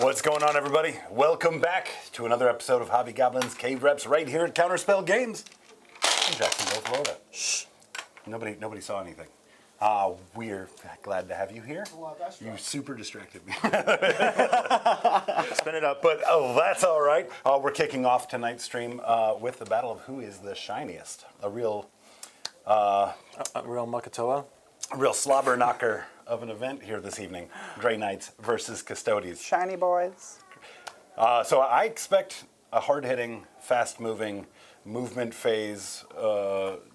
What's going on, everybody? Welcome back to another episode of Hobby Goblins Cave Reps right here at Counterspell Games in Jacksonville, Florida. Shh. Nobody saw anything. We're glad to have you here. You super distracted me. Spin it up. But, that's all right. We're kicking off tonight's stream with the battle of who is the shiniest. A real Makatoa. A real slobber knocker of an event here this evening. Grey Knights versus Custodes. Shiny boys. So I expect a hard-hitting, fast-moving, movement phase,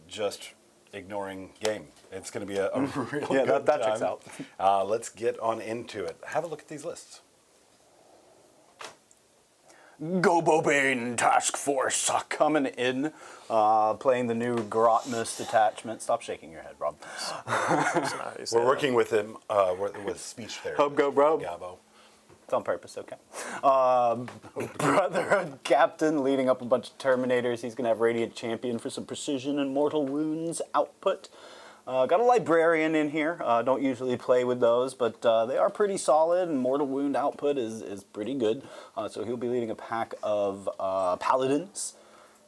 just ignoring game. It's going to be a real good that time. checks out. Let's get on into it. Have a look at these lists. Warpbane Task Force coming in, playing the new Grotmus detachment. Stop shaking your head, Rob. We're working with him with speech therapy. Hope go, bro. Gabo. It's on purpose, okay. Brotherhood Captain leading up a bunch of Terminators. He's going to have Radiant Champion for some precision and mortal wounds output. Got a Librarian in here. Don't usually play with those, but they are pretty solid, and mortal wound output is pretty good. So he'll be leading a pack of Paladins.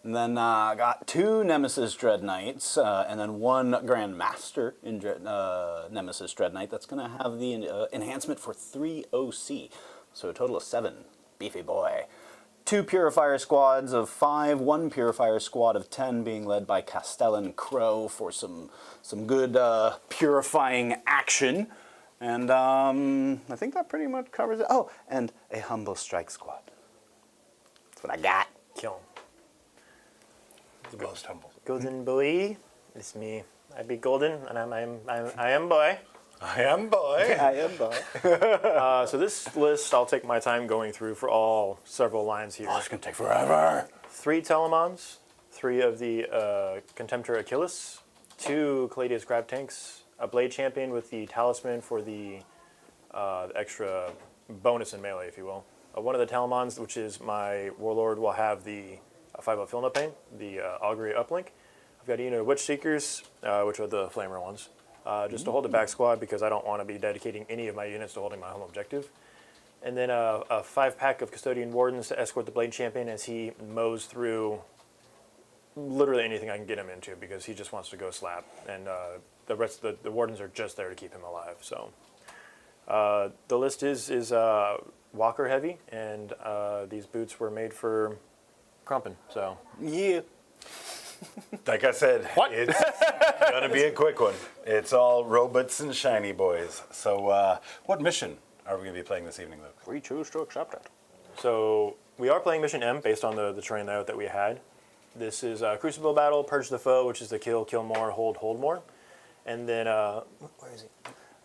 And then got 2 Nemesis Dread Knights, and then 1 Grandmaster in Nemesis Dread Knight. That's going to have the enhancement for 3 OC. So a total of 7. Beefy boy. 2 Purifier squads of 5, 1 Purifier squad of 10 being led by Castellan Crow for some good purifying action. And I think that pretty much covers it. Oh, and a Humble Strike squad. That's what I got. Kill him. The most humble. Golden boy. It's me. I be golden, and I am boy. I am boy. I am boy. So this list, I'll take my time going through for all several lines here. Oh, it's going to take forever. 3 Telemons, 3 of the Contemptor Achilles, 2 Caladius Grab Tanks, a Blade Champion with the Talisman for the extra bonus in melee, if you will. One of the Telemons, which is my Warlord, will have the 5-up Fill No Pain, the Augury Uplink. I've got Unit of Witch Seekers, which are the Flamer ones, just to hold the back squad because I don't want to be dedicating any of my units to holding my home objective. And then a 5-pack of Custodian Wardens to escort the Blade Champion as he mows through literally anything I can get him into because he just wants to go slap. And the rest of the Wardens are just there to keep him alive. So the list is Walker heavy, and these boots were made for Crumpin', so. Yeah. Like I said, it's going to be a quick one. It's all robots and shiny boys. So what mission are we going to be playing this evening, Luke? We choose to accept it. So we are playing Mission M based on the terrain layout that we had. This is Crucible Battle, Purge the Foe, which is the kill more, hold more. And then, where is he?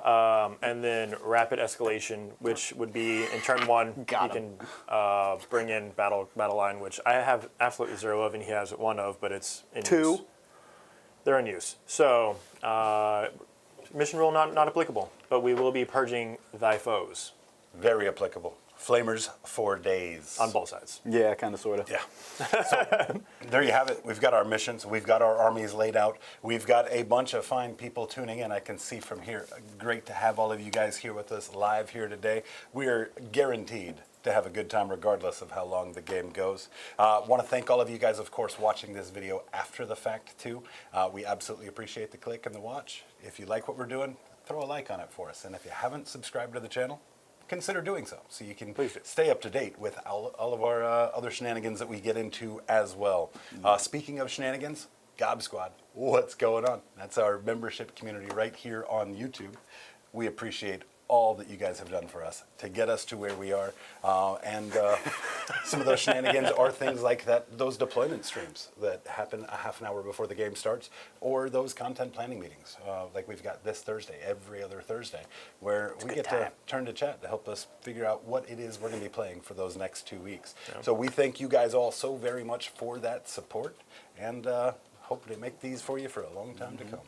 And then Rapid Escalation, which would be in turn 1, you can bring in battle line, which I have absolutely 0 of, and he has 1 of, but it's in 2. use. They're in use. So, mission rule not applicable, but we will be purging thy foes. Very applicable. Flamers for days. On both sides. Yeah, kind of, sort of. Yeah. So there you have it. We've got our missions. We've got our armies laid out. We've got a bunch of fine people tuning in. I can see from here. Great to have all of you guys here with us live here today. We're guaranteed to have a good time regardless of how long the game goes. Want to thank all of you guys, of course, watching this video after the fact, too. We absolutely appreciate the click and the watch. If you like what we're doing, throw a like on it for us. And if you haven't subscribed to the channel, consider doing so you can stay up to date with all of our other shenanigans that we get into as well. Speaking of shenanigans, Gob Squad, what's going on? That's our membership community right here on YouTube. We appreciate all that you guys have done for us to get us to where we are. And some of those shenanigans are things like those deployment streams that happen a half an hour before the game starts, or those content planning meetings like we've got this Thursday, every other Thursday, where we get to turn to chat to help us figure out what it is we're going to be playing for those next 2 weeks. Yeah. So we thank you guys all so very much for that support, and hope to make these for you for a long time to come.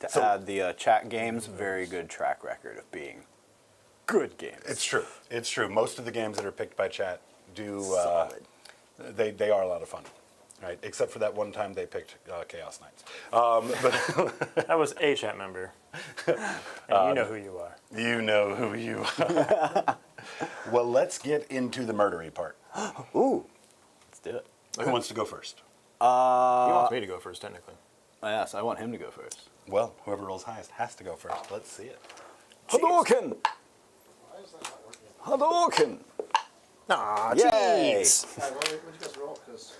To add the chat games, very good track record of being good games. It's true. It's true. Most of the games that are picked by chat do, they are a lot of fun. Right, except for that one time they picked Chaos Knights. But that was a chat member. And you know who you are. You know who you are. Well, let's get into the murdery part. Ooh, let's do it. Who wants to go first? He wants me to go first, technically. Yes, I want him to go first. Well, whoever rolls highest has to go first. Let's see it. Hadouken! Why is that not working? Hadouken! Ah, Yay! What did you guys roll? 'Cause,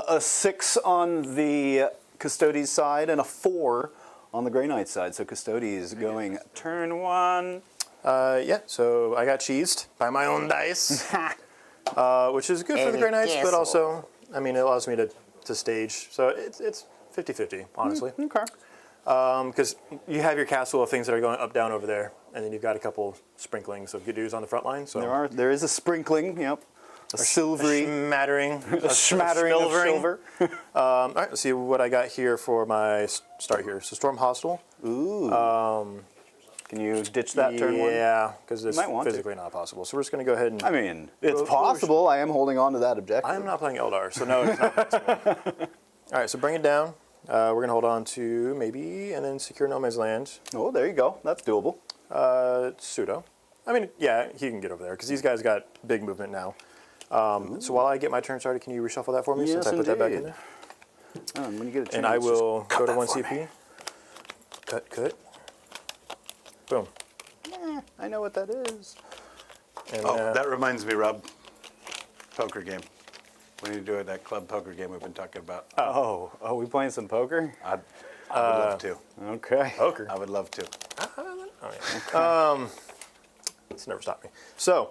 A 6 on the Custodes side and a 4 on the Grey Knight side. So Custodes going turn 1. Yeah, so I got cheesed by my own dice, which is good for the Grey Knights, but also, I mean, it allows me to stage. So it's 50-50, honestly. Okay. Because you have your castle of things that are going up, down over there, and then you've got a couple sprinklings of Gadoos on the front line. So There is a sprinkling, yep. A silvery, smattering, a smattering of silver. All right, let's see what I got here for my start here. So Storm Hostile. Ooh. Can you ditch that turn 1? Yeah, because it's might want to. physically not possible. So we're just going to go ahead and... I mean, it's possible. I am holding on to that objective. I'm not playing Eldar, so no, it's not possible. All right, so bring it down. We're going to hold on to maybe, and then secure no man's land. Oh, there you go. That's doable. Pseudo. I mean, yeah, he can get over there, because these guys got big movement now. So while I get my turn started, can you reshuffle that for me Yes, since I put that back in indeed. there? I'm going to get a chance. And I will Just cut go to that 1 for CP. me. Cut. Boom. I know what that is. And, Oh, that reminds me, Rob. Poker game. We need to do it, that club poker game we've been talking about. Oh, we playing some poker? I would love to. Okay. poker. I would love to. Oh, yeah. It's never stopped me. So,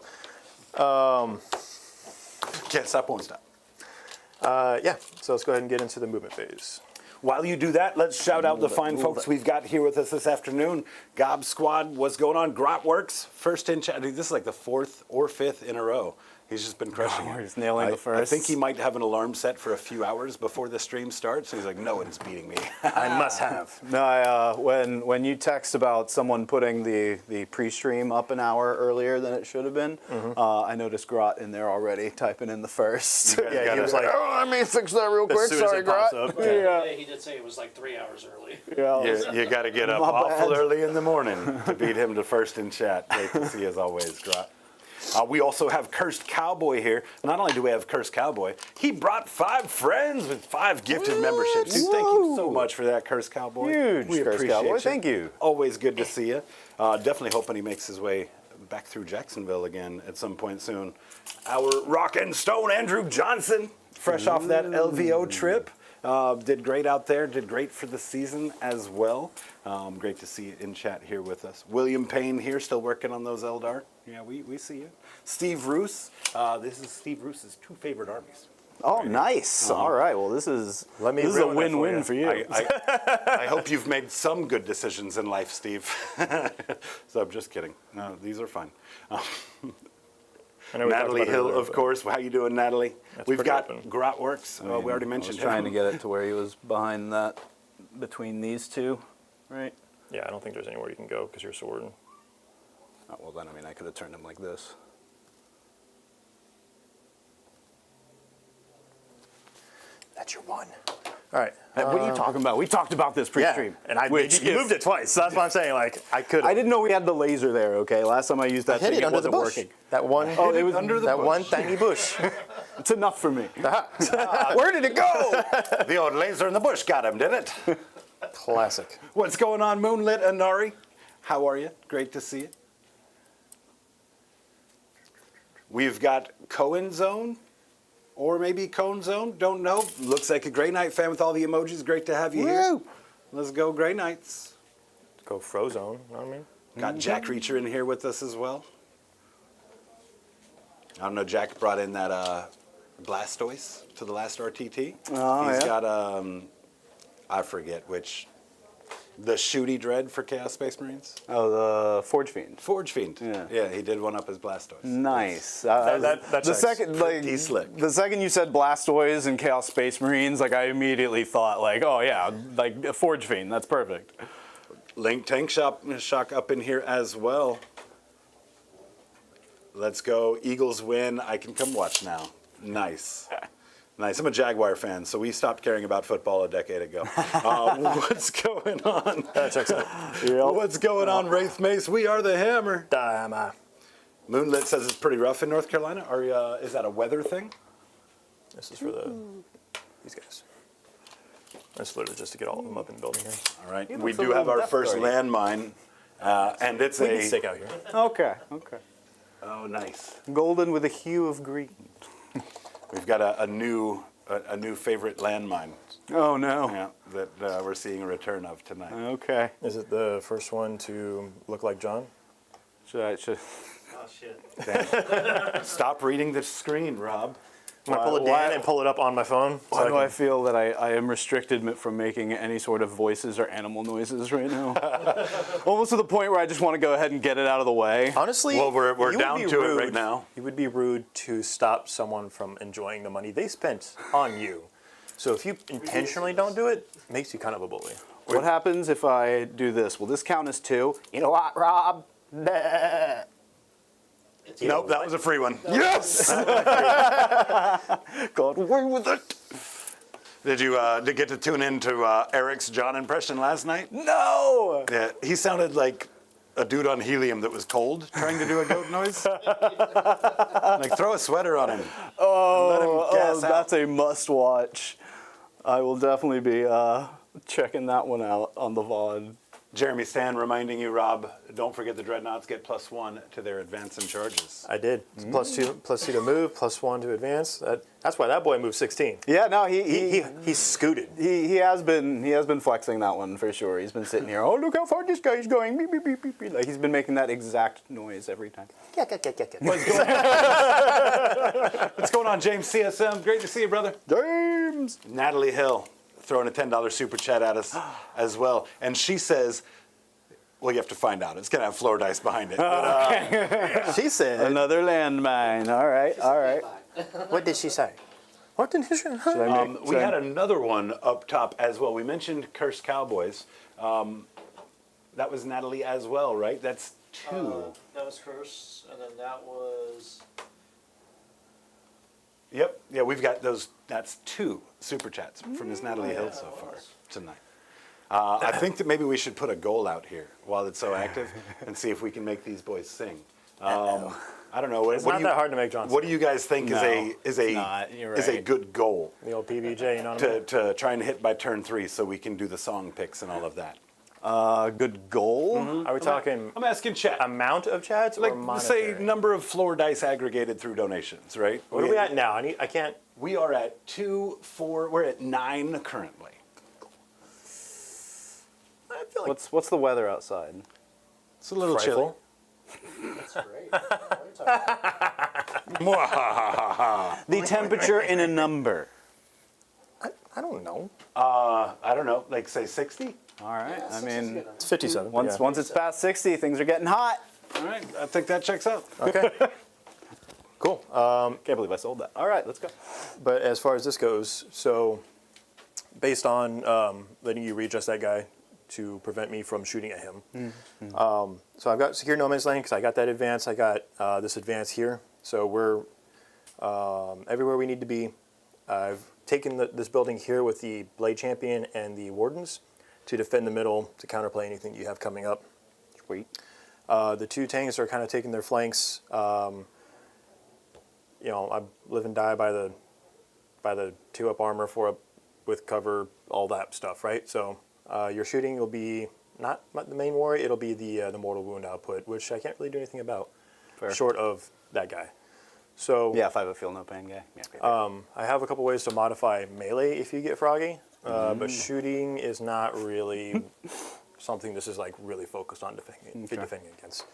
Can't stop, won't stop. yeah, so let's go ahead and get into the movement phase. While you do that, let's shout out the fine folks we've got here with us this afternoon. Gob Squad, what's going on? Grotworks, first in chat. Dude, this is like the 4th or 5th in a row. He's just been crushing it. He's nailing the I first. think he might have an alarm set for a few hours before the stream starts. He's like, no one's beating me. I must have. No, when you text about someone putting the pre-stream up an hour earlier than it should have been, I noticed Grot in there already typing in the first. Yeah, he was like, oh, let me fix that real quick. as soon as Sorry, it pops Grot. up. Yeah. He did say it was like 3 hours early. Yeah. You got to get up My awful bad. early in the morning to beat him to first in chat. Great to see as always, Grot. We also have Cursed Cowboy here. Not only do we have Cursed Cowboy, he brought 5 friends with 5 gifted memberships. Dude, thank you so much for that, Cursed Cowboy. Huge, We Cursed appreciate Cowboy. you. Thank you. Always good to see you. Definitely hoping he makes his way back through Jacksonville again at some point soon. Our Rock and Stone Andrew Johnson, fresh off that LVO trip. Did great out there, did great for the season as well. Great to see you in chat here with us. William Payne here, still working on those Eldar. Yeah, we see you. Steve Roos, this is Steve Roos's 2 favorite armies. Oh, nice. All right. Well, this is Let me this is a ruin that for win-win you. for you. I hope you've made some good decisions in life, Steve. So I'm just kidding. No, these are fine. I know we talked Natalie about it Hill, earlier, of but- course. How you doing, Natalie? That's We've pretty got open. Grotworks. We already I mentioned was trying to him. get it to where he was behind that, between these two, right? Yeah, I don't think there's anywhere you can go because you're sword. Oh, well, then, I mean, I could have turned him like this. That's your one. All right. What are you talking about? We talked about this pre-stream. and I Which, you if- moved it twice. So that's what I'm saying. Like I could. I didn't know we had the laser there, okay? Last time I used that hit thing, it under the wasn't bush. working. That one. Oh, it was under the that bush. one tiny bush. It's enough for me. Where did it go? The old laser in the bush got him, did it? Classic. What's going on, Moonlit Anari? How are you? Great to see you. We've got Cohen Zone, or maybe Cone Zone. Don't know. Looks like a Grey Knight fan with all the emojis. Great to have you here. Woo! Let's go, Grey Knights. Go Frozone. You know what I mean? Got Jack Reacher in here with us as well. I don't know. Jack brought in that Blastoise to the last RTT. Oh, He's yeah. got I forget which. The Shooty Dread for Chaos Space Marines. Oh, the Forge Fiend. Forge Fiend. Yeah. He did one up as Blastoise. Nice. That the checks. second, like, Pretty slick. the second you said Blastoise and Chaos Space Marines, like I immediately thought, like, oh yeah, like a Forge Fiend. That's perfect. Link Tank Shock up in here as well. Let's go. Eagles win. I can come watch now. Nice. Nice. I'm a Jaguar fan, so we stopped caring about football a decade ago. What's going on? That checks out. What's going on, Wraith Mace? We are the Hammer. Dama. Moonlit says it's pretty rough in North Carolina. Is that a weather thing? This is for these guys. That's literally just to get all of them up in the building here. All right. You We look a do have little our first death guardy. landmine, and it's We can a. stick out here. Okay, okay. Oh, nice. Golden with a hue of green. We've got a new favorite landmine. Oh no. Yeah, that we're seeing a return of tonight. Okay. Is it the first one to look like John? Should Oh shit. Stop reading the screen, Rob. I'm gonna pull it down and pull it up on my phone. Why do I can- feel that I am restricted from making any sort of voices or animal noises right now? Almost to the point where I just want to go ahead and get it out of the way. Honestly, Well, we're you would down be to it rude- right now. It would be rude to stop someone from enjoying the money they spent on you. So if you intentionally don't do it, it makes you kind of a bully. What happens if I do this? Will this count as 2? You know what, Rob? Nah. Nope, that was a free one. Yes! Got away with it. Did you get to tune in to Eric's John impression last night? No! Yeah, he sounded like a dude on helium that was cold trying to do a goat noise. Like throw a sweater on him. Let him gas out. That's a must watch. I will definitely be checking that one out on the VOD. Jeremy Stan reminding you, Rob, don't forget the Dreadnoughts get +1 to their advance and charges. I did. It's +2 to move, +1 to advance. That's why that boy moved 16. Yeah, no, He scooted. he has been flexing that one for sure. He's been sitting here. Oh, look how far this guy's going! Beep, beep, beep, beep, beep. Like he's been making that exact noise every time. What's going on, James CSM? Great to see you, brother. James. Natalie Hill throwing a $10 super chat at us as well. And she says, well, you have to find out. It's going to have floor dice behind it. But, She said, Another landmine. All right, all right. what did she say? What did she say? we had another one up top as well. We mentioned Cursed Cowboys. That was Natalie as well, right? That's 2. That was Curse, and then that was. Yep. Yeah, we've got those. That's 2 super chats from Miss Natalie Hill so far tonight. I think that maybe we should put a goal out here while it's so active and see if we can make these boys sing. I don't know. It's not that hard to make John What do you guys think No, is it's not. You're a right. good goal The old PBJ, you know what I mean? to try and hit by turn 3 so we can do the song picks and all of that? Good goal. Are we talking I'm asking chat. amount of chats Like or monetary? say number of floor dice aggregated through donations, right? What are we at now? I can't. We are at 2, 4. We're at 9 currently. I feel like What's the weather outside? It's a little frightful. That's great. What are you talking chilly. The temperature in a number. I don't know. I don't know, like say 60. All right. I mean, It's 57. once it's past 60, things are getting hot. All right, I think that checks out. Okay. Cool. Can't believe I sold that. All right, let's go. But as far as this goes, so based on letting you readjust that guy to prevent me from shooting at him. So I've got secure no man's land because I got that advance. I got this advance here. So we're everywhere we need to be. I've taken this building here with the Blade Champion and the Wardens to defend the middle to counterplay anything you have coming up. Sweet. The 2 tanks are kind of taking their flanks. You know, I live and die by the 2-up armor, 4-up with cover, all that stuff, right? So your shooting will be not the main war. It'll be the mortal wound output, which I can't really do anything about, Fair. short of that guy. So Yeah, 5 of feel no pain guy. Yeah. I have a couple ways to modify melee if you get froggy, but shooting is not really something this is like really focused on defending against.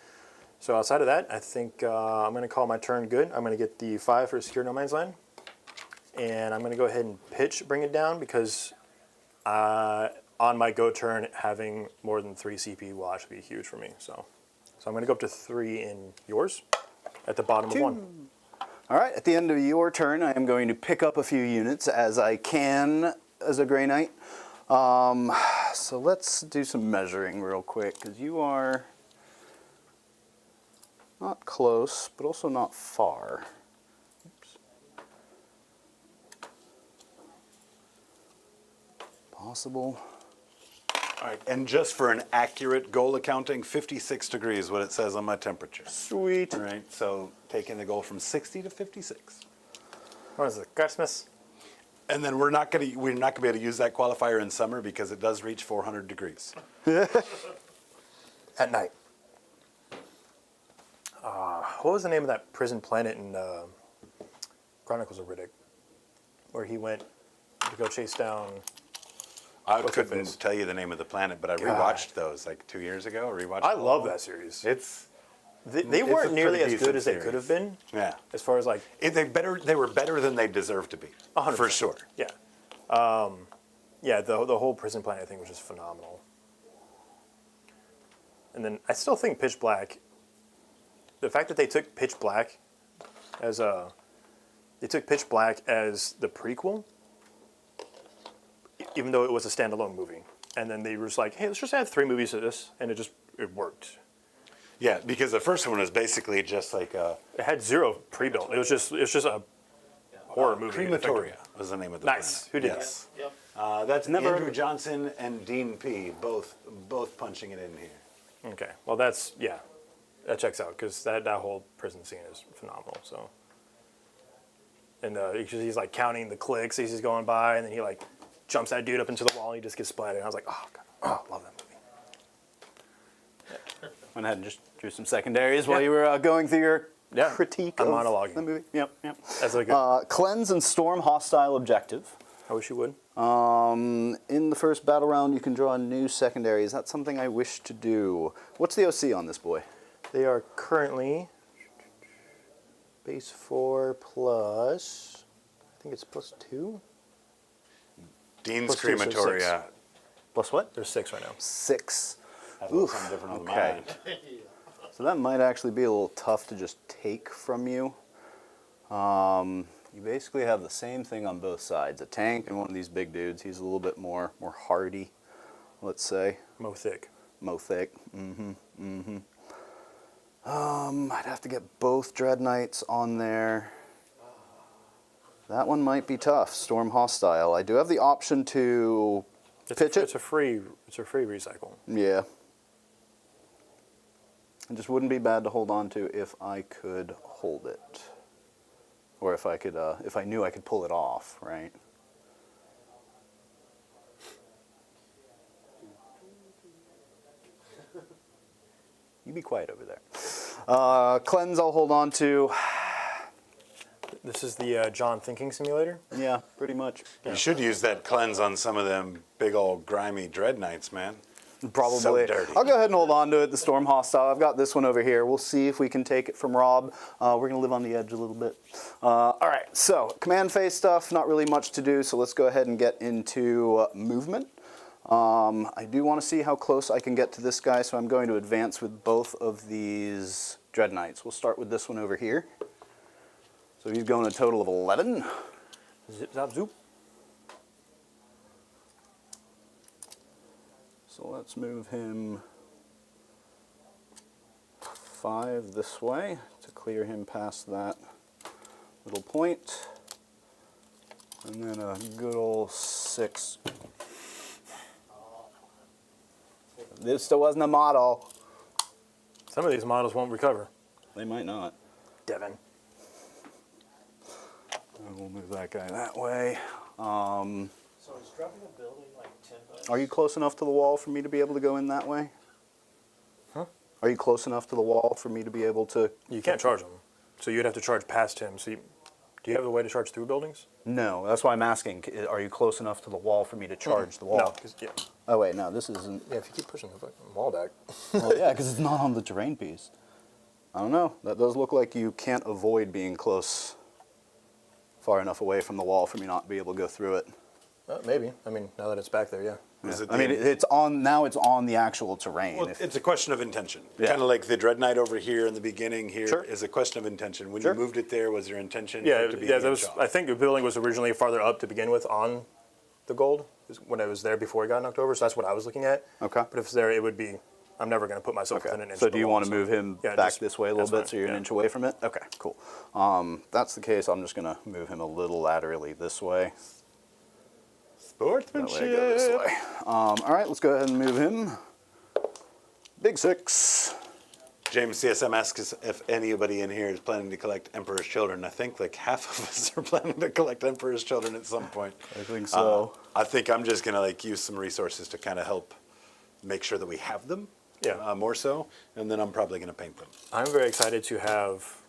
So outside of that, I think I'm going to call my turn good. I'm going to get the 5 for secure no man's land, and I'm going to go ahead and pitch, bring it down because on my go turn, having more than 3 CP will actually be huge for me. So I'm going to go up to 3 in yours at the bottom of 1. All right, at the end of your turn, I am going to pick up a few units as I can as a Grey Knight. So let's do some measuring real quick, because you are not close, but also not far. Oops. Possible. All right, and just for an accurate goal accounting, 56 degrees, what it says on my temperature. Sweet. All right, so taking the goal from 60 to 56. What is it? Christmas? And then we're not going to be able to use that qualifier in summer because it does reach 400 degrees. At night. What was the name of that prison planet in Chronicles of Riddick? Where he went to go chase down... I What's her couldn't face? tell you the name of the planet, but I God. rewatched those like 2 years ago. I love that series. It's They it's weren't a nearly pretty as good decent as they series. could have been, yeah. as far as like... They were better than they deserved to be, 100%. for sure. Yeah. Yeah, the whole prison planet thing was just phenomenal. And then I still think Pitch Black, the fact that they took Pitch Black as the prequel, even though it was a standalone movie. And then they were just like, hey, let's just add 3 movies to this, and it worked. Yeah, because the first one was basically just like a It had 0 pre-built. It was just a horror movie. crematoria was the name of the Nice. planet. Who did yes. Yep. That's Never- Andrew Johnson and Dean P. both punching it in here. Okay, well that checks out because that whole prison scene is phenomenal. So, and he's like counting the clicks as he's going by, and then he like jumps that dude up into the wall, and he just gets splattered. And I was like, oh god, oh, love that movie. Went ahead and just drew some secondaries while you were going through your critique I'm of monologuing. the movie. Yep. That's a good. Cleanse and storm hostile objective. I wish you would. In the first battle round, you can draw new secondaries. That's something I wish to do. What's the OC on this boy? They are currently base 4 plus. I think it's plus 2. Dean's Plus two, so crematoria. Plus what? There's 6 right now. 6. Has a little something different on okay. mine. So that might actually be a little tough to just take from you. You basically have the same thing on both sides. A tank and one of these big dudes. He's a little bit more hardy, let's say. Mo thick. Mo thick. I'd have to get both Dread Knights on there. That one might be tough. Storm hostile. I do have the option to pitch it. It's a free recycle. Yeah. It just wouldn't be bad to hold on to if I could hold it. Or if I could, if I knew I could pull it off, right? You be quiet over there. Cleanse I'll hold on to. This is the John Thinking Simulator. Yeah, pretty much. You should use that cleanse on some of them big old grimy Dread Knights, man. Probably. So dirty. I'll go ahead and hold on to it, the Storm Hostile. I've got this one over here. We'll see if we can take it from Rob. We're going to live on the edge a little bit. All right, so command phase stuff, not really much to do, so let's go ahead and get into movement. I do want to see how close I can get to this guy, so I'm going to advance with both of these Dread Knights. We'll start with this one over here. So he's going a total of 11. Zip, zap, zoop. So let's move him 5 this way to clear him past that little point. And then a good old 6. This still wasn't a model. Some of these models won't recover. They might not. Devin. And we'll move that guy that way. So is dropping a building like 10 bucks? Are you close enough to the wall for me to be able to go in that way? Huh? Are you close enough to the wall for me to be able to... You can't charge them. So you'd have to charge past him. So do you have a way to charge through buildings? No, that's why I'm asking. Are you close enough to the wall for me to charge the wall? No. 'Cause- yeah. Oh, wait, no, this isn't... Yeah, if you keep pushing the fucking wall back. Well, yeah, because it's not on the terrain piece. I don't know. That does look like you can't avoid being close far enough away from the wall for me not to be able to go through it. Maybe. I mean, now that it's back there, yeah. Is it I mean, it's on now. It's on the actual terrain. Well, it's a question of intention. Yeah. Kind of like the Dread Knight over here in the beginning here is Sure. a question of intention. When Sure. you moved it there, was your intention Yeah, for it to be yeah. an That inch was. off? I think the building was originally farther up to begin with on the gold when it was there before it got knocked over. So that's what I was looking at. Okay. But if it's there, it would be. I'm never going to put myself within an inch. So of the do you wall, want to move him Yeah, back just- this way a little that's bit fine, so you're an yeah. inch away from it? Okay, cool. That's the case. I'm just going to move him a little laterally this way. Sportsmanship. That way I go this way. All right, let's go ahead and move him. Big 6. James CSM asks if anybody in here is planning to collect Emperor's Children. I think like half of us are planning to collect Emperor's Children at some point. I think so. I think I'm just gonna like use some resources to kind of help make sure that we have them. Yeah. More so, and then I'm probably gonna paint them. I'm very excited to have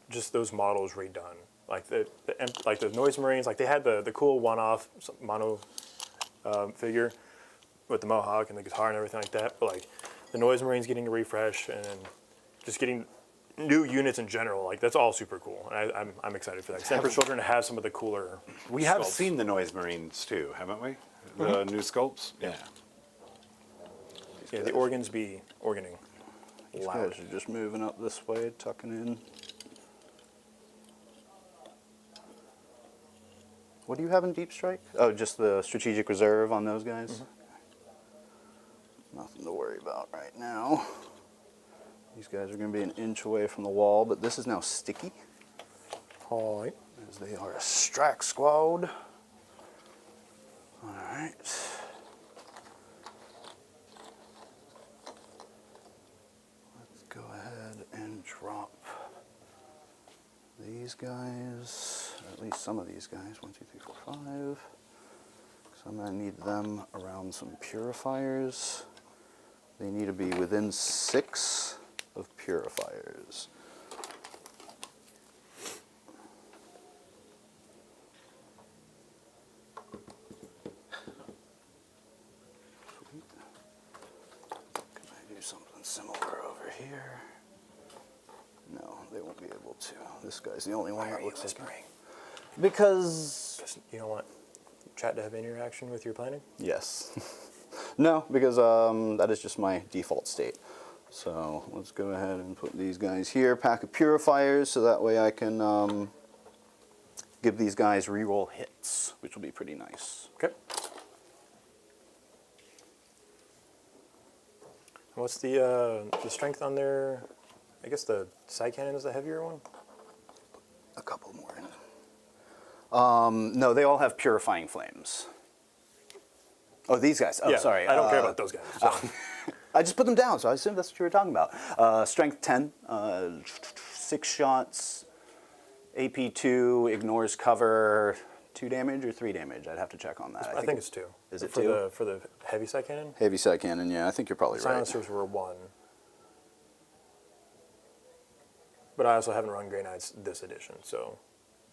just those models redone. Like the Noise Marines, like they had the cool one-off mono figure with the mohawk and the guitar and everything like that. But like the Noise Marines getting a refresh and just getting new units in general, like that's all super cool. And I'm excited for that. Because Emperor's Children have some of the cooler. We have sculpts. seen the Noise Marines too, haven't we? The new sculpts. Yeah. Yeah, the organs be organing. These Loud. guys are just moving up this way, tucking in. What do you have in Deep Strike? Oh, just the strategic reserve on those guys? Nothing to worry about right now. These guys are going to be an inch away from the wall, but this is now sticky, Hi. as they are a Strack squad. All right. Let's go ahead and drop these guys, or at least some of these guys. 1, 2, 3, 4, 5. So I'm going to need them around some purifiers. They need to be within 6 of purifiers. Sweet. Can I do something similar over here? No, they won't be able to. This guy's the only one that looks like whispering? Because You don't want chat to have any interaction with your planning? yes. No, because that is just my default state. So let's go ahead and put these guys here. Pack of purifiers, so that way I can give these guys reroll hits, which will be pretty nice. Okay. What's the strength on their? I guess the side cannon is the heavier one. A couple more in. No, they all have purifying flames. Oh, these guys. Oh, Yeah, sorry. I don't care about those guys. So. I just put them down, so I assumed that's what you were talking about. Strength 10, 6 shots, AP 2, ignores cover, 2 damage or 3 damage. I'd have to check on that. I think it's 2. Is it for 2? For the heavy side cannon? Heavy side cannon, yeah, I think you're probably right. Silencers were 1. But I also haven't run Grey Knights this edition, so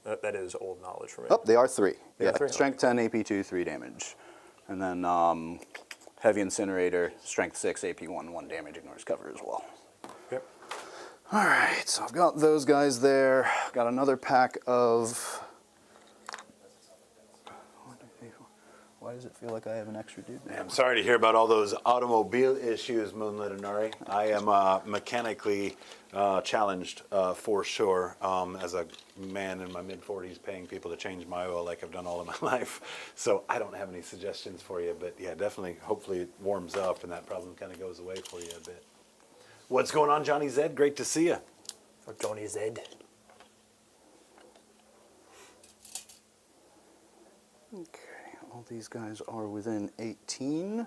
that is old knowledge for me. Oh, they are 3. They are Yeah, 3? Strength 10, AP 2, 3 damage. And then Heavy Incinerator, Strength 6, AP 1, 1 damage, ignores cover as well. Yep. All right, so I've got those guys there. Got another pack of... Why does it feel like I have an extra dude there? I'm sorry to hear about all those automobile issues, Moonlit Inari. I am mechanically challenged for sure as a man in my mid-40s paying people to change my oil like I've done all of my life. So I don't have any suggestions for you, but yeah, definitely, hopefully it warms up and that problem kind of goes away for you a bit. What's going on, Johnny Zed? Great to see you. Or Johnny Zed. Okay, all these guys are within 18.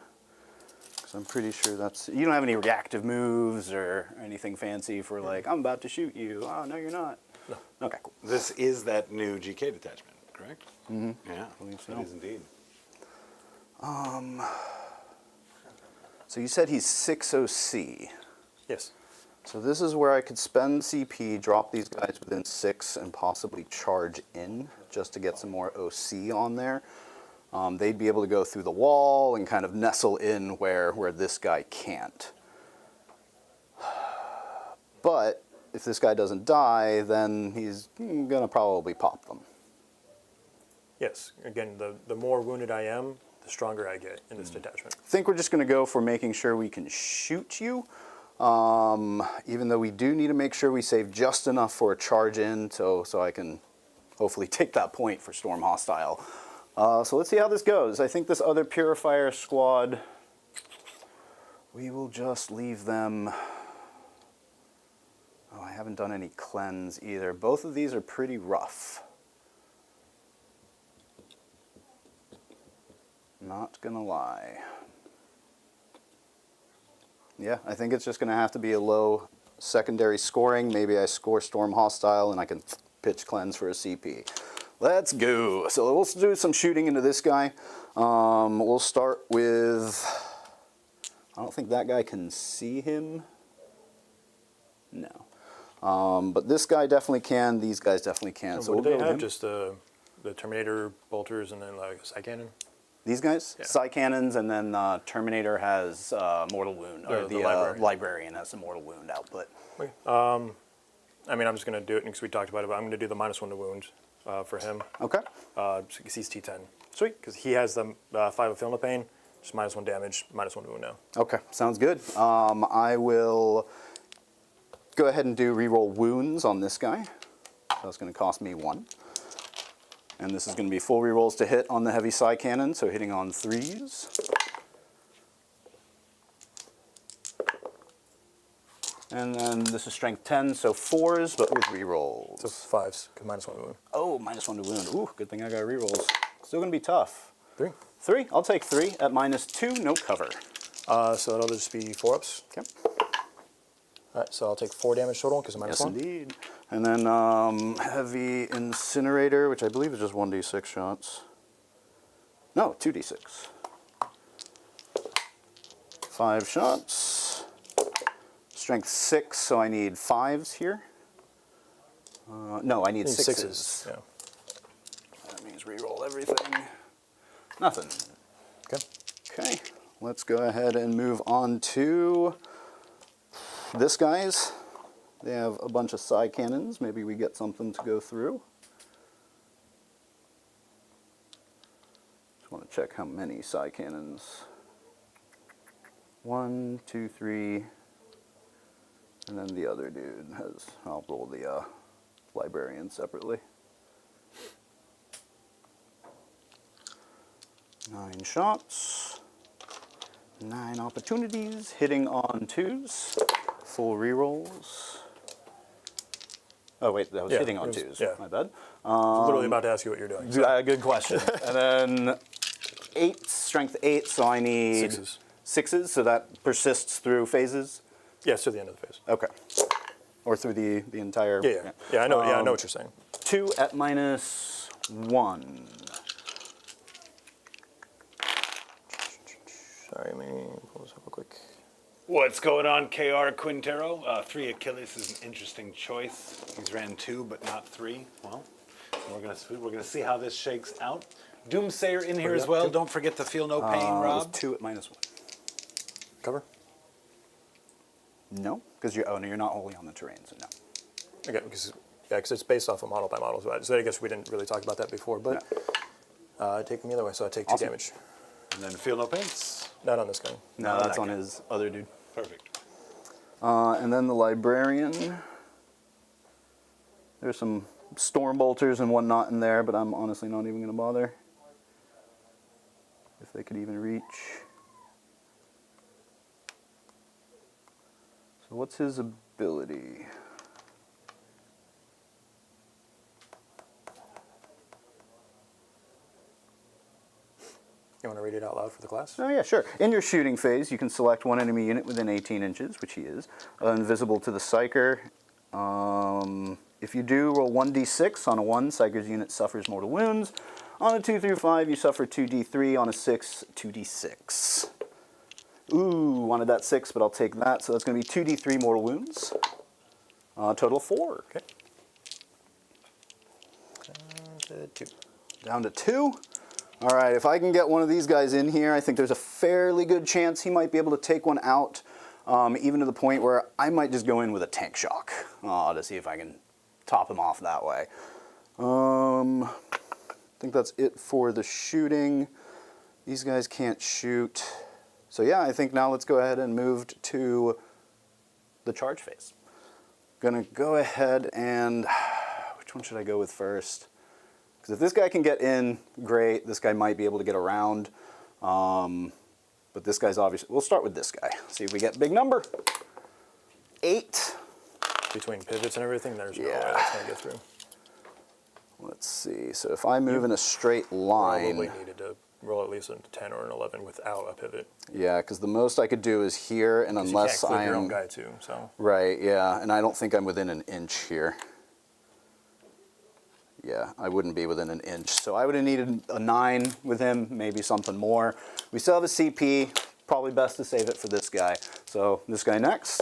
So I'm pretty sure that's... You don't have any reactive moves or anything fancy for like, I'm about to shoot you. Oh, no, you're not. No. Okay, cool. This is that new GK detachment, correct? Mm-hmm. Yeah, I believe so. it is indeed. So you said he's 6 OC. Yes. So this is where I could spend CP, drop these guys within 6, and possibly charge in just to get some more OC on there. They'd be able to go through the wall and kind of nestle in where this guy can't. But if this guy doesn't die, then he's gonna probably pop them. Yes. Again, the more wounded I am, the stronger I get in this detachment. I think we're just gonna go for making sure we can shoot you. Even though we do need to make sure we save just enough for a charge in, so I can hopefully take that point for Storm Hostile. So let's see how this goes. I think this other Purifier squad, we will just leave them. Oh, I haven't done any cleanse either. Both of these are pretty rough. Not gonna lie. Yeah, I think it's just gonna have to be a low secondary scoring. Maybe I score Storm Hostile and I can pitch cleanse for a CP. Let's go. So we'll do some shooting into this guy. We'll start with, I don't think that guy can see him. No. But this guy definitely can. These guys definitely can. So what we'll do go they with have? him. Just the Terminator bolters and then like a side cannon? These guys? Yeah. Psi cannons, and then Terminator has Mortal Wound. Or The the Librarian. Librarian has a Mortal Wound output. Okay. I mean, I'm just going to do it because we talked about it, but I'm going to do the -1 to wound for him. Okay. Because he's T10. Sweet. Because he has the 5 of Feel No Pain, just -1 damage, -1 to wound now. Okay, sounds good. I will go ahead and do reroll wounds on this guy. So that's going to cost me 1. And this is going to be full rerolls to hit on the heavy psi cannon, so hitting on 3s. And then this is strength 10, so 4s, but with rerolls. So 5s, because -1 to wound. Oh, -1 to wound. Ooh, good thing I got rerolls. Still going to be tough. 3. 3, I'll take 3 at -2, no cover. So that'll just be 4-ups. Okay. All right, so I'll take 4 damage total because of -1. Yes, indeed. And then heavy incinerator, which I believe is just 1d6 shots. No, 2d6. 5 shots. Strength 6, so I need 5s here. No, I need 6s. Yeah. That means reroll everything. Nothing. Okay. Okay, let's go ahead and move on to this guy's. They have a bunch of psi cannons. Maybe we get something to go through. Just want to check how many psi cannons. 1, 2, 3, and then the other dude has. I'll roll the librarian separately. 9 shots, 9 opportunities, hitting on 2s, full rerolls. Oh wait, that was Yeah, hitting on it was- 2s. yeah. My bad. Literally about to ask you what you're doing. Good question. And then 8, strength 8, so I need 6s. 6s, so that persists through phases. Yeah, to the end of the phase. Okay. Or through the entire. Yeah, I know. Yeah, I know what you're saying. 2 at -1. Sorry, let me pull this up real quick. What's going on, KR Quintero? 3 Achilles is an interesting choice. He's ran 2, but not 3. Well, we're gonna see how this shakes out. Doomsayer in here as well. Don't forget to feel no pain, It was Rob. 2 at -1. Cover? No, because you're not wholly on the terrain, so no. Okay, because it's based off of model by model. So I guess we didn't really talk about that before, but take them either way. So I take 2 Awesome. damage. And then feel no pains. Not on this guy. No, No, that's that on guy. his other dude. Perfect. And then the librarian. There's some storm bolters and whatnot in there, but I'm honestly not even going to bother. If they could even reach. So what's his ability? You want to read it out loud for the class? Oh yeah, sure. In your shooting phase, you can select one enemy unit within 18 inches, which he is, invisible to the Psyker. If you do, roll 1d6. On a 1, Psyker's unit suffers mortal wounds. On a 2 through 5, you suffer 2d3. On a 6, 2d6. Ooh, wanted that 6, but I'll take that. So that's going to be 2d3 mortal wounds. Total of 4. Okay. Down to 2. Down to 2. All right, if I can get one of these guys in here, I think there's a fairly good chance he might be able to take one out, even to the point where I might just go in with a tank shock to see if I can top him off that way. I think that's it for the shooting. These guys can't shoot. So yeah, I think now let's go ahead and move to the charge phase. Gonna go ahead and, which one should I go with first? Because if this guy can get in, great. This guy might be able to get around. But this guy's obviously, we'll start with this guy. See if we get big number. 8. Between pivots and everything, there's no way Yeah. that's going to go through. Let's see. So if I move in a straight line. Probably needed to roll at least a 10 or an 11 without a pivot. Yeah, because the most I could do is here, and 'Cause unless you can't clip I'm your own guy too, so. right, yeah, and I don't think I'm within an inch here. Yeah, I wouldn't be within an inch, so I would have needed a 9 with him, maybe something more. We still have a CP. Probably best to save it for this guy. So this guy next.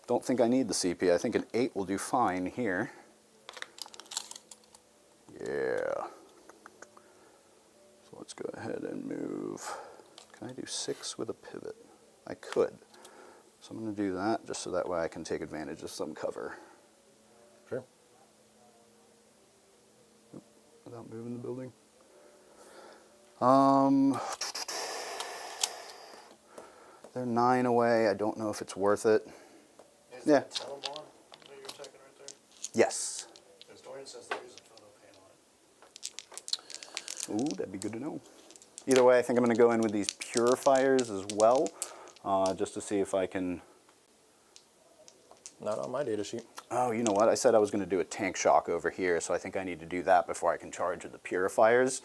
Don't think I need the CP. I think an 8 will do fine here. Yeah. So let's go ahead and move. Can I do 6 with a pivot? I could. So I'm going to do that just so that way I can take advantage of some cover. Sure. Without moving the building. They're 9 away. I don't know if it's worth it. Is Yeah. that Telemon that you're checking right there? Yes. Because Dorian says there is a photo pane on it. Ooh, that'd be good to know. Either way, I think I'm going to go in with these purifiers as well, just to see if I can... Not on my data sheet. Oh, you know what? I said I was going to do a tank shock over here, so I think I need to do that before I can charge with the purifiers.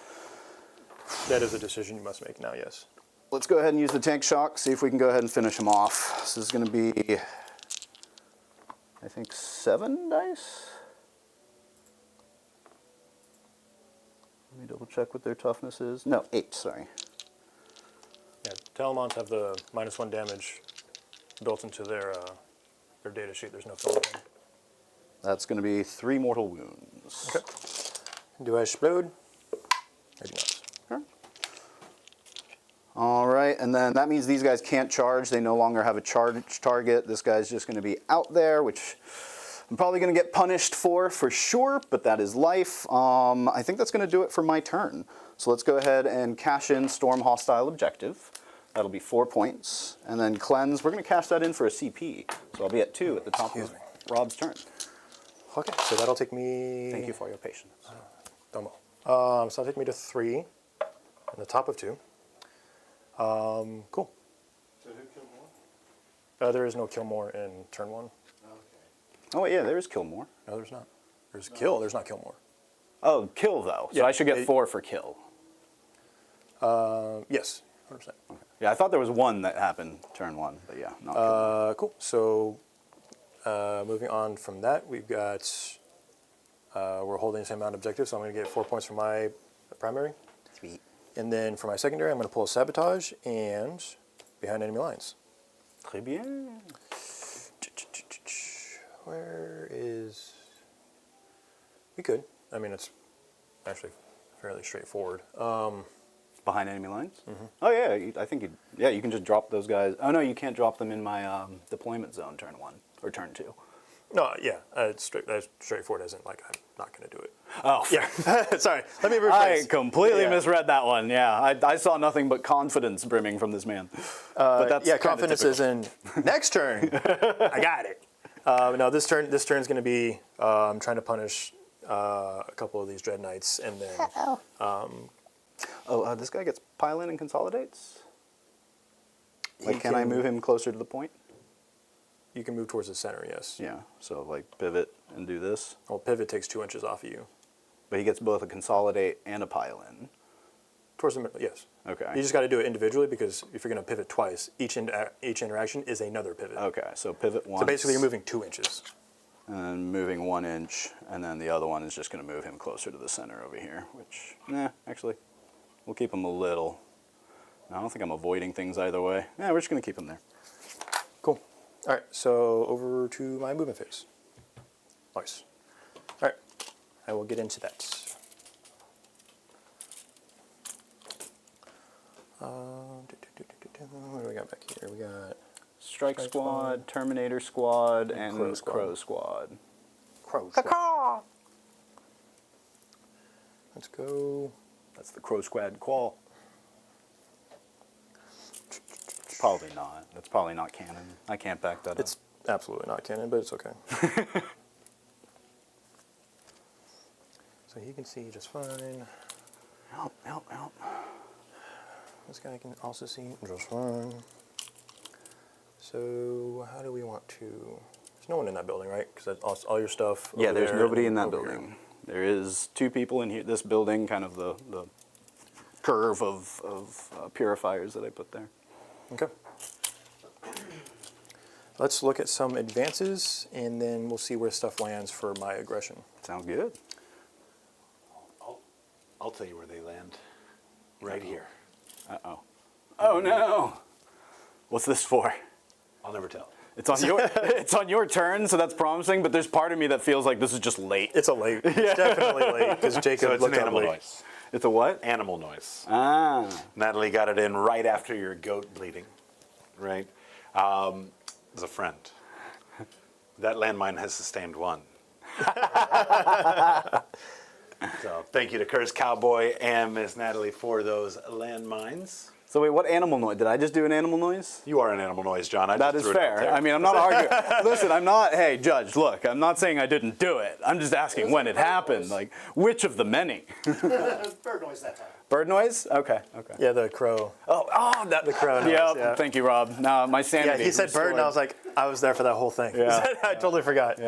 That is a decision you must make now, yes. Let's go ahead and use the tank shock, see if we can go ahead and finish him off. This is going to be, I think, 7 dice? Let me double check what their toughness is. No, 8, sorry. Yeah, Telemons have the -1 damage built into their data sheet. There's no filter. That's going to be 3 mortal wounds. Okay. Do I explode? I do not. All right, and then that means these guys can't charge. They no longer have a charge target. This guy's just going to be out there, which I'm probably going to get punished for sure, but that is life. I think that's going to do it for my turn. So let's go ahead and cash in Storm Hostile Objective. That'll be 4 points. And then Cleanse, we're going to cash that in for a CP. So I'll be at 2 at the top of Rob's turn. Okay, so that'll take me... Thank you for your patience. Domo. So that'll take me to 3 on the top of 2. Cool. So who killed more? There is no kill more in turn 1. Okay. Oh, wait, yeah, there is kill more. No, there's not. There's kill. There's not kill more. Oh, kill, though. So Yeah, I should get 4 for kill. Yes, 100%. Yeah, I thought there was 1 that happened turn 1, but yeah, not kill. Cool. So moving on from that, we've got we're holding the same amount of objectives, so I'm going to get 4 points for my primary. Sweet. And then for my secondary, I'm going to pull a Sabotage and Behind Enemy Lines. Très bien. Where is... We could. I mean, it's actually fairly straightforward. Behind enemy lines? Oh, yeah, I think you can just drop those guys. Oh, no, you can't drop them in my deployment zone turn 1 or turn 2. No, yeah, it's straightforward as in, like, I'm not going to do it. Oh, Yeah, sorry. Let me I rephrase. completely Yeah. misread that one. Yeah, I saw nothing but confidence brimming from this man. But that's Yeah, kinda confidence typical. is in next turn. I got it. No, this turn's going to be I'm trying to punish a couple of these Dread Knights, and then This guy gets pile in and consolidates? Like, He can I can- move him closer to the point? you can move towards the center. Yes. Yeah, so like pivot and do this. Well, pivot takes 2 inches off of you. But he gets both a consolidate and a pile in. Towards the middle. Yes. Okay. You just got to do it individually because if you're going to pivot twice, each interaction is another pivot. Okay, so pivot once. So basically, you're moving 2 inches. And then moving 1 inch, and then the other one is just going to move him closer to the center over here, which, actually, we'll keep him a little. I don't think I'm avoiding things either way. Yeah, we're just going to keep him there. Cool. All right, so over to my movement phase. Nice. All right, I will get into that. What do we got back here? We got Strike Strike Squad, Squad. Terminator Squad, and Crow Squad. Crow Squad. Crow. Let's go. That's the Crow Squad call. Probably not. That's probably not canon. I can't back that It's absolutely not canon, but it's okay. So he can see just fine. up. Help. This guy can also see just fine. So how do we want to... There's no one in that building, right? Because all your stuff Yeah, over there's there nobody in and that over building. here. There is 2 people in here. This building, kind of the curve of purifiers that I put there. Okay. Let's look at some advances, and then we'll see where stuff lands for my aggression. Sounds good. I'll tell you where they land. Right here. Uh-oh. Oh, no. What's this for? I'll never tell. It's on your it's on your turn, so that's promising, but there's part of me that feels like this is just late. It's a late. It's definitely late, because Jacob So it's an looked up animal late. noise. It's a what? Animal noise. Ah. Natalie got it in right after your goat bleeding, right? As a friend. That landmine has sustained one. So thank you to Curse Cowboy and Miss Natalie for those landmines. So wait, what animal noise? Did I just do an animal noise? You are an animal noise, John. I That just is threw it out fair. there. I mean, I'm not arguing. Listen, I'm not, hey, Judge, look, I'm not saying I didn't do it. I'm just asking when it happened. Like, which of the many? Bird noise that time. Bird noise? Okay, okay. Yeah, the crow. Oh, The crow noise. yeah, Yeah. thank you, Rob. No, my Yeah, sanity. he said bird, and I was like, I was there for that whole thing. Yeah. I totally forgot.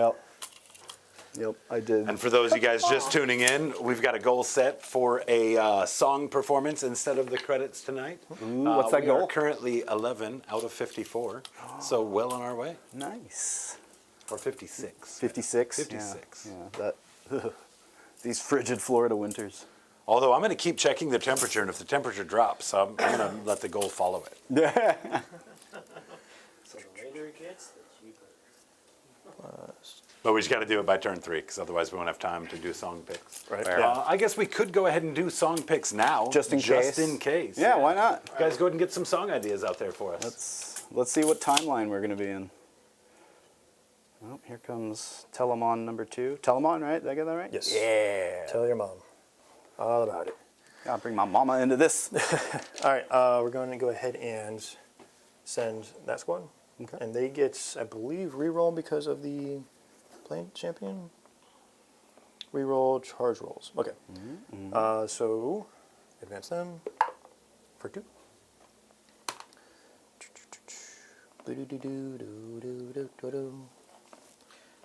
Yep, I did. And for those of you guys just tuning in, we've got a goal set for a song performance instead of the credits tonight. What's that we are goal? currently 11 out of 54, so well on our way. Nice. Or 56. 56? 56. Yeah, that, these frigid Florida winters. Although I'm going to keep checking the temperature, and if the temperature drops, I'm going to let the goal follow it. So the later it gets, the cheaper. But we just got to do it by turn 3, because otherwise we won't have time to do song picks. Right. I guess we could go ahead and do song picks now. Just in case. Just in case. Yeah, why not? You guys go ahead and get some song ideas out there for us. Let's see what timeline we're going to be in. Well, here comes Telemon number 2. Telemon, right? Did I get that right? Yes. Yeah. Tell your mom all about it. Gotta bring my mama into this. All right, we're going to go ahead and send that squad. Okay. And they get, I believe, reroll because of the playing champion. Reroll charge rolls. Okay. So advance them for 2.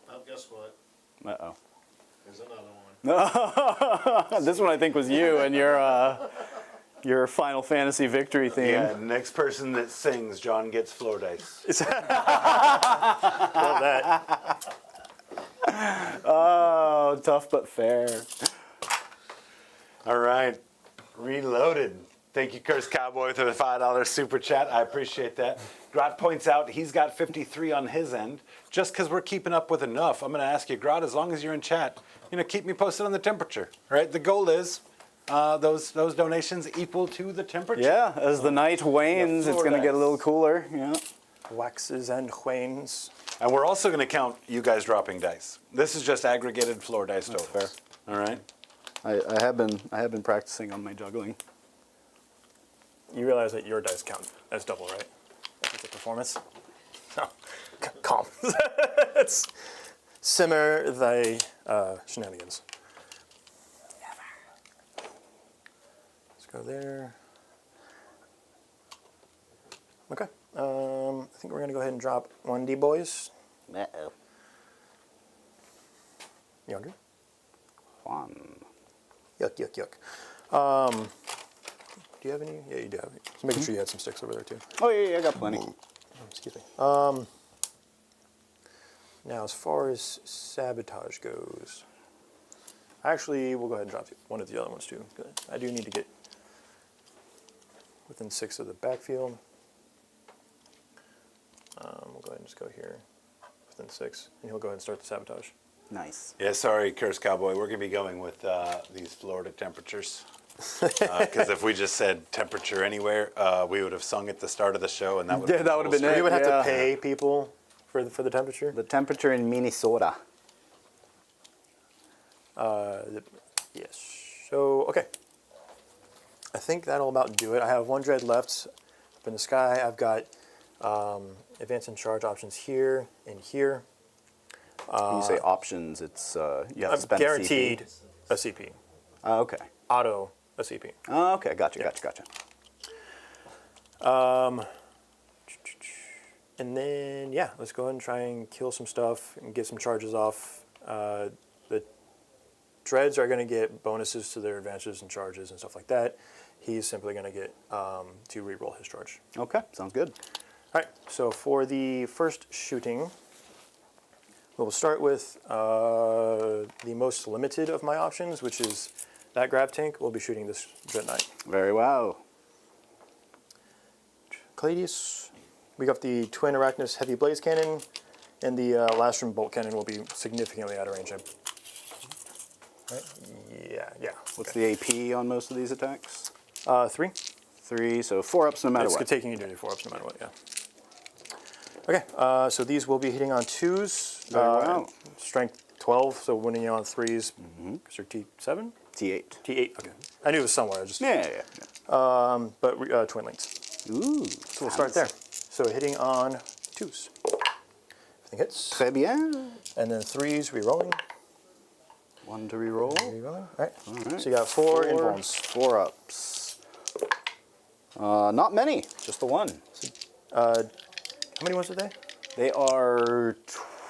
Oh, guess what? Uh-oh. There's another one. This one I think was you and your Final Fantasy victory theme. Yeah, next person that sings, John gets floor dice. Love that. Oh, tough but fair. All right, reloaded. Thank you, Curse Cowboy, for the $5 super chat. I appreciate that. Grot points out he's got 53 on his end. Just because we're keeping up with enough, I'm going to ask you, Grot, as long as you're in chat, keep me posted on the temperature. Right? The goal is those donations equal to the temperature. Yeah, as the night wanes, it's going to get a little cooler. Yeah. Waxes and wanes. And we're also going to count you guys dropping dice. This is just aggregated floor dice totals. fair. All right. I have been practicing on my juggling. You realize that your dice count as double, right? If it's a performance. No, calm. It's simmer thy shenanigans. Let's go there. Okay. I think we're gonna go ahead and drop 1D boys. Uh-oh. You hungry? Fun. Yuck, yuck, yuck. Do you have any? Yeah, you do have. Just making sure you had some sticks over there too. Oh, yeah, I got plenty. Excuse me. Now, as far as sabotage goes, actually, we'll go ahead and drop one of the other ones too. Good. I do need to get within 6 of the backfield. We'll go ahead and just go here within 6, and he'll go ahead and start the sabotage. Nice. Yeah, sorry, Curse Cowboy. We're going to be going with these Florida temperatures. Because if we just said temperature anywhere, we would have sung at the start of the show, and that would have that would have been it. We would have Yeah. to pay people for the temperature. The temperature in Minnesota. Yes. So, okay. I think that'll about do it. I have 1 dread left up in the sky. I've got advance and charge options here and here. When you say options, it's you have to I'm spend guaranteed a CP. Oh, okay. Auto a CP. Oh, okay. Gotcha. And then, yeah, let's go ahead and try and kill some stuff and get some charges off. The dreads are going to get bonuses to their advances and charges and stuff like that. he's simply going to get to reroll his charge. Okay, sounds good. All right, so for the first shooting, we'll start with the most limited of my options, which is that grab tank. We'll be shooting this Dread Knight. Very well. Cladius, we got the Twin Arachnus Heavy Blaze Cannon, and the Lastrum Bolt Cannon will be significantly out of range. Right? Yeah. What's the AP on most of these attacks? 3. 3, so 4-ups no matter It's what. taking you to do 4-ups no matter what, yeah. Okay, so these will be hitting on 2s. Very well. Strength 12, so winning you on 3s. Because they're T7? T8. T8, okay. I knew it was somewhere. Yeah. But twin links. Ooh. So we'll start there. So hitting on 2s. Everything hits. Très bien. And then 3s, re-rolling. 1 to reroll. Re-rolling. All right. All right. So you got 4 invulns. 4-ups. Not many, just the 1. How many ones are they? They are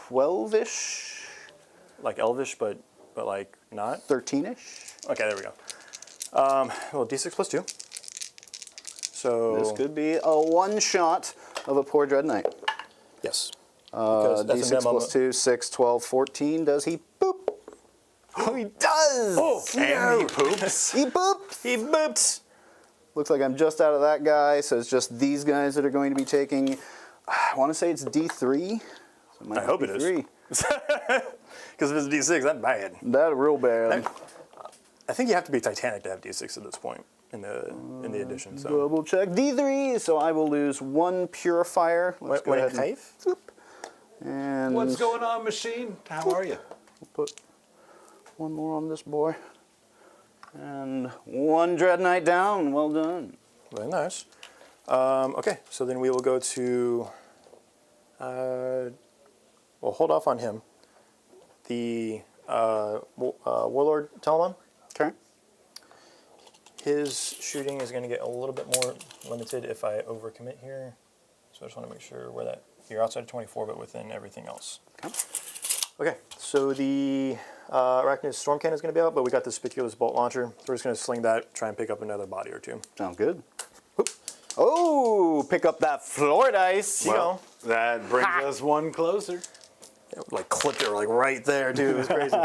12-ish, Like Elvish, but like not? 13-ish. Okay, there we go. Well, D6 plus 2. So This could be a one-shot of a poor Dread Knight. yes. Because that's a D6 minimum. plus 2, 6, 12, 14. Does he boop? Oh, he does! Oh, And he poops. He booped! he booped. Looks like I'm just out of that guy, so it's just these guys that are going to be taking, I want to say it's D3. So might I hope be it is. 3. Because if it's D6, that's bad. That's real bad. I think you have to be Titanic to have D6 at this point in the edition. So Double check. D3, so I will lose 1 purifier. Let's go ahead and Hive? And What's going on, machine? How are you? put 1 more on this boy. And 1 Dread Knight down. Well done. Very nice. Okay, so then we will go to. We'll hold off on him. The Warlord Telamon. Okay. His shooting is going to get a little bit more limited if I overcommit here. So I just want to make sure where that you're outside of 24, but within everything else. Okay. Okay, so the Arachnid Storm Cannon is going to be out, but we got the Spiculous Bolt Launcher. We're just going to sling that, try and pick up another body or 2. Sounds good. Oh, pick up that floor dice. Well, That brings us 1 closer. like clipped it like right there, dude. It was crazy.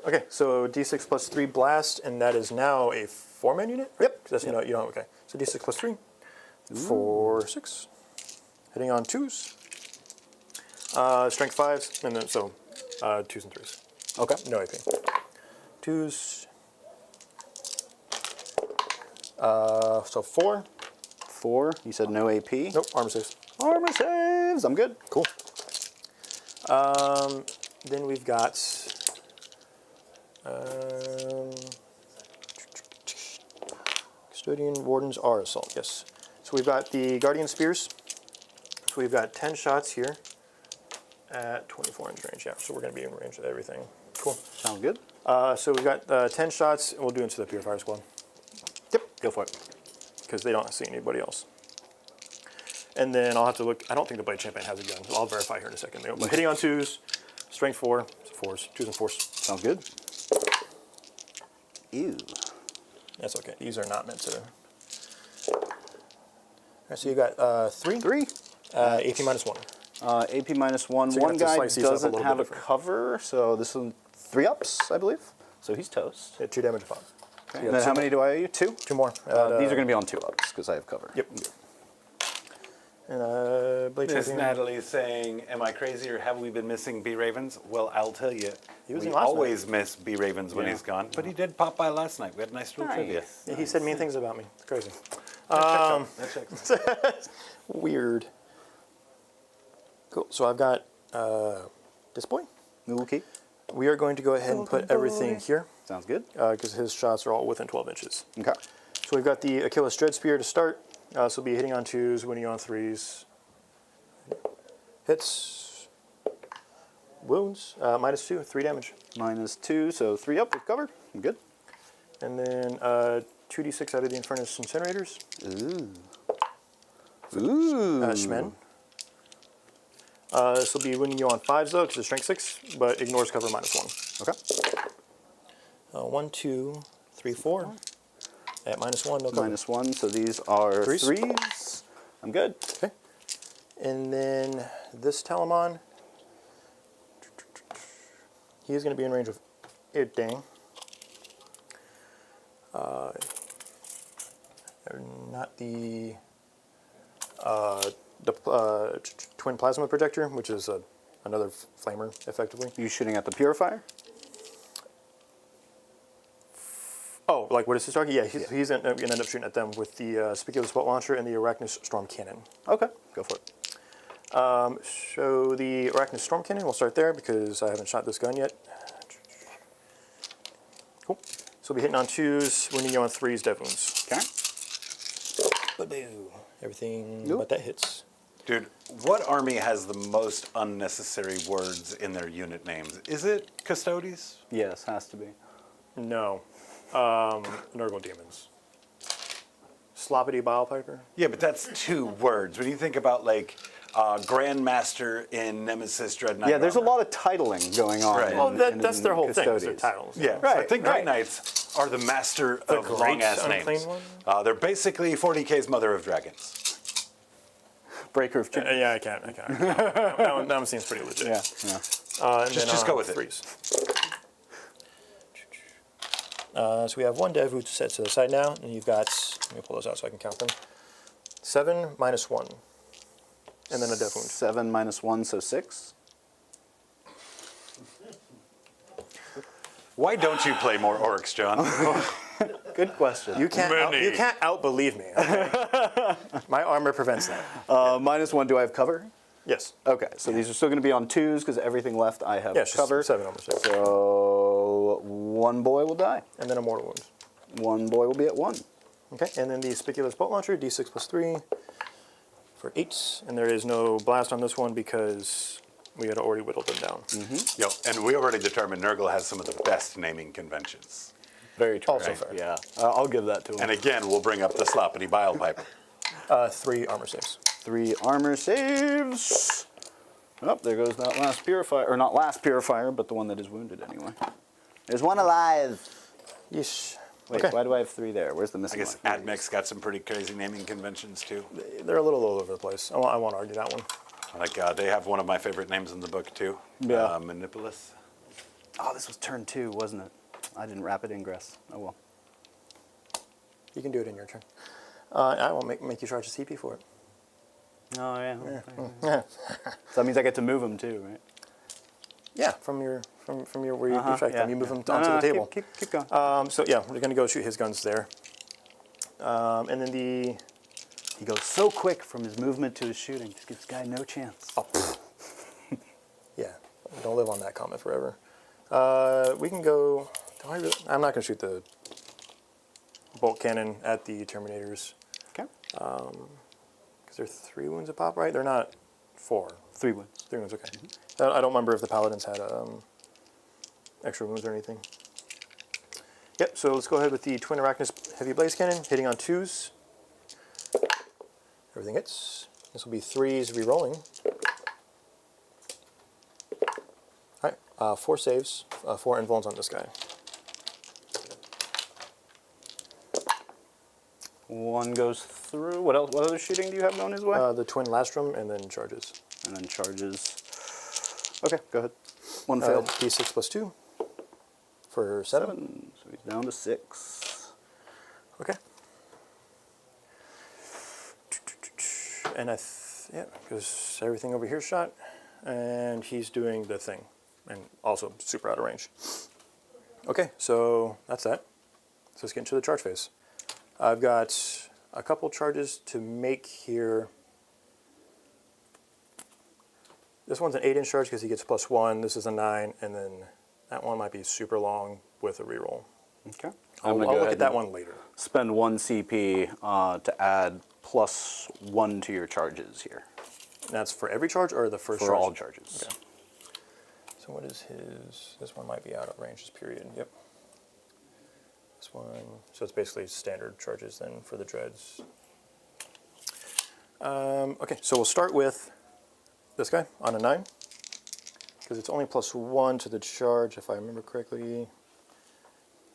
Okay, so D6 plus 3 blast, and that is now a 4-man unit. Right? Yep. That's you know. Okay, so D6 plus 3, 4, 6. Hitting on 2s. Strength 5s, and then so 2s and 3s. Okay. No AP. 2s. So 4. 4. You said no AP. Nope. Armor saves. Armor saves. I'm good. Cool. Then we've got Custodian Wardens are assault, yes. So we've got the Guardian Spears. So we've got 10 shots here at 24 inch range, yeah. So we're going to be in range of everything. Cool. Sounds good. So we've got 10 shots, and we'll do into the Purifier Squad. Yep. Go for it. Because they don't see anybody else. And then I'll have to look. I don't think the Blade Champion has a gun. So I'll verify here in a second. But hitting on 2s, strength 4, 4s, 2s and 4s. Sounds good. Ew. That's okay. These are not meant to. All right, so you got 3. 3. AP minus 1. AP minus 1. So you're One gonna have to guy slice these up a doesn't little have bit a different. cover, so this is 3-ups, I believe. So he's toast. Yeah, 2 damage to 5. Okay. And then how many do I owe you? 2? 2 more. These are going to be on 2-ups because I have cover. Yep. And Blade Miss Champion. Natalie saying, am I crazy or have we been missing B Ravens? Well, I'll tell you, He was we in last always miss B Ravens when Yeah. he's gone. But he did pop by last night. We had a nice little trivia. Yeah, he said mean things about me. It's crazy. That checks. Weird. Cool. So I've got this boy. Okay. We are going to go ahead and put everything here Sounds good. because his shots are all within 12 inches. Okay. So we've got the Achilles Dread Spear to start. So we'll be hitting on 2s, winning on 3s. Hits. Wounds. Minus 2, 3 damage. Minus 2, so 3 up with cover. I'm good. And then 2d6 out of the Infernus Incinerators. Ooh. Ooh. Shmen. This will be winning you on 5s though, because it's strength 6, but ignores cover minus 1. Okay. 1, 2, 3, 4. At -1, no cover. -1, so these are Threes? threes. I'm good. Okay. And then this Talamon, he is going to be in range of Irdang. Not the twin plasma projector, which is another flamer, effectively. You shooting at the purifier? Oh, like what is his target? Yeah, he's going to end up shooting at them with the Speculous Bolt Launcher and the Arachnus Storm Cannon. Okay, go for it. So the Arachnus Storm Cannon, we'll start there because I haven't shot this gun yet. Cool. So we'll be hitting on 2s, wounding you on 3s, dev wounds. Okay. Ba-boo. Everything Nope. but that hits. Dude, what army has the most unnecessary words in their unit names? Is it Custodes? Yes, has to be. No. Nurgle Demons. Sloppity Bilepiper. Yeah, but that's 2 words. When you think about like Grandmaster in Nemesis Dread Knight Yeah, there's a Armor. lot of titling going on. Right. Well, in that's their whole thing. It's their Custodes. titles. Yeah, so I Right, think right. Grey Knights are the master of great long-ass unclean names. one? They're basically 40k's Mother of Dragons. Breaker of chains. Yeah, I can't. That one seems pretty legit. Yeah, yeah. And Just then go with it. 3s. So we have 1 dev who's set to the side now, and you've got, let me pull those out so I can count them. 7 -1. And then a dev wound. 7 -1, so 6. Why don't you play more orcs, John? Good question. You can't outbelieve me. Okay? My armor prevents that. -1, do I have cover? Yes. Okay, so these are still going to be on 2s because everything left I have Yeah, it's just cover. 7 armor saves. So 1 boy will die. And then a mortal wound. 1 boy will be at 1. Okay, and then the Speculous Bolt Launcher, D6 + 3 for 8. And there is no blast on this one because we had already whittled them down. Yo, and we already determined Nurgle has some of the best naming conventions. Very true. Also fair. Yeah, I'll give that to him. And again, we'll bring up the Sloppity Bilepiper. 3 armor saves. 3 armor saves. Oh, there goes that last purifier. Or not last purifier, but the one that is wounded anyway. There's 1 alive. Yeesh. Wait, Okay. why do I have 3 there? Where's the I missing guess one? Admec's got some pretty crazy naming conventions too. They're a little all over the place. I won't argue that one. Like they have one of my favorite names in the book too. Yeah. Manipulus. Oh, this was turn 2, wasn't it? I didn't rapid ingress. Oh well. You can do it in your turn. I won't make you charge a CP for it. Oh yeah. Yeah. So that means I get to move them too, right? Yeah, from your where you effect yeah, them, you move yeah. them onto the table. Keep going. So yeah, we're gonna go shoot his guns there. And then the He goes so quick from his movement to his shooting. Just gives the guy no chance. yeah, don't live on that comment forever. We can go. I'm not gonna shoot the bolt cannon at the Terminators Okay. because they're 3 wounds a pop, right? They're not 4. 3 wounds. 3 wounds, okay. I don't remember if the Paladins had extra wounds or anything. Yep, so let's go ahead with the Twin Arachnus Heavy Blaze Cannon, hitting on 2s. Everything hits. This will be 3s re-rolling. Alright, 4 saves, 4 invulns on this guy. 1 goes through. What else? What other shooting do you have going his way? The Twin Lastrum, and then charges. And then charges. Okay, go ahead. 1 failed. D6 + 2 for 7. 7. So he's down to 6. Okay. And yeah, because everything over here is shot, and he's doing the thing, and also super out of range. Okay, so that's that. So let's get into the charge phase. I've got a couple charges to make here. This one's an 8-inch charge because he gets +1. This is a 9, and then that one might be super long with a reroll. Okay. I'll look at that one later. Spend 1 CP to add +1 to your charges here. That's for every charge or the first charge? For all charges. Okay. So what is his? This one might be out of range, this period. Yep. This one. So it's basically standard charges then for the dreads. Okay, so we'll start with this guy on a 9. Because it's only +1 to the charge, if I remember correctly.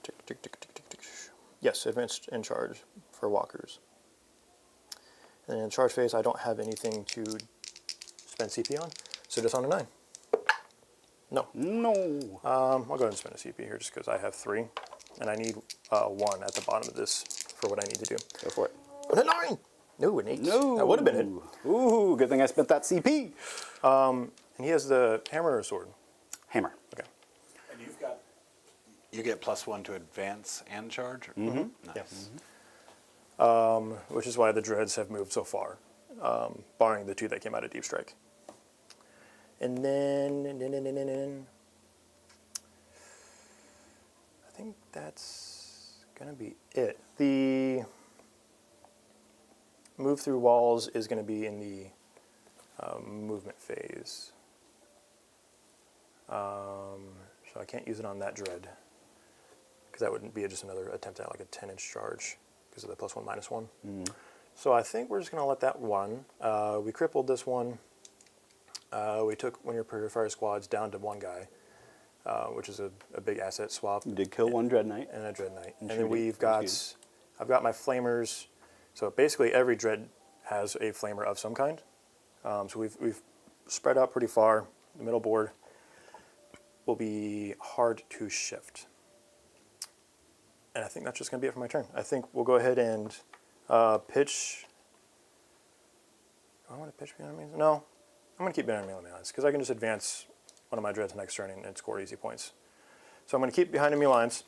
Tick, tick, tick, tick, tick, tick. Yes, advanced in charge for walkers. And in charge phase, I don't have anything to spend CP on, so just on a 9. No. No. I'll go ahead and spend a CP here just because I have 3, and I need 1 at the bottom of this for what I need to do. Go for it. And a 9! No, an 8. No. That would have been it. Ooh, good thing I spent that CP. And he has the hammer or sword. Hammer. Okay. And you get +1 to advance and charge? Mm-hmm. Nice. Yes. Which is why the dreads have moved so far, barring the 2 that came out of Deep Strike. And then I think that's gonna be it. The move through walls is gonna be in the movement phase. So I can't use it on that dread because that wouldn't be just another attempt at like a 10-inch charge because of the +1 -1. So I think we're just gonna let that run. We crippled this one. We took one of your Purifier squads down to 1 guy, which is a big asset swap. You did kill 1 Dread Knight. And a Dread Knight. And shooting. then we've That's got, I've got my flamers. So basically every Dread has a flamer of some kind. So we've spread out pretty far. The middle board will be hard to shift. And I think that's just going to be it for my turn. I think we'll go ahead and pitch. Do I want to pitch behind enemy? No. I'm going to keep behind enemy lines because I can just advance one of my dreads next turn and score easy points. So I'm going to keep behind enemy lines,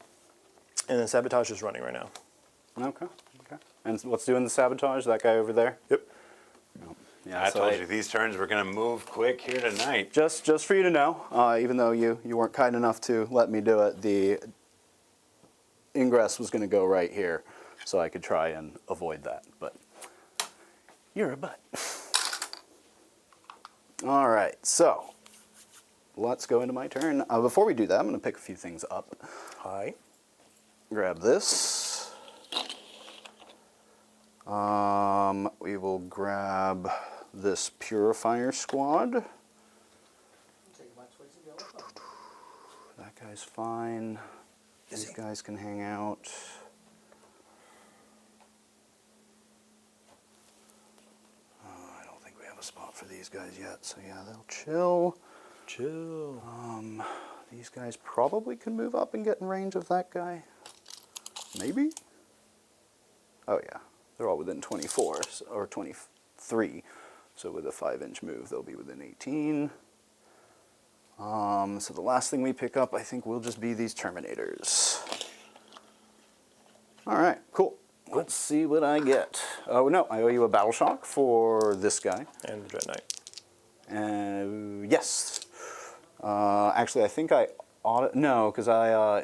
and then Sabotage is running right now. Okay. Okay. And what's doing the sabotage? That guy over there? Yep. Yeah. I so told you these turns were going to move quick here tonight. Just for you to know, even though you weren't kind enough to let me do it, the ingress was going to go right here, so I could try and avoid that. But you're a butt. All right, so let's go into my turn. Before we do that, I'm going to pick a few things up. Hi. Grab this. We will grab this Purifier squad. Take my twigs and go. That guy's fine. These guys can hang out. I don't think we have a spot for these guys yet, so yeah, they'll chill. Chill. These guys probably can move up and get in range of that guy. Maybe? Oh yeah, they're all within 24, or 23. So with a 5-inch move, they'll be within 18. So the last thing we pick up, I think, will just be these Terminators. All right, cool. Let's see what I get. Oh no, I owe you a Battle Shock for this guy. And the Dread Knight. Yes. Actually, I think I ought to, no, because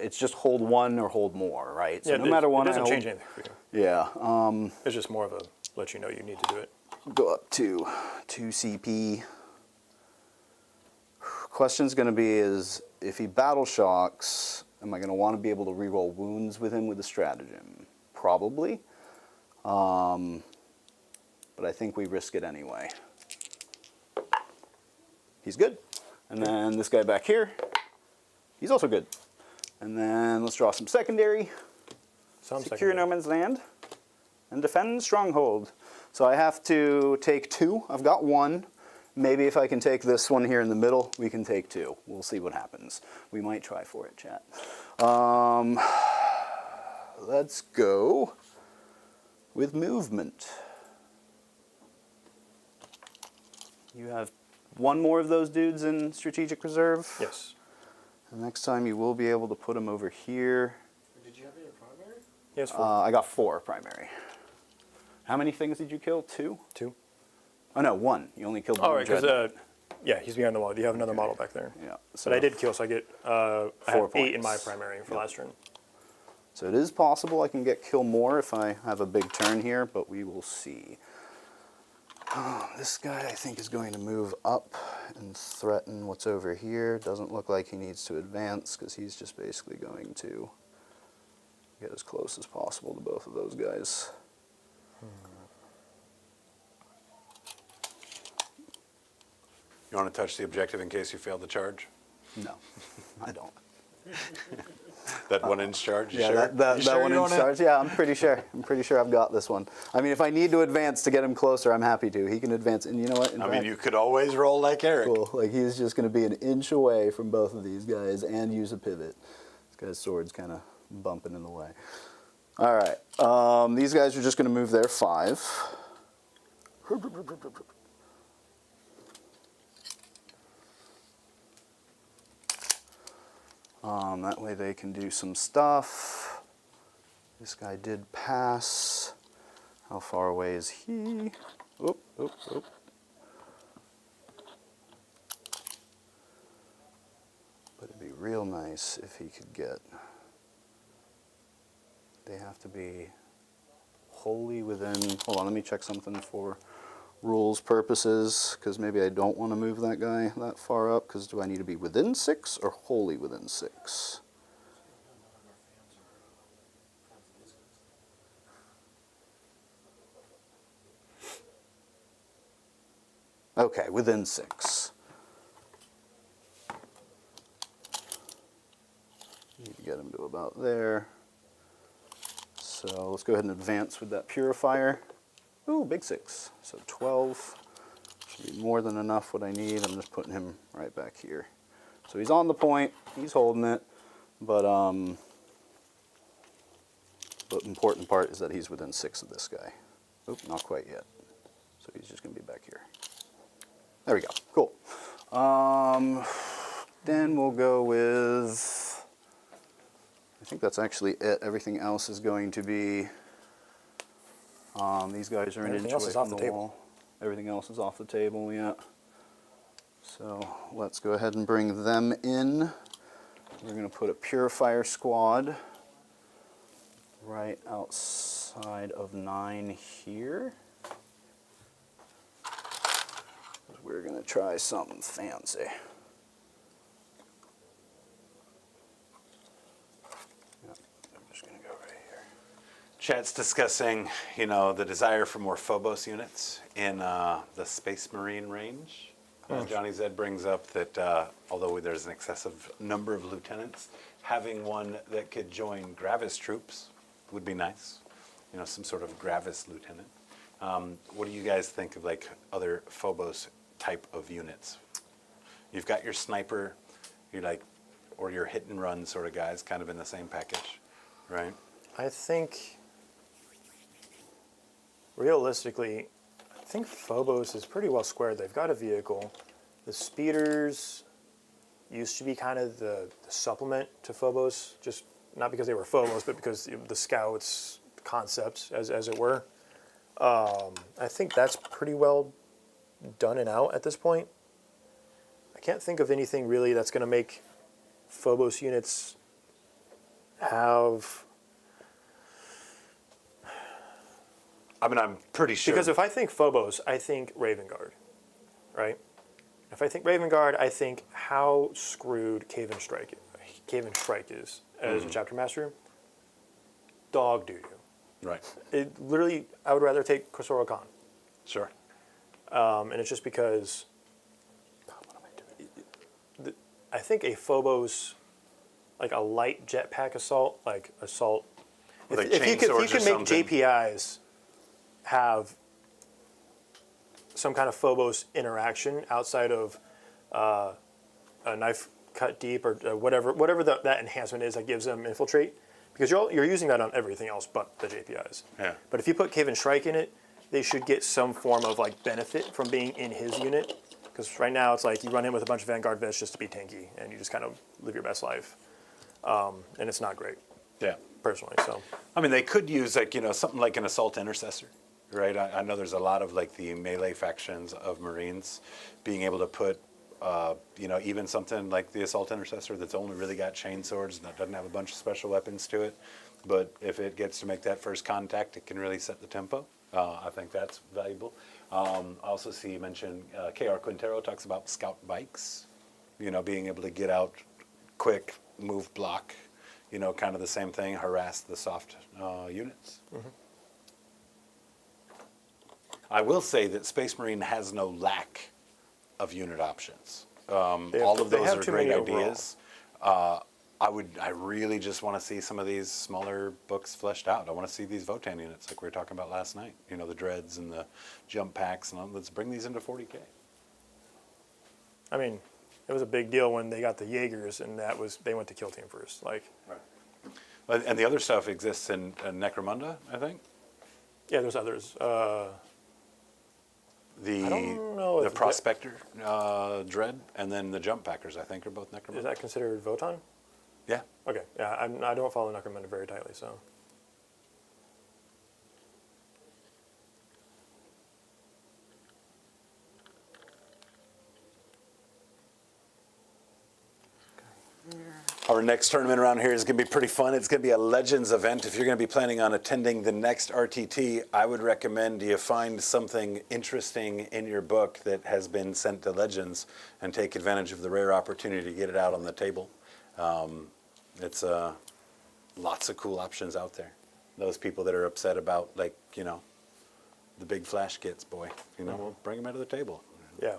it's just hold 1 or hold more, right? So Yeah, no matter what it I doesn't hold, change anything for you. yeah. It's just more of a let you know you need to do it. Go up to 2 CP. Question's going to be is if he battle shocks, am I going to want to be able to reroll wounds with him with a stratagem? Probably. But I think we risk it anyway. He's good. And then this guy back here, he's also good. And then let's draw some secondary. Secure no man's land and defend stronghold. So I have to take 2. I've got 1. Maybe if I can take this one here in the middle, we can take 2. We'll see what happens. We might try for it, chat. Let's go with movement. You have 1 more of those dudes in strategic reserve. Yes. And next time you will be able to put them over here. Did you have any primary? Yes, 4. I got 4 primary. How many things did you kill? 2? 2. Oh no, 1. You only killed 1. All right, because Dread. yeah, he's behind the wall. You have another model back there. Yeah. But I did kill, so I get I have 8 in my points. primary for last turn. So it is possible I can get kill more if I have a big turn here, but we will see. This guy I think is going to move up and threaten what's over here. Doesn't look like he needs to advance because he's just basically going to get as close as possible to both of those guys. You want to touch the objective in case you fail the charge? No, I don't. That 1 inch charge. You Yeah, sure? that You sure 1 you inch wanna- charge. Yeah, I'm pretty sure. I'm pretty sure I've got this one. I mean, if I need to advance to get him closer, I'm happy to. He can advance, and you know what? In I mean, fact, you could always roll like Eric. cool. Like he's just going to be an inch away from both of these guys and use a pivot. This guy's sword's kind of bumping in the way. All right, these guys are just going to move their 5. That way they can do some stuff. This guy did pass. How far away is he? Oop, oop, oop. But it'd be real nice if he could get. They have to be wholly within. Hold on, let me check something for rules purposes, because maybe I don't want to move that guy that far up, because do I need to be within 6 or wholly within 6? Okay, within 6. Need to get him to about there. So let's go ahead and advance with that purifier. Ooh, big 6. So 12 should be more than enough what I need. I'm just putting him right back here. So he's on the point, he's holding it, but the important part is that he's within 6 of this guy. Oop, not quite yet. So he's just gonna be back here. There we go, cool. Then we'll go with, I think that's actually it. Everything else is going to be, these guys are an Everything inch else away is off from the the table. wall. Everything else is off the table, yeah. So let's go ahead and bring them in. We're gonna put a purifier squad right outside of 9 here. We're gonna try something fancy. Yep, I'm just gonna go right here. Chat's discussing, the desire for more Phobos units in the Space Marine range. Johnny Zed brings up that although there's an excessive number of lieutenants, having one that could join Gravis troops would be nice. Some sort of Gravis lieutenant. What do you guys think of like other Phobos type of units? You've got your sniper, or your hit and run sort of guys, kind of in the same package, right? I think, realistically, I think Phobos is pretty well squared. They've got a vehicle. The speeders used to be kind of the supplement to Phobos, just not because they were Phobos, but because the scouts concepts, as it were. I think that's pretty well done and out at this point. I can't think of anything really that's going to make Phobos units have... I mean, I'm pretty sure. Because if I think Phobos, I think Raven Guard, right? If I think Raven Guard, I think how screwed Cave and Strike is as a chapter master. Dog doo-doo. Right. It literally, I would rather take Khosrow Khan. Sure. And it's just because I think a Phobos, like a light jetpack assault, like assault. Like If you chainswords can or make something. JPIs have some kind of Phobos interaction outside of a knife cut deep or whatever that enhancement is that gives them infiltrate, because you're using that on everything else but the JPIs. Yeah. But if you put Cave and Strike in it, they should get some form of like benefit from being in his unit. Because right now it's like you run in with a bunch of Vanguard vets just to be tanky, and you just kind of live your best life, and it's not great. Yeah. Personally, so I mean, they could use something like an assault intercessor, right? I know there's a lot of like the melee factions of Marines being able to put, even something like the assault intercessor that's only really got chain swords and that doesn't have a bunch of special weapons to it. But if it gets to make that first contact, it can really set the tempo. I think that's valuable. I also see you mentioned K.R. Quintero talks about scout bikes, being able to get out quick, move, block, kind of the same thing, harass the soft units. Mm-hmm. I will say that Space Marine has no lack of unit options. All of those are great ideas. I really just want to see some of these smaller books fleshed out. I want to see these Votan units like we were talking about last night. You know, the dreads and the jump packs, and all. Let's bring these into 40k. I mean, it was a big deal when they got the Jaegers, and they went to Kill Team first. Like, And the other stuff exists in Necromunda, I think. yeah, there's others. I don't know The if Prospector Dread, and then the Jump Packers, I think, are both Necromunda. Is that considered Votan? Yeah. Okay, yeah, I don't follow Necromunda very tightly, so. Our next tournament around here is going to be pretty fun. It's going to be a Legends event. If you're going to be planning on attending the next RTT, I would recommend you find something interesting in your book that has been sent to Legends and take advantage of the rare opportunity to get it out on the table. It's lots of cool options out there. Those people that are upset about, like, you know, the big flash kits, boy, you know, we'll bring them out to the table. Yeah.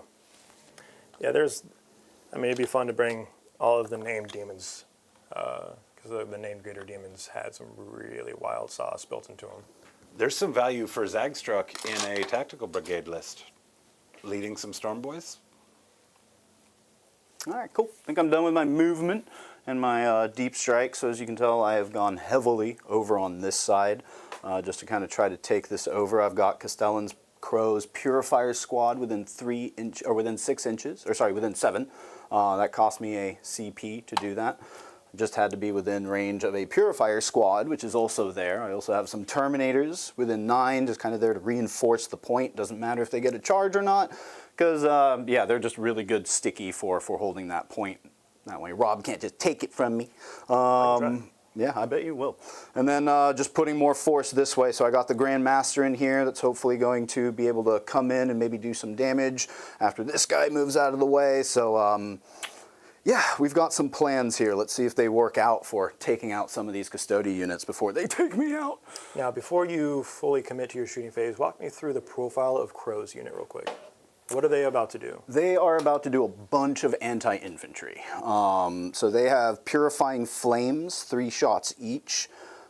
Yeah, I mean, it'd be fun to bring all of the named demons, because the named greater demons had some really wild sauce built into them. There's some value for Zagstruck in a tactical brigade list, leading some Storm Boys. All right, cool. I think I'm done with my movement and my deep strike. So as you can tell, I have gone heavily over on this side, just to kind of try to take this over. I've got Castellan's Crow's Purifier Squad within 6 inches, or sorry, within 7. That cost me a CP to do that. Just had to be within range of a Purifier Squad, which is also there. I also have some Terminators within 9, just kind of there to reinforce the point. Doesn't matter if they get a charge or not, because yeah, they're just really good sticky for holding that point. That way Rob can't just take it from me. Yeah, I bet you will. And then just putting more force this way. So I got the Grand Master in here that's hopefully going to be able to come in and maybe do some damage after this guy moves out of the way. So yeah, we've got some plans here. Let's see if they work out for taking out some of these Custodes units before they take me out. Now, before you fully commit to your shooting phase, walk me through the profile of Crow's unit real quick. What are they about to do? They are about to do a bunch of anti-infantry. So they have Purifying Flames, 3 shots each.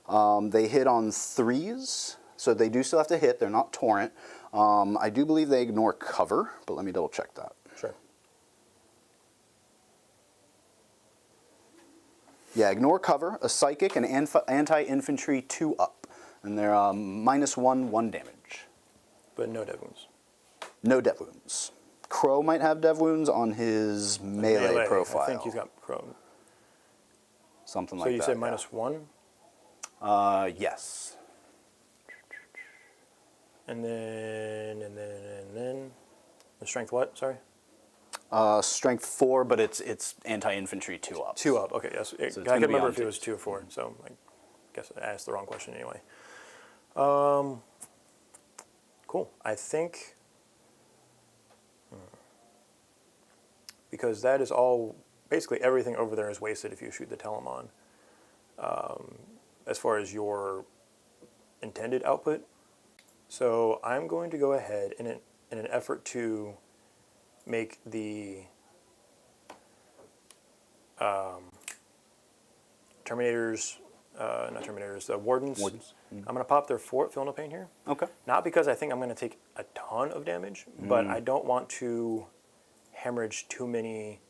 They hit on 3s, so they do still have to hit. They're not torrent. I do believe they ignore cover, but let me double check that. Sure. Yeah, ignore cover, a psychic, and anti-infantry 2-up. And they're -1, 1 damage. But no dev wounds. No dev wounds. Crow might have dev wounds on his melee profile. I think he's got Crow. Something So like that. you said -1? Yes. And then the strength what? Sorry? Strength 4, but it's anti-infantry 2-up. 2-up. Okay, yes. So it's I gonna can be remember on if it was 2. 2 or 4. So I guess I asked the wrong question anyway. Cool. I think because that is all, basically everything over there is wasted if you shoot the Telemon. As far as your intended output. So I'm going to go ahead in an effort to make the Terminators, not Terminators, the Wardens. I'm going to pop their Fort Fill No Pain here. Okay. Not because I think I'm going to take a ton of damage, but I don't want to hemorrhage too many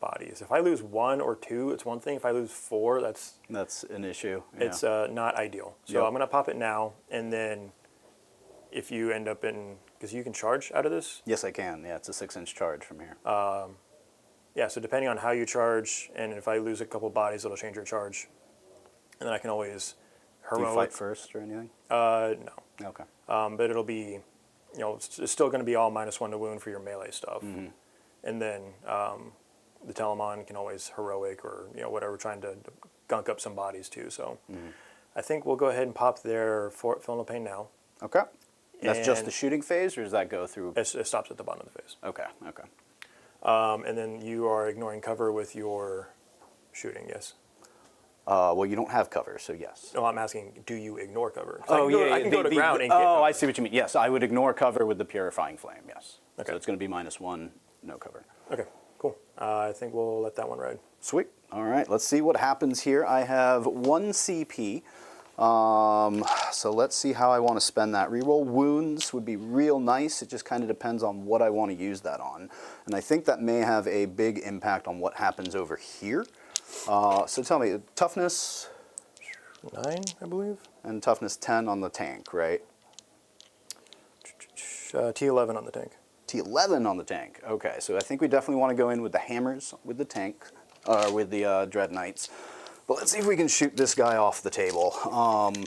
bodies. If I lose 1 or 2, it's one thing. If I lose 4, that's an issue. Yeah. it's not ideal. So Yep. I'm going to pop it now, and then if you end up in, because you can charge out of this. Yes, I can. Yeah, it's a 6-inch charge from here. Yeah, so depending on how you charge, and if I lose a couple bodies, it'll change your charge. And then I can always Do you heroic. fight first or anything? No. Okay. But it'll be, you know, it's still going to be all -1 to wound for your melee stuff. And then the Telemon can always heroic or, you know, whatever, trying to gunk up some bodies too. So I think we'll go ahead and pop their Fort Fill No Pain now. Okay. That's just And- the shooting phase, or does that go through? It stops at the bottom of the phase. Okay. Okay. And then you are ignoring cover with your shooting, yes? Well, you don't have cover, so yes. No, I'm asking, do you ignore cover? 'Cause Oh, I can go to ground and get cover. I see what you mean. Yes, I would ignore cover with the Purifying Flame, yes. Okay. So it's going to be -1, no cover. Okay, cool. I think we'll let that one ride. Sweet. All right, let's see what happens here. I have 1 CP. So let's see how I want to spend that. Reroll wounds would be real nice. It just kind of depends on what I want to use that on. And I think that may have a big impact on what happens over here. So tell me, toughness? 9, I believe. And toughness 10 on the tank, right? T11 on the tank. T11 on the tank. Okay, so I think we definitely want to go in with the hammers, with the tank, with the Dread Knights. But let's see if we can shoot this guy off the table.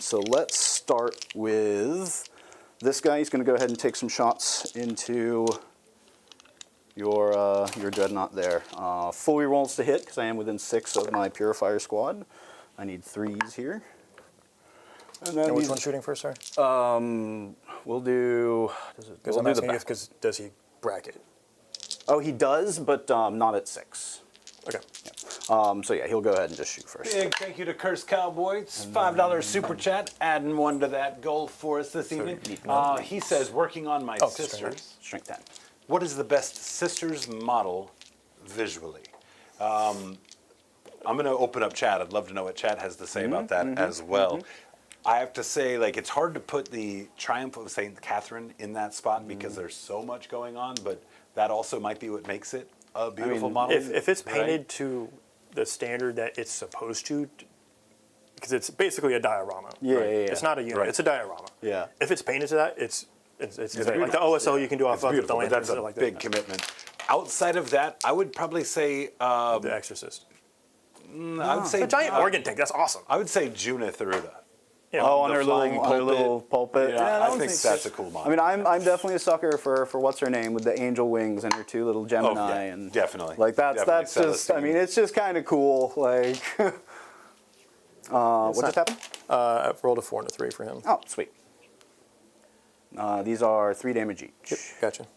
So let's start with this guy. He's going to go ahead and take some shots into your Dreadnought there. Full rerolls to hit, because I am within 6 of my Purifier squad. I need 3s here. And then Which one's shooting first, sorry? We'll do... Because I'm asking because does he bracket? Oh, he does, but not at 6. Okay. So yeah, he'll go ahead and just shoot first. Big thank you to Curse Cowboy. It's $5 super chat, adding one to that goal for us this evening. He says, working on my sisters. Strength 10. What is the best sisters model visually? I'm going to open up chat. I'd love to know what chat has to say about that as well. I have to say, like, it's hard to put the Triumph of St. Catherine in that spot because there's so much going on, but that also might be what makes it a beautiful model. If it's painted to the standard that it's supposed to, because it's basically a diorama. Yeah, right? yeah, yeah. It's not a unit, it's a diorama. Yeah. If it's painted to that, it's like the OSL you can do off of the beautiful, but lanterns. that's a like big commitment. Outside of that, I would probably say... The Exorcist. I would say... A giant organ tank, that's awesome. I would say Junith Aruda. You know, On her little pulpit. Yeah, I don't think that's a cool model. I mean, I'm definitely a sucker for what's her name with the angel wings and her 2 little Gemini and definitely. like that's Definitely just. I Celestine. mean, it's just kind of cool. Like, what just happened? I've rolled a 4 and a 3 for him. Oh, sweet. These are 3 damage each. Yep, gotcha.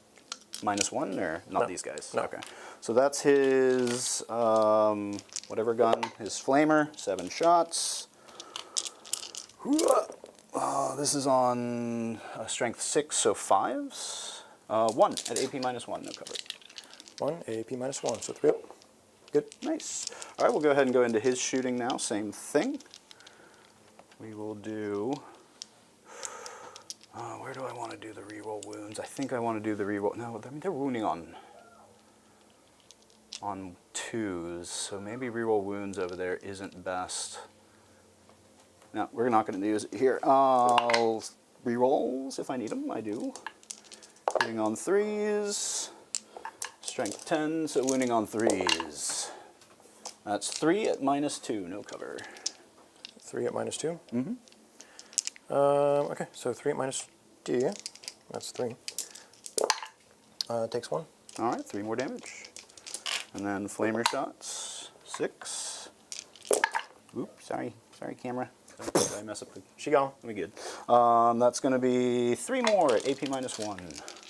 -1 or not No. these guys? No. Okay. So that's his whatever gun, his flamer, 7 shots. This is on strength 6, so 5s. 1 at AP -1, no cover. 1, AP -1, so 3 up. Good. Nice. All right, we'll go ahead and go into his shooting now. Same thing. We will do... where do I want to do the reroll wounds? I think I want to do the reroll... No, I mean, they're wounding on 2s, so maybe reroll wounds over there isn't best. No, we're not going to use it here. I'll rerolls if I need them. I do. Hitting on 3s. Strength 10, so wounding on 3s. That's 3 at -2, no cover. 3 at -2? Mm-hmm. Okay, so 3 at -2. That's 3. Takes 1. All right, 3 more damage. And then flamer shots, 6. Oops, sorry, camera. Did I mess up? She gone. We good. That's going to be 3 more at AP -1.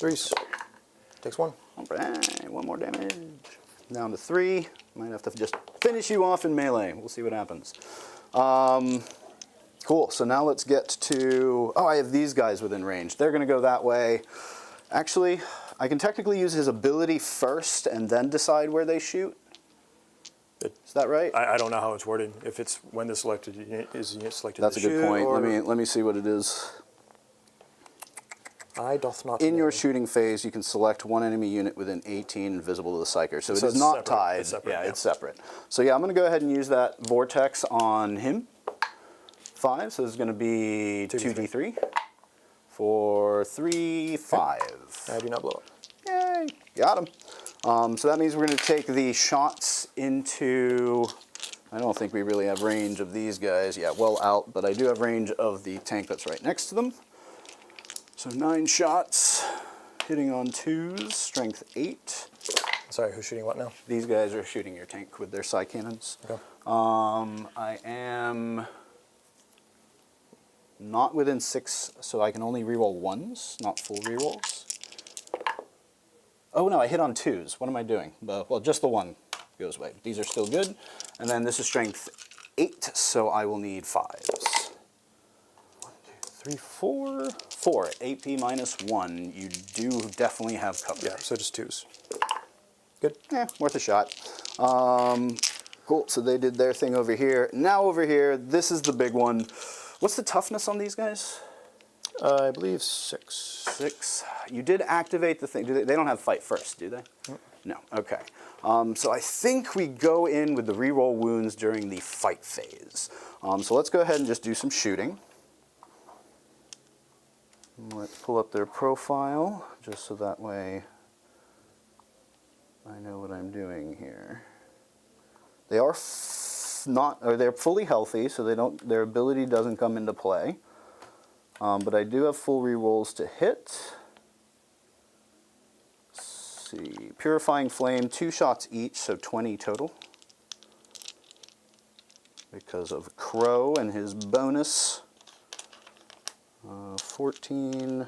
3s. Takes 1. All right, 1 more damage. Down to 3. Might have to just finish you off in melee. We'll see what happens. Cool, so now let's get to... Oh, I have these guys within range. They're going to go that way. Actually, I can technically use his ability first and then decide where they shoot. Is that right? I don't know how it's worded. If it's when the selected unit is selected That's to a good shoot, point. or Let me see what it is. I doth not In know. your shooting phase, you can select one enemy unit within 18 visible to the psyker. So it So is it's not separate. tied. It's separate, yeah, yeah. it's separate. So yeah, I'm going to go ahead and use that vortex on him. 5, so this is going to be 2d3 for 3, 5. I do not blow up. Yay, got him. So that means we're going to take the shots into... I don't think we really have range of these guys. Yeah, well out, but I do have range of the tank that's right next to them. So 9 shots, hitting on 2s, strength 8. Sorry, who's shooting what now? These guys are shooting your tank with their psi cannons. Okay. I am not within 6, so I can only reroll 1s, not full rerolls. Oh no, I hit on 2s. What am I doing? Well, just the 1 goes away. These are still good. And then this is strength 8, so I will need 5s. 1, 2, 3, 4. 4 at AP -1. You do definitely have cover. Yeah, so just 2s. Good. Worth a shot. Cool, so they did their thing over here. Now over here, this is the big one. What's the toughness on these guys? I believe 6. 6. You did activate the thing. They don't have fight first, do they? No, okay. So I think we go in with the reroll wounds during the fight phase. So let's go ahead and just do some shooting. Let's pull up their profile, just so that way I know what I'm doing here. They are they're fully healthy, so their ability doesn't come into play. But I do have full rerolls to hit. Let's see, Purifying Flame, 2 shots each, so 20 total. Because of Crow and his bonus. 14,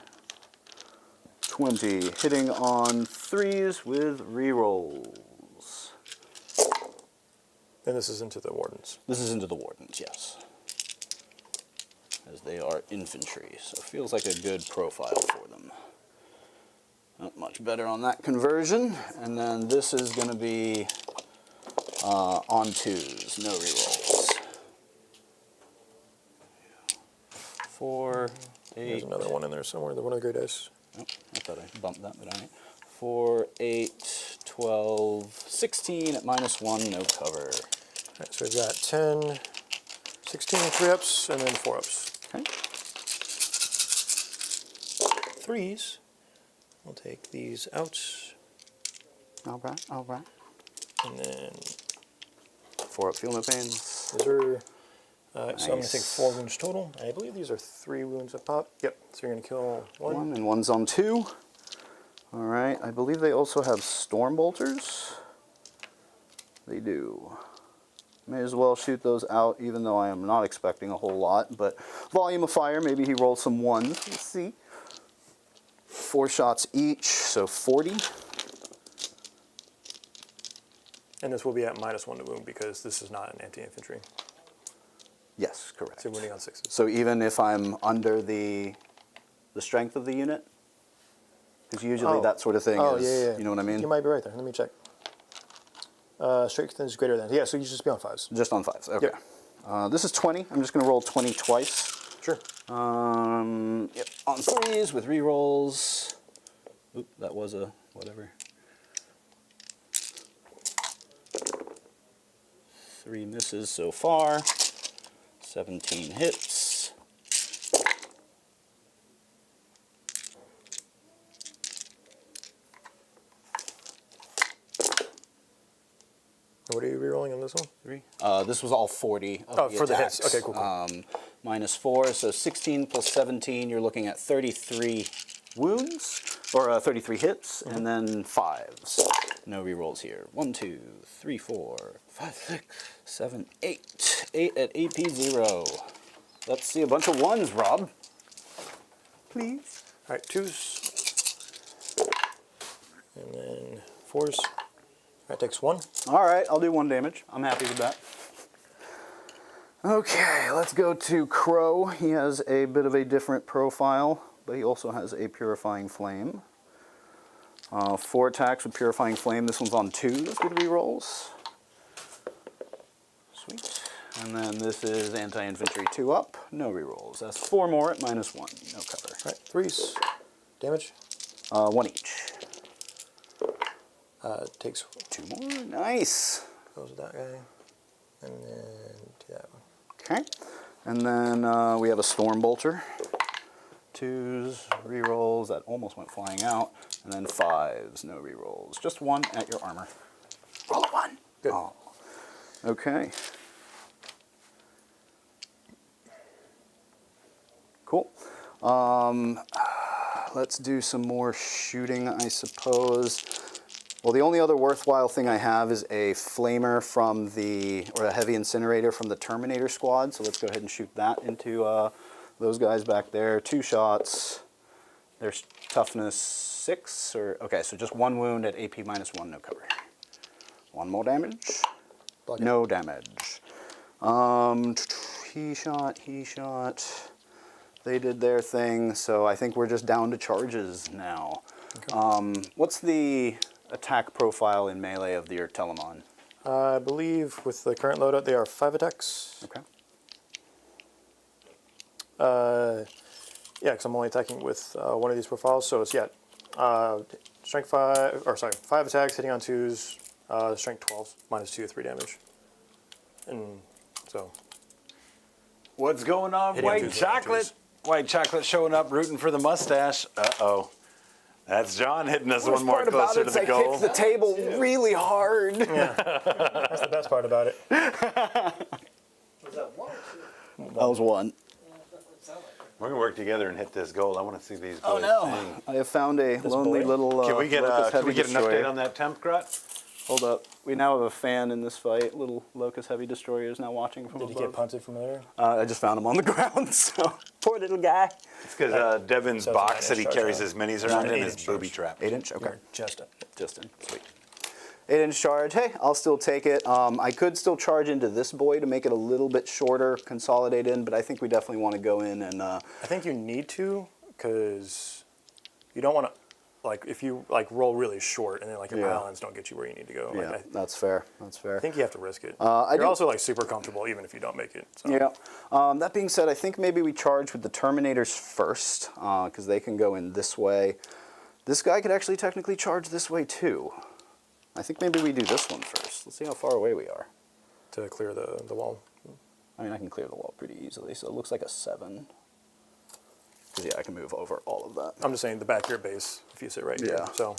20, hitting on 3s with rerolls. And this is into the Wardens. This is into the Wardens, yes. As they are infantry, so it feels like a good profile for them. Not much better on that conversion. And then this is going to be on 2s, no rerolls. 4, 8. There's another one in there somewhere, the one of the great dice. Oh, I thought I bumped that, but all right. 4, 8, 12, 16 at -1, no cover. All right, so we've got 10, 16 3-ups, and then 4-ups. Okay. 3s. We'll take these out, All right, all right. and then 4-up, feel no pains. these are. So I'm going to Nice. take 4 wounds total. I believe these are 3 wounds a pop. Yep. So you're going to kill 1. 1 and 1's on 2. All right, I believe they also have Storm Bolters. They do. May as well shoot those out, even though I am not expecting a whole lot. But Volume of Fire, maybe he rolls some 1s. Let's see. 4 shots each, so 40. And this will be at -1 to wound because this is not an anti-infantry. Yes, correct. So wounding on 6s. So even if I'm under the strength of the unit? Because usually Oh. that sort of thing is, you know what I mean? You might be right there. Let me check. Strength is greater than. Yeah, so you just be on 5s. Just on 5s, okay. Yep. This is 20. I'm just going to roll 20 twice. Sure. Yep, on 3s with rerolls. Oop, that was a whatever. 3 misses so far. 17 hits. What are you rerolling on this one? 3. This was all 40. Of For the hits. attacks. Okay, cool. -4, so 16 plus 17, you're looking at 33 wounds, or 33 hits, and then 5s. No rerolls here. 1, 2, 3, 4, 5, 6, 7, 8. 8 at AP0. Let's see a bunch of 1s, Rob. Please. All right, 2s. And then 4s. That takes 1. All right, I'll do 1 damage. I'm happy with that. Okay, let's go to Crow. He has a bit of a different profile, but he also has a Purifying Flame. 4 attacks with Purifying Flame. This one's on 2s with rerolls. Sweet. And then this is Anti-Infantry 2-up. No rerolls. That's 4 more at -1. No cover. All right, 3s. Damage. 1 each. Takes 2 more. Nice. goes with that guy. And then to that one. Okay. And then we have a Storm Bolter. 2s, rerolls. That almost went flying out. And then 5s, no rerolls. Just 1 at your armor. Roll a 1. Good. Oh. Okay. Cool. Let's do some more shooting, I suppose. Well, the only other worthwhile thing I have is a flamer from or a heavy incinerator from the Terminator squad. So let's go ahead and shoot that into those guys back there. 2 shots. There's toughness 6, okay, so just 1 wound at AP -1, no cover. 1 more damage. No damage. He shot. They did their thing, so I think we're just down to charges now. Okay. What's the attack profile in melee of your Telemon? I believe with the current loadout, they are 5 attacks. Okay. Yeah, because I'm only attacking with one of these profiles, so it's strength 5, or sorry, 5 attacks hitting on 2s, strength 12, minus 2 to 3 damage, and so. What's going on, Hitting on white twos, chocolate? White chocolate showing up, rooting for the mustache. Uh-oh. That's John hitting us one more closer to the goal. the table really hard. That's the best part about it. Was that one or two? That was one. We're going to work together and hit this goal. I want to see these Oh boys no! sing. I have found a lonely boy? little. Can we get Locust an Heavy Destroyer. update on that temp, Grut? Hold up. We now have a fan in this fight. Little Locust Heavy Destroyer is now watching from Did he above. get punted from there? I just found him on the ground. So poor little guy. It's because Devin's So it's box an that he 9-inch carries charge, his minis It's around an in is 8-inch booby charge. trapped. 8-inch. Okay. Just Just in. Sweet. 8-inch charge. Hey, I'll still take it. I could still charge into this boy to make it a little bit shorter, consolidate in, but I think we definitely want to go in and. I think you need to, because you don't want to, like, if you like roll really short and then like your Yeah. balance don't get you where you need to go. Yeah, Like, that's fair. That's fair. I think you have to risk it. I You're do- also like super comfortable even if you don't make it. So. Yeah. That being said, I think maybe we charge with the Terminators first, because they can go in this way. This guy could actually technically charge this way too. I think maybe we do this one first. Let's see how far away we are. To clear the wall. I mean, I can clear the wall pretty easily, so it looks like a 7. 'Cause, yeah, I can move over all of that. I'm just saying the back of your base if you sit right here. Yeah. So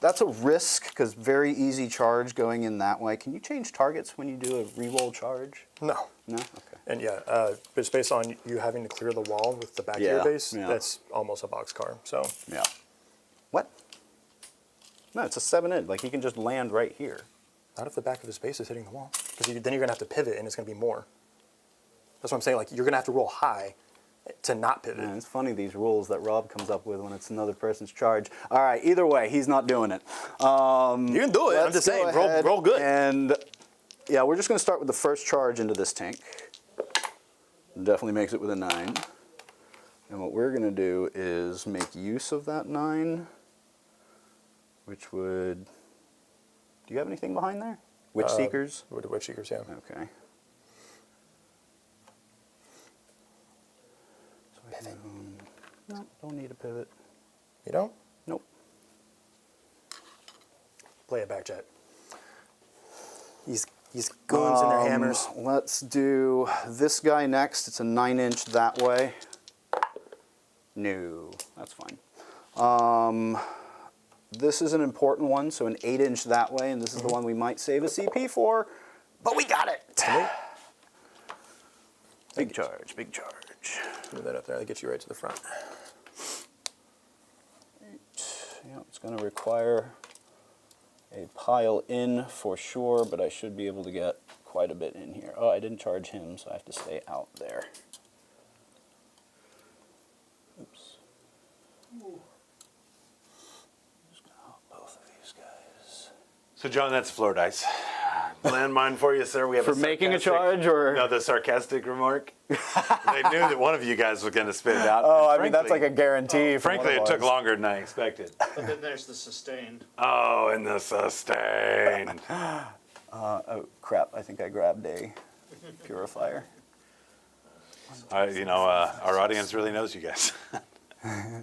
That's a risk, because very easy charge going in that way. Can you change targets when you do a re-roll charge? no. No? Okay. And yeah, but it's based on you having to clear the wall with the back of Yeah, your base. yeah. That's almost a boxcar. So Yeah. What? No, it's a 7-in. Like, he can just land right here. not if the back of his base is hitting the wall, because then you're gonna have to pivot and it's gonna be more. That's what I'm saying. Like you're gonna have to roll high to not pivot. Man, it's funny, these rules that Rob comes up with when it's another person's charge. All right, either way, he's not doing it. You can do it. I'm Let's just go saying, ahead roll good. And yeah, we're just going to start with the first charge into this tank. Definitely makes it with a 9. And what we're going to do is make use of that 9, which would... Do you have anything behind there? Witch Seekers? Witch Seekers, yeah. Okay. So no, don't need a pivot. You don't Nope. play it back, Jet. These goons and their hammers. Let's do this guy next. It's a 9-inch that way. No, that's fine. This is an important one, so an 8-inch that way, and this is the one we might save a CP for, but we got it. Big charge, big charge. Move that up there. That gets you right to the front. Yeah, it's going to require a pile in for sure, but I should be able to get quite a bit in here. Oh, I didn't charge him, so I have to stay out there. Oops. Just going to help both of these guys. So, John, that's floor dice. Landmine for you, sir. We have For making a charge, or? No, the sarcastic remark. They knew that one of you guys was going to spit it out. Oh, and I mean, that's like a guarantee. from Frankly, one it of took us. longer than I expected. But then there's the sustained. Oh, and the sustained. Oh, crap. I think I grabbed a purifier. Our audience really knows you guys.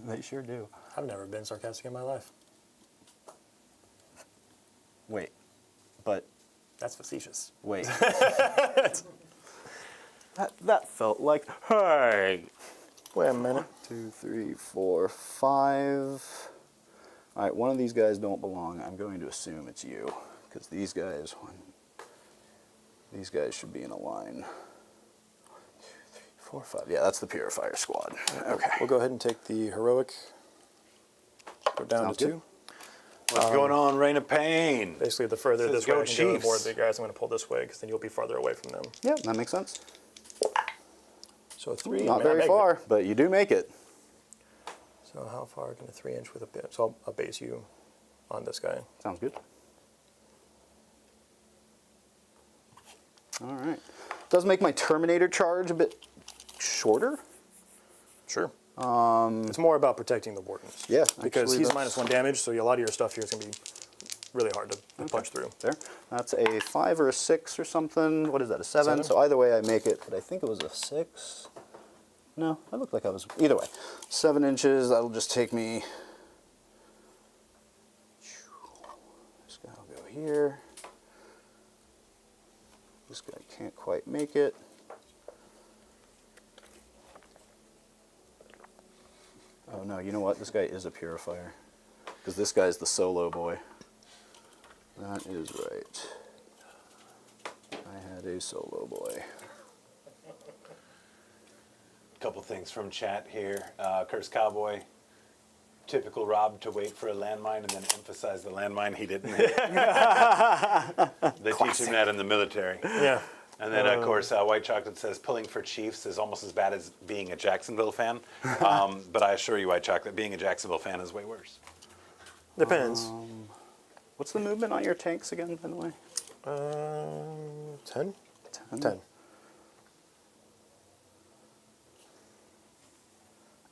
They sure do. I've never been sarcastic in my life. Wait, but That's facetious. wait. that felt like, hey. Wait a minute. 2, 3, 4, 5. All right, one of these guys don't belong. I'm going to assume it's you, because these guys should be in a line. 1, 2, 3, 4, 5. Yeah, that's the Purifier squad. Okay. We'll go ahead and take the heroic. Go down Sounds to good. 2. What's going on, Reign of Pain? Basically, the further Says this way go I can go, the more Chiefs. the guys I'm going to pull this way, because then you'll be farther away from them. Yeah, that makes sense. So 3. Not man, I very make it. far, but you do make it. So how far can a 3-inch with a bit? So I'll base you on this guy. Sounds good. All right. Does make my Terminator charge a bit shorter. Sure. It's more about protecting the wardens. Yeah, Because actually, he's that's- -1 damage, so a lot of your stuff here is going to be really hard to punch through. There. That's a 5 or a 6 or something. What is that, a 7? So either way I make it, but I think it was a 6. No, that looked like I was, either way. 7 inches, that'll just take me, this guy will go here. This guy can't quite make it. Oh no, you know what? This guy is a purifier. Because this guy's the solo boy. That is right. I had a solo boy. Couple things from chat here. Curse Cowboy, typical Rob to wait for a landmine and then emphasize the landmine he didn't hit. They teach him that in the military. Yeah. And then, of course, White Chocolate says pulling for Chiefs is almost as bad as being a Jacksonville fan. But I assure you, White Chocolate, being a Jacksonville fan is way worse. Depends. What's the movement on your tanks again, by the way? 10? 10. 10.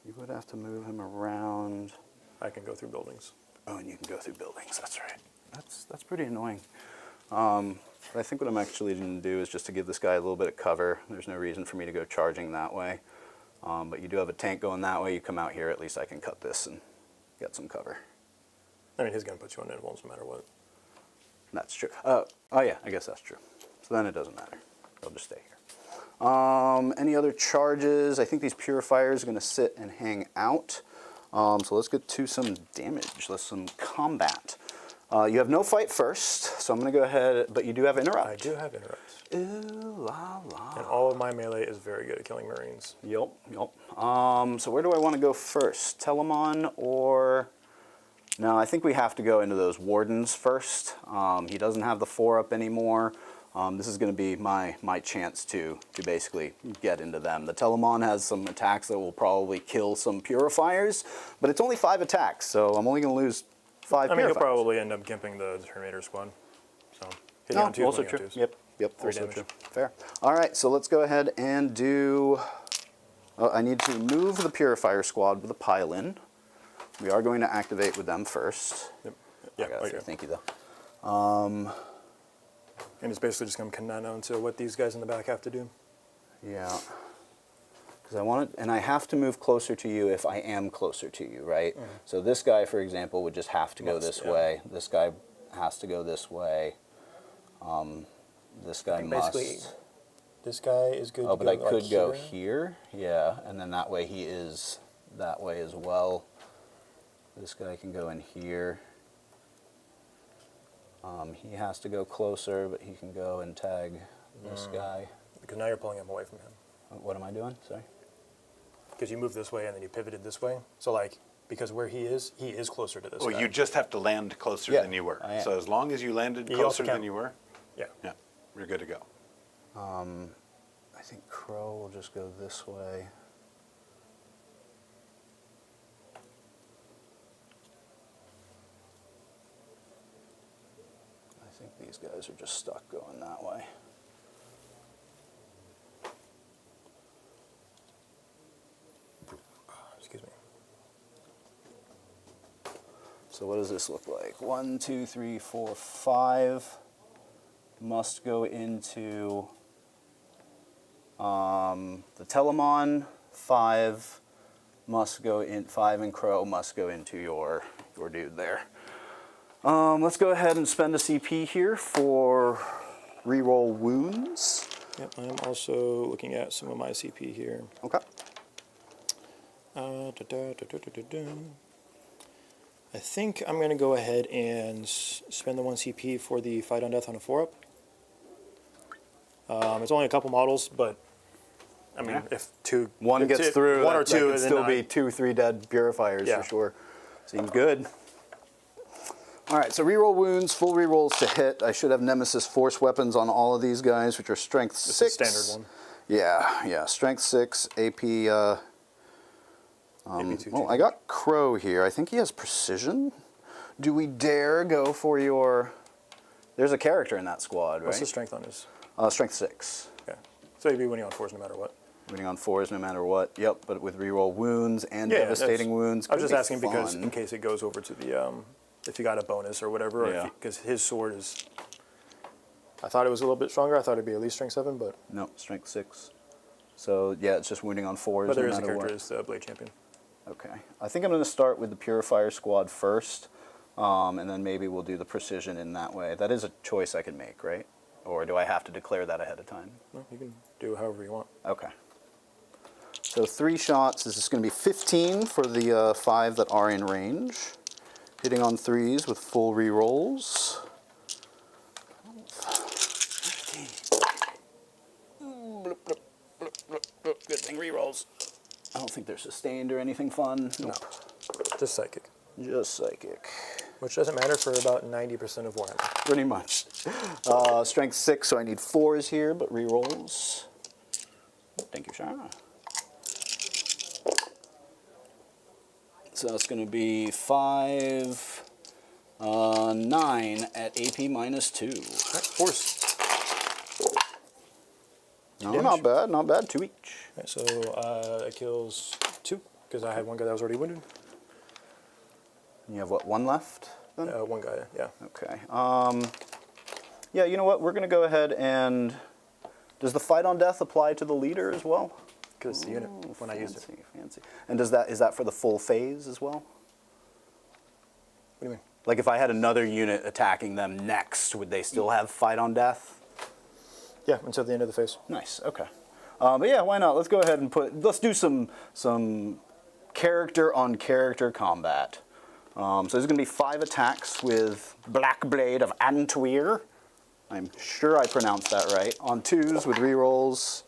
You would have to move him around. I can go through buildings. Oh, and you can go through buildings. That's right. That's pretty annoying. I think what I'm actually going to do is just to give this guy a little bit of cover. There's no reason for me to go charging that way. But you do have a tank going that way. You come out here, at least I can cut this and get some cover. I mean, he's going to put you on intervals no matter what. That's true. Oh yeah, I guess that's true. So then it doesn't matter. They'll just stay here. Any other charges? I think these purifiers are going to sit and hang out. So let's get to some damage. Let's some combat. You have no fight first, so I'm going to go ahead, but you do have interrupt. I do have interrupts. Ooh la la. And all of my melee is very good at killing Marines. Yep. So where do I want to go first? Telemon or... No, I think we have to go into those Wardens first. He doesn't have the 4-up anymore. This is going to be my chance to basically get into them. The Telemon has some attacks that will probably kill some Purifiers, but it's only 5 attacks, so I'm only going to lose 5 I mean, Purifiers. he'll probably end up gimping the Terminator squad. So, hitting on 2, also killing true. on 2s. Yep, 3 also damage. true. Fair. All right, so let's go ahead and do... Oh, I need to move the Purifier squad with a pile-in. We are going to activate with them first. Yep. I Yeah, got okay. thank you, though. And it's basically just going to come down to what these guys in the back have to do. Yeah. Because I want it, and I have to move closer to you if I am closer to you, right? Mm-hmm. So this guy, for example, would just have to go Must, this yeah. way. This guy has to go this way. This guy must. Basically, this guy is good Oh, to but I go could like go here. here. Yeah, and then that way he is that way as well. This guy can go in here. He has to go closer, but he can go and tag this guy. Because now you're pulling him away from him. What am I doing? Sorry. Because you moved this way and then you pivoted this way. So, like, because where he is closer to this Well, guy. you just have to land closer Yeah, than you were. I am. So as long as you landed You also closer than can't- you were, Yeah. yeah, we're good to go. I think Crow will just go this way. I think these guys are just stuck going that way. Excuse me. So what does this look like? 1, 2, 3, 4, 5 must go into the Telemon. 5 must go in. 5 and Crow must go into your dude there. Let's go ahead and spend a CP here for reroll wounds. Yep, I'm also looking at some of my CP here. Okay. I think I'm going to go ahead and spend the 1 CP for the Fight on Death on a 4-up. It's only a couple models, but I mean, if two, One if gets through. one or that two, could then still I- be 2, 3 dead purifiers Yeah. for sure. Seems good. All right, so reroll wounds, full rerolls to hit. I should have Nemesis Force weapons on all of these guys, which are Strength This 6. is standard one. Yeah, Strength 6, AP. AP 2, Well, I got Crow here. I think he has Precision. Do we dare go for your... There's a character in that squad, right? What's the strength on his? Strength 6. Okay. So you'd be winning on 4s no matter what. Winning on 4s no matter what. Yep, but with reroll wounds and Yeah, devastating that's- wounds. I was could just be asking because fun. in case it goes over to the if you got a bonus or whatever, Yeah. because his sword is. I thought it was a little bit stronger. I thought it'd be at least strength 7, but No, strength 6. So yeah, it's just wounding on 4s. there no is a matter character what. as the blade champion. Okay. I think I'm going to start with the Purifier Squad first, and then maybe we'll do the precision in that way. That is a choice I can make, right? Or do I have to declare that ahead of time? Well, you can do however you want. Okay. So 3 shots. This is going to be 15 for the 5 that are in range. Hitting on 3s with full re-rolls. 15. Bloop, bloop, bloop, bloop, bloop. Good thing re-rolls. I don't think they're sustained or anything fun. Nope. Just psychic, Just psychic. which doesn't matter for about 90% of Warhammer. Pretty much. Strength 6, so I need 4s here, but re-rolls. Thank you, Shara. So that's going to be 5, 9 at AP minus 2. Force. No, damage. not bad, not bad. 2 each. Right, so it kills 2 because I had one guy that was already wounded. You have what, 1 left? Then? One guy, yeah. Okay. Yeah, you know what? We're going to go ahead and. Does the fight on death apply to the leader as well? Because the unit when I used it. Fancy. And is that for the full phase as well? What do you mean? Like if I had another unit attacking them next, would they still have fight on death? Yeah, until the end of the phase. Nice. Okay. But yeah, why not? Let's go ahead and let's do some character on character combat. So there's going to be 5 attacks with Black Blade of Antweer. I'm sure I pronounced that right. On 2s with rerolls.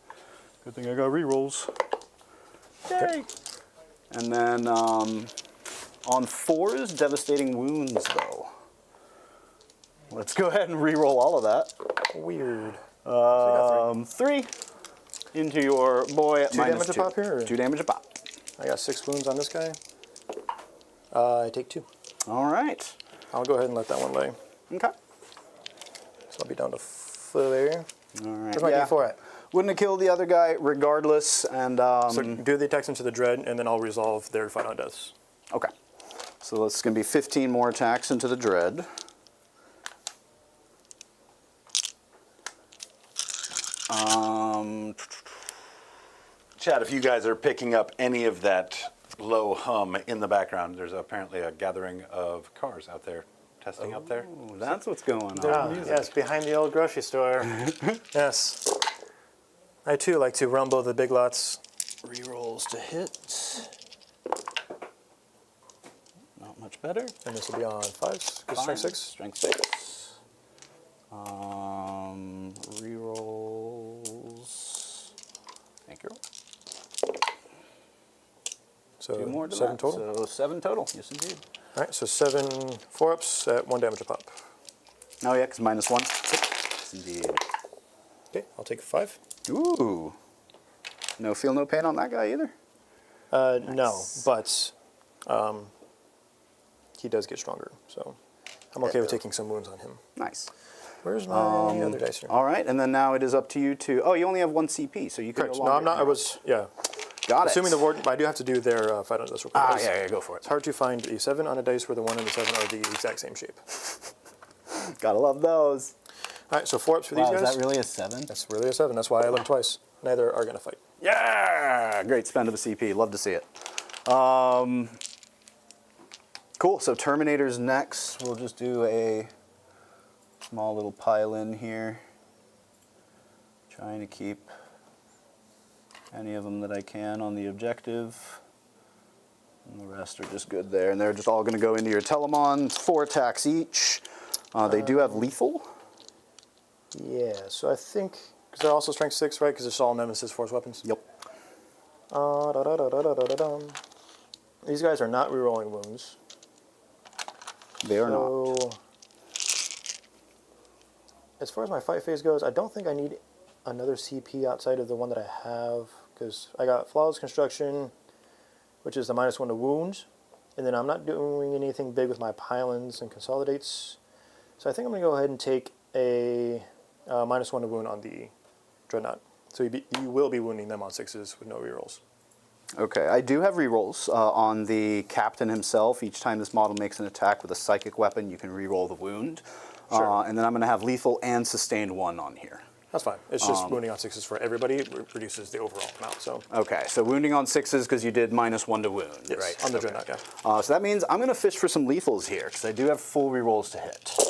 Good thing I got rerolls. Yay! And then on 4s, Devastating Wounds though. Let's go ahead and reroll all of that. Weird. 3 into your boy at 2 minus damage a 2. pop here, or? 2 damage a pop. I got 6 wounds on this guy. I take 2. All right. I'll go ahead and let that one lay. Okay. So I'll be down to 4. All right. Where's my D4 at? Wouldn't have killed the other guy regardless, and So do the attacks into the dread, and then I'll resolve their fight on deaths. okay. So it's going to be 15 more attacks into the dread. Chad, if you guys are picking up any of that low hum in the background, there's apparently a gathering of cars out there testing out there. Ooh, that's what's going on. Yes, behind the old grocery store. Yes. I too like to rumble the big lots. Rerolls to hit. Not much better. And this will be on 5s. Good strength 6. Strength 6. Rerolls. Thank you. So 2 more to 7 that. total. So 7 total. Yes, indeed. All right, so 7 4-ups at 1 damage a pop. Oh yeah, because minus 1. Yes, indeed. Okay, I'll take 5. Ooh. No feel, no pain on that guy either. No, but he does get stronger, so I'm okay with taking some wounds on him. Nice. Where's my other dice here? All right, and then now it is up to you to. Oh, you only have 1 CP, so you can. Correct. No, I'm not. I was, yeah. Got it. Assuming the ward, I do have to do their fight on this real quick. Ah, It's- yeah, go for it. It's hard to find a 7 on a dice where the 1 and the 7 are the exact same shape. Gotta love those. All right, so 4-ups for Wow, these guys. is that really a 7? That's really a 7. That's why I looked twice. Neither are going to fight. Yeah, great spend of a CP. Love to see it. Cool. So Terminator's next. We'll just do a small little pile in here. Trying to keep any of them that I can on the objective. And the rest are just good there. And they're just all going to go into your Telemon. 4 attacks each. They do have lethal. Yeah, so I think, because they're also strength 6, right? Because it's all Nemesis Force weapons. Yep. These guys are not rerolling wounds. They are not. So, as far as my fight phase goes, I don't think I need another CP outside of the one that I have, because I got Flawless Construction, which is the -1 to wounds, and then I'm not doing anything big with my pylons and consolidates. So I think I'm going to go ahead and take a -1 to wound on the Dreadnought. So you will be wounding them on 6s with no rerolls. Okay, I do have rerolls on the captain himself. Each time this model makes an attack with a psychic weapon, you can reroll the wound. Sure. And then I'm going to have lethal and sustained 1 on here. That's fine. It's just wounding on 6s for everybody. It reduces the overall amount. So Okay, so wounding on 6s because you did -1 to wound, yes, right? on the Dreadnought, yeah. So that means I'm going to fish for some lethals here because I do have full rerolls to hit. So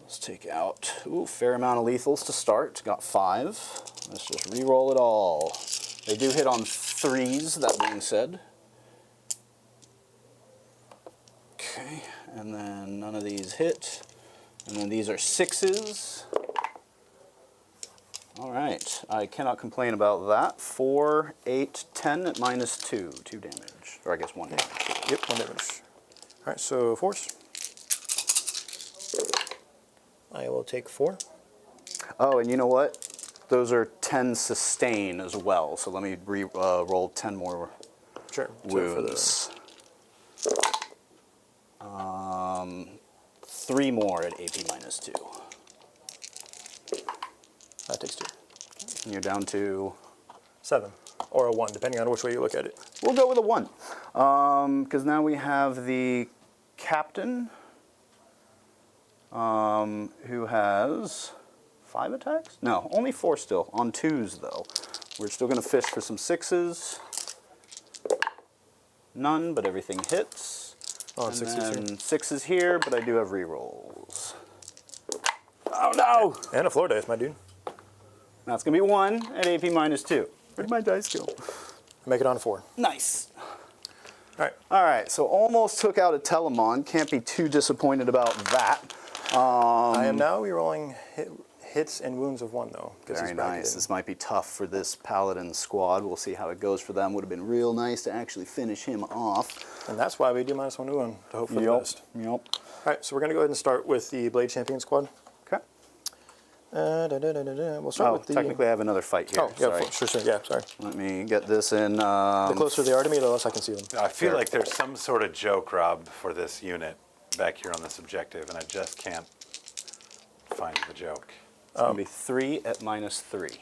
let's take out a fair amount of lethals to start. Got 5. Let's just reroll it all. They do hit on 3s, that being said. Okay, and then none of these hit. And then these are 6s. All right, I cannot complain about that. 4, 8, 10 at -2. 2 damage. Or I guess 1 damage. Yep, 1 damage. All right, so force. I will take 4. Oh, and you know what? Those are 10 sustain as well. So let me roll 10 more Sure. wounds. 3 more at AP -2. That takes 2. And you're down to... 7 or a 1, depending on which way you look at it. We'll go with a 1. Because now we have the captain, who has 5 attacks? No, only 4 still, on 2s though. We're still going to fish for some 6s. None, but everything hits. Oh, And 6s here. then 6s here, but I do have rerolls. Oh no! And a floor dice, my dude. That's going to be 1 at AP -2. Where'd my dice go? Make it on a 4. Nice. All right. All right, so almost took out a Telemon. Can't be too disappointed about that. I am now rerolling hits and wounds of 1, though. 'Cause Very he's nice. bracketed. This might be tough for this Paladin squad. We'll see how it goes for them. Would have been real nice to actually finish him off. And that's why we do -1 to 1, to hope for the best. Yep. All right, so we're going to go ahead and start with the Blade Champion squad. Okay. We'll start Oh, with the... technically I have another fight here. Oh, yeah, Sorry. sure. Yeah, sorry. Let me get this in. The closer they are to me, the less I can see them. I feel like there's some sort of joke, Rob, for this unit back here on this objective, and I just can't find the joke. It's going to be 3 at -3.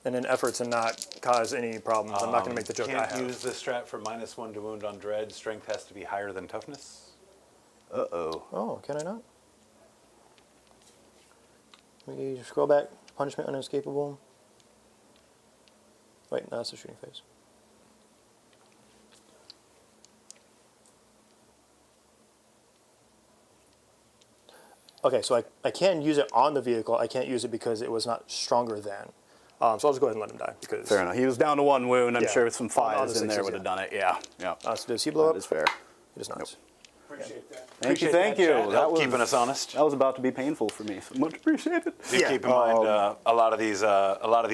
And in effort to not cause any problems, I'm not going to make the joke I Can't have. use this strat for -1 to wound on Dread. Strength has to be higher than toughness. Uh-oh. Oh, can I not? We scroll back. Punishment unescapable. Wait, no, that's the shooting phase. Okay, so I can use it on the vehicle. I can't use it because it was not stronger than. So I'll just go ahead and let him die because. Fair enough. He was down to 1 wound. I'm Yeah. sure some On the 5s in there 6s, would have yeah. done it. Yeah. Yeah. So does he blow That up? is fair. It is not. Appreciate that. Thank you. Appreciate Thank that, you. Chad. That was Keeping us honest. That was about to be painful for me. So much appreciated. Do keep in mind, a lot of these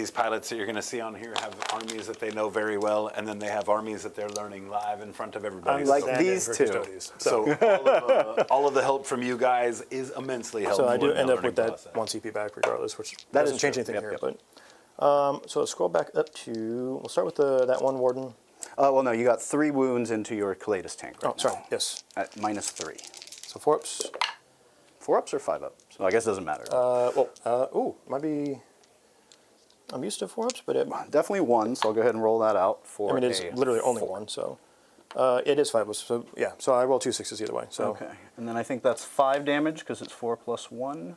pilots that you're going to see on here have armies that they know very well, and then they have armies that they're learning live in front of everybody. Like so, these two. Custodies. so all of the help from you guys is immensely helpful. So I do in the end up learning with that process. 1 CP back regardless, which That doesn't is change true. anything Yep, here. yep. But so scroll back up to. We'll start with that 1 Warden. Well, no, you got 3 wounds into your Custodes tank right Oh, sorry. now. Yes. At -3. So 4 ups. 4 ups or 5 ups? So I guess it doesn't matter. Might be. I'm used to 4 ups, but it, Definitely 1, so I'll go ahead and roll that out for I mean, it's a literally only 4. 1. So it is 5 ups. So yeah. So I roll 2 6s either way. So Okay, and then I think that's 5 damage because it's 4 plus 1.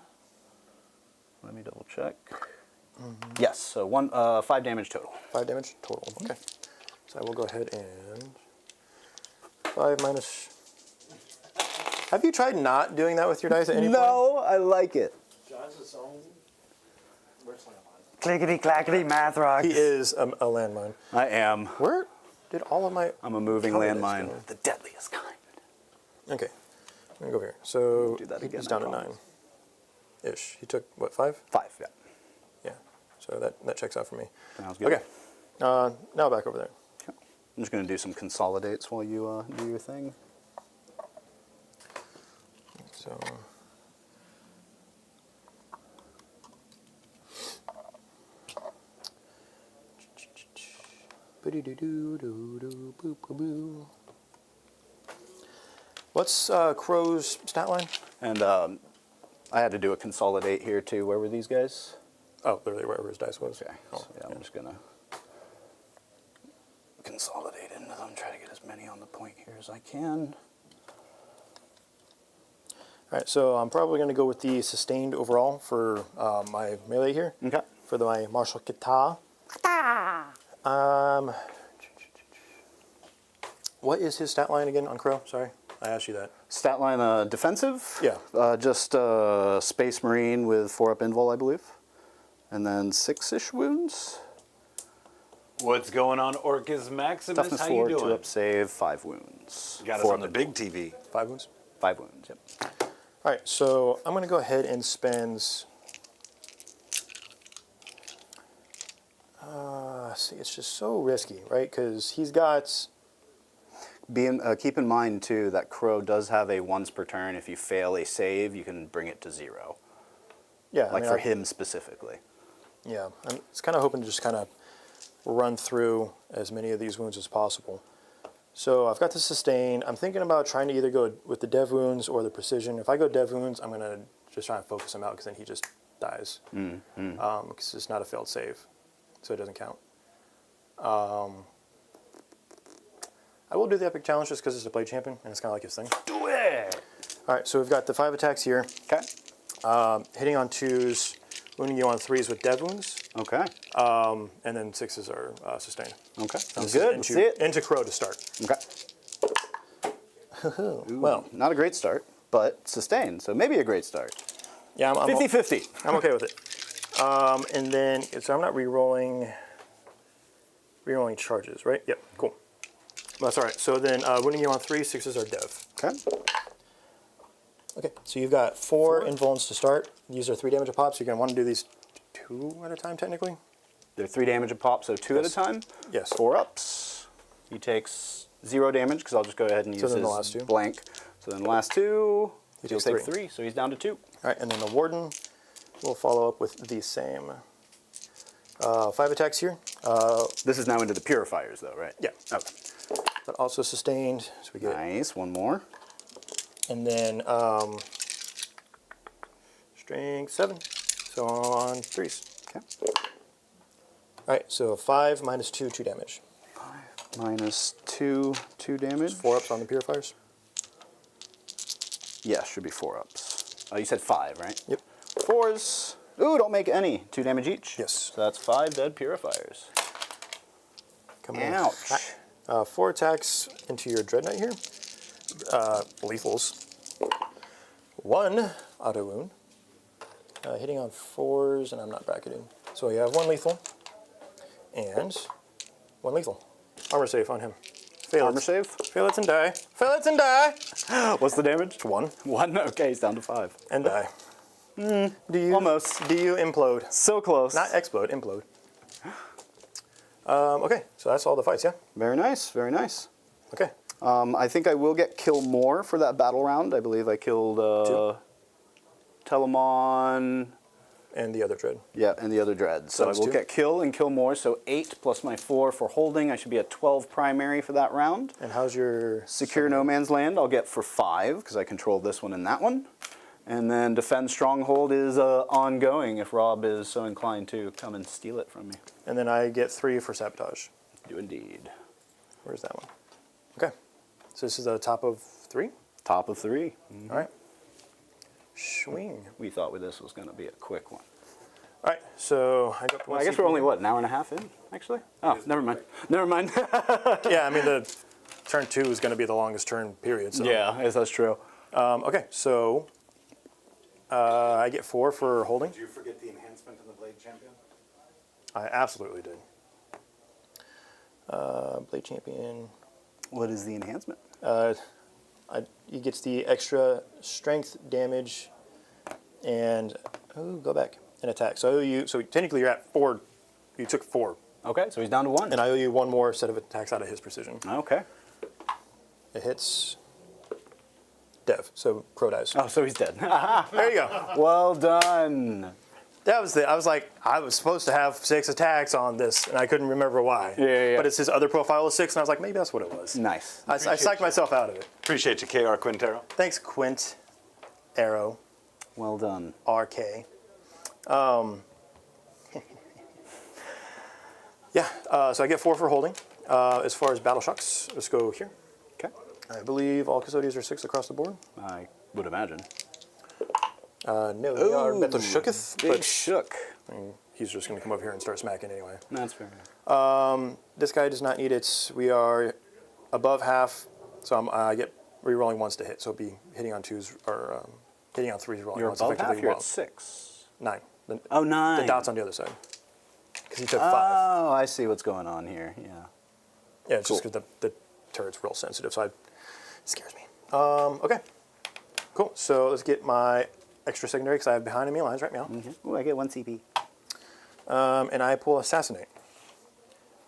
Let me double check. Yes, so 5 damage total. 5 damage total. Okay. So I will go ahead and 5 minus. Have you tried not doing that with your dice at any point? No, I like it. John's its own. Where's landmine? Clickety clackety math rocks. He is a landmine. I am. Where did all of my... I'm a moving How did this landmine. go? The deadliest kind. Okay. I'm going to go over here. So Do that again, he's down I to promise. 9-ish. He took, what, 5? 5, yeah. Yeah. So that checks out for me. Sounds good. Okay. Now back over there. Okay. I'm just going to do some consolidates while you do your thing. So... What's Crow's stat line? And I had to do a consolidate here too. Where were these guys? Oh, literally wherever his dice was. Okay. Oh, So, yeah, I'm just going to consolidate into them. Try to get as many on the point here as I can. All right, so I'm probably going to go with the sustained overall for my melee here. Okay. For my martial kata. What is his stat line again on Crow? Sorry, I asked you that. Stat line defensive? Yeah. Just Space Marine with 4-up invul, I believe. And then 6-ish wounds. What's going on, Orcus Maximus? Toughness How 4, you doing? 2-up save, 5 wounds. Got us 4 on the big TV. 5 wounds. 5 wounds, yep. All right, so I'm going to go ahead and spend. See, it's just so risky, right? Because he's got. Keep in mind, too, that Crow does have a once per turn. If you fail a save, you can bring it to 0. Yeah, Like for him specifically. Yeah, I'm kind of hoping to just kind of run through as many of these wounds as possible. So I've got the sustain. I'm thinking about trying to either go with the dev wounds or the precision. If I go dev wounds, I'm going to just try and focus him out because then he just dies. Because it's not a failed save, so it doesn't count. I will do the epic challenge just because it's a blade champion and it's kind of like his thing. Do it! All right, so we've got the 5 attacks here. Okay. Hitting on 2s, wounding you on 3s with dev wounds, Okay. and then 6s are sustained. Okay. Sounds This is good. Let's see Into, it. into Crow to start. Okay. Ooh, Well. not a great start, but sustained, so maybe a great start. Yeah, I'm 50-50. I'm okay with it. And then, so I'm not re-rolling charges, right? Yep, cool. That's all right. So then wounding you on 3, 6s are dev. Okay. Okay, so you've got 4 invulns to start. These are 3 damage a pop, so you're going to want to do these 2 at a time, technically. They're 3 damage a pop, so 2 at a time. Yes. 4 ups. He takes 0 damage because I'll just go ahead and use then the his last 2. blank. So then the last 2, He he'll takes take 3. 3, so he's down to 2. All right, and then the Warden will follow up with the same. 5 attacks here. This is now into the purifiers, though, right? Yeah. Okay. But also sustained, so we get. Nice. One more. And then strength 7, so on 3s. Okay. All right, so 5 minus 2, 2 damage. 5 minus 2, 2 damage. 4 ups on the purifiers. Yeah, should be 4 ups. Oh, you said 5, right? Yep. 4s. Ooh, don't make any. 2 damage each. Yes. So that's 5 dead purifiers. Come in. Ouch. 4 attacks into your Dread Knight here. Lethals. 1 auto wound. Hitting on 4s, and I'm not bracketing. So you have 1 lethal and 1 lethal. Armor save on him. Fail Armor it. save. Fail it and die. Fail it and die. What's the damage? 1 1. Okay, he's down to 5. and die. Do you Almost. Do you implode? So close. Not explode, implode. Okay, so that's all the fights, yeah? Very nice. Very nice. Okay. I think I will get kill more for that battle round. I believe I killed 2. Telemon. And the other Dread. Yeah, and the other dread. So I was will 2. get kill and kill more. So 8 plus my 4 for holding. I should be at 12 primary for that round. And how's your Secure no man's land I'll get for 5 because I control this one and that one. And then defend stronghold is ongoing if Rob is so inclined to come and steal it from me. And then I get 3 for sabotage. Do indeed. Where's that one? Okay. So this is the top of 3? Top of 3. All right. Swing. We thought this was going to be a quick one. All right, so I got Well, I guess we're only, what, an hour and a half in, actually? Oh, never mind. Never mind. Yeah, I mean, the turn 2 is going to be the longest turn period. So. Yeah, I guess that's true. Okay, so I get 4 for holding. Did you forget the enhancement in the Blade Champion? I absolutely did. Blade Champion. What is the enhancement? He gets the extra strength damage and, go back, and attack. So I owe you, so technically you're at 4, you took 4. Okay, so he's down to 1. And I owe you 1 more set of attacks out of his precision. Okay. It hits Dev, so Crow dies. Oh, so he's dead. There you go. Well done. That was I was like, I was supposed to have 6 attacks on this, and I couldn't remember why. Yeah. But it's his other profile was 6, and I was like, maybe that's what it was. Nice. I psyched myself out of it. Appreciate you, KR Quintero. Thanks, Quint, Arrow, Well done. RK. Yeah, so I get 4 for holding. As far as battle shocks, let's go here. Okay. I believe all custodians are 6 across the board. I would imagine. No, they are battle shooketh, Big but shook. I mean, he's just going to come over here and start smacking anyway. That's fair enough. This guy does not need it. We are above half, so I get re-rolling once to hit. So it'll be hitting on 2s or hitting on 3s rolling You're once. above Effectively half. You're won't. at 6. 9. Oh, 9. The dot's on the other side. Because he took 5. Oh, I see what's going on here. Yeah. Yeah, it's just because the turret's real sensitive, so it scares me. Okay, cool. So let's get my extra secondary because I have behind enemy lines right now. Oh, I get 1 CP. And I pull Assassinate.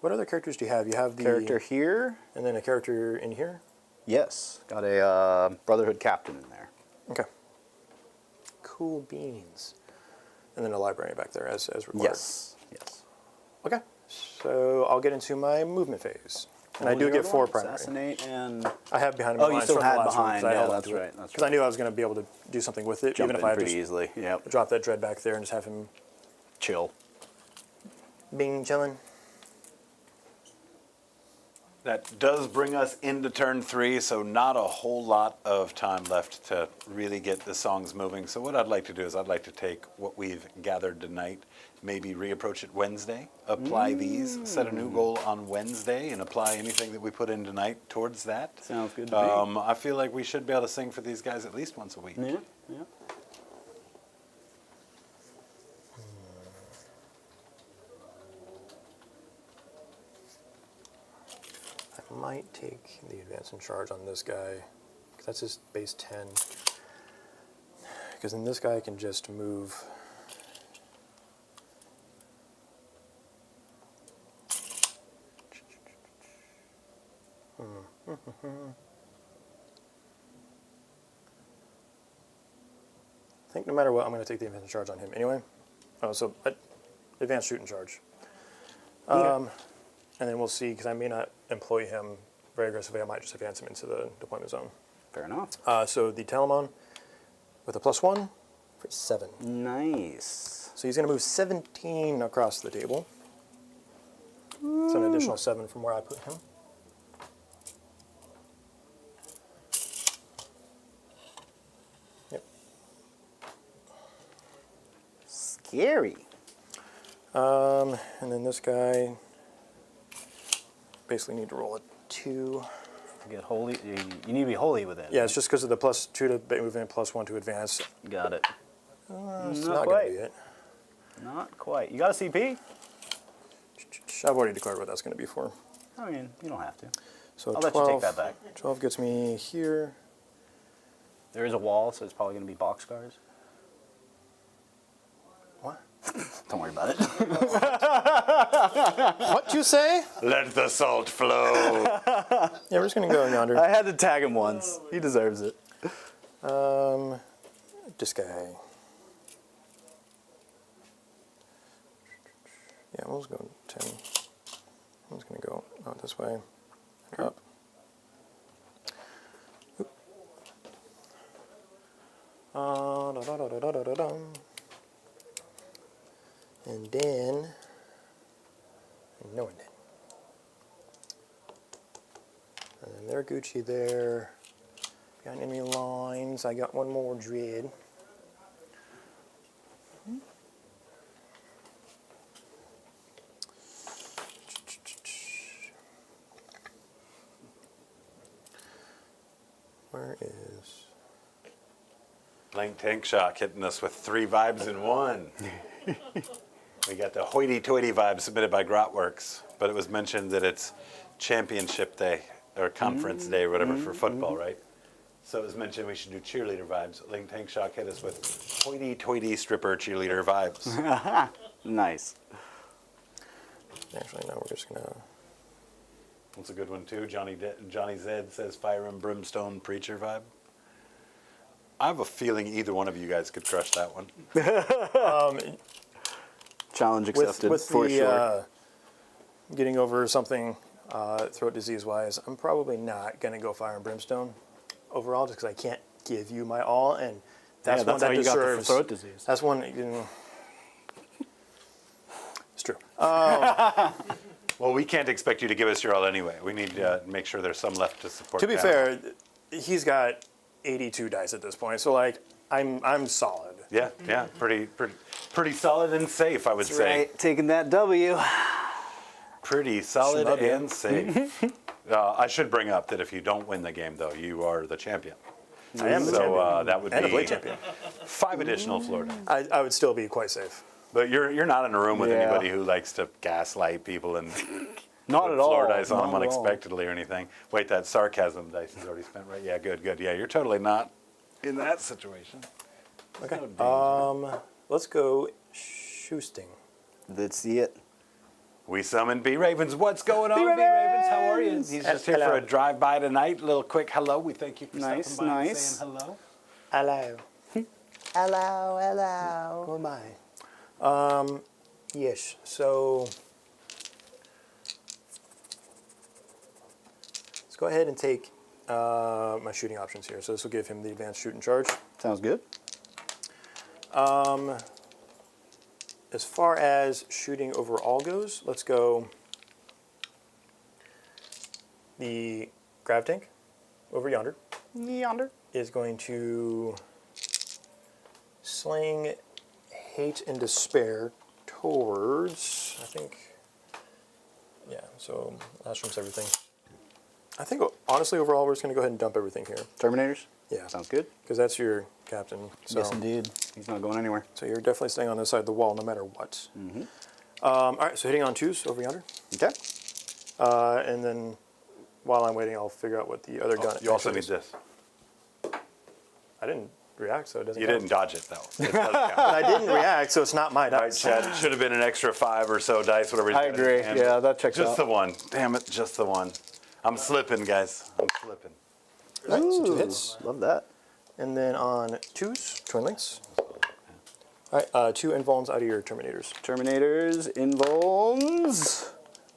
What other characters do you have? You have the Character here. and then a character in here. Yes. Got a Brotherhood captain in there. Okay. Cool beans. And then a librarian back there as required. Yes. Yes. Okay. So I'll get into my movement phase. And I do get 4 primary. Assassinate and I have behind enemy you lines still from the had last one, behind. 'cause I Yeah, held that's onto it. right, that's Because I right. knew I was going to be able to do something with it, jump even in if I pretty just easily. Yep. drop that dread back there and just have him Chill. being chilling. That does bring us into turn 3, so not a whole lot of time left to really get the songs moving. So what I'd like to do is I'd like to take what we've gathered tonight, maybe reapproach it Wednesday, apply these, set a new goal on Wednesday, and apply anything that we put in tonight towards that. Sounds good to me. I feel like we should be able to sing for these guys at least once a week. Yeah. Yeah. I might take the advance and charge on this guy, 'cause that's his base 10. Because then this guy can just move. I think no matter what, I'm going to take the advance and charge on him anyway. Oh, so advanced shoot and charge. And then we'll see, because I may not employ him very aggressively. I might just advance him into the deployment zone. Fair enough. So the Telemon with a +1 for 7. Nice. So he's going to move 17 across the table. So an additional 7 from where I put him. Yep. Scary. And then this guy basically need to roll a 2. Get holy. You need to be holy with it. Yeah, it's just because of the +2 to movement, +1 to advance. Got it. It's Not not going quite. to be it. Not quite. You got a CP? I've already declared what that's going to be for. I mean, you don't have to. So I'll let you take that back. 12 gets me here. There is a wall, so it's probably going to be boxcars. What? Don't worry about it. What you say? Let the salt flow. Yeah, we're just going to go yonder. I had to tag him once. He deserves it. This guy. Yeah, we'll just go 10. I'm just going to go out this way and up. Oop. Da-da-da-da-da-da-dum. And then, no one did. And then they're Gucci there. Got enemy lines. I got one more dread. Where is... Link Tank Shock hitting us with 3 vibes in one. We got the hoity-toity vibe submitted by Grotworks, but it was mentioned that it's championship day or conference day or whatever for football, right? So it was mentioned we should do cheerleader vibes. Link Tank Shock hit us with hoity-toity stripper cheerleader vibes. Nice. Actually, no, we're just going to... That's a good one too. Johnny Zed says fire and brimstone preacher vibe. I have a feeling either one of you guys could crush that one. Challenge accepted, with for the, sure. Getting over something throat disease-wise, I'm probably not going to go fire and brimstone overall, just because I can't give you my all, and that's Yeah, one that's how that you got the deserves throat disease. That's one. You know, it's true. Well, we can't expect you to give us your all anyway. We need to make sure there's some left to support. To be Panama. fair, he's got 82 dice at this point, so like I'm solid. Yeah, yeah, pretty solid and safe, I would say. Taking that W. Pretty solid Shmug it. and safe. I should bring up that if you don't win the game, though, you are the champion. I am the So champion. that would And a be blade champion. 5 additional floor dice. I would still be quite safe. But you're not in a room with Yeah. anybody who likes to gaslight people and Not put at all. floor dice on them Not at all. unexpectedly or anything. Wait, that sarcasm dice is already spent, right? Yeah, good. Yeah, you're totally not in that situation. Okay. No danger. Let's go shoosting. Let's see it. We summoned B Ravens. What's going on, B Ravens? How are you? He's just here for Hello. a drive-by tonight. A little quick hello. We thank you for Nice, stopping by and nice. saying hello. Hello. Hello. Goodbye. Yes. So let's go ahead and take my shooting options here. So this will give him the advanced shoot and charge. Sounds good. As far as shooting overall goes, let's go the grav tank over yonder Yonder. is going to sling hate and despair towards, I think, yeah, so last room's everything. I think honestly overall we're just going to go ahead and dump everything here. Terminators? Yeah. Sounds good. Because that's your captain. So, Yes, indeed. He's not going anywhere. so you're definitely staying on this side of the wall no matter what. All right, so hitting on 2s over yonder. Okay. And then while I'm waiting, I'll figure out what the other gun You also actually need is. this. I didn't react, so it doesn't You count. didn't dodge it, though. It does count. But I didn't react, so it's not my Right, dice. Chad? Should have been an extra 5 or so dice, whatever. he's I got in his agree. hand. Yeah, that checks Just out. the one. Damn it, just the one. I'm slipping, guys. I'm slipping. Right, so 2 Ooh, hits. Love that. And then on 2s, twin links. All right, 2 invulns out of your Terminators. Terminators, invulns.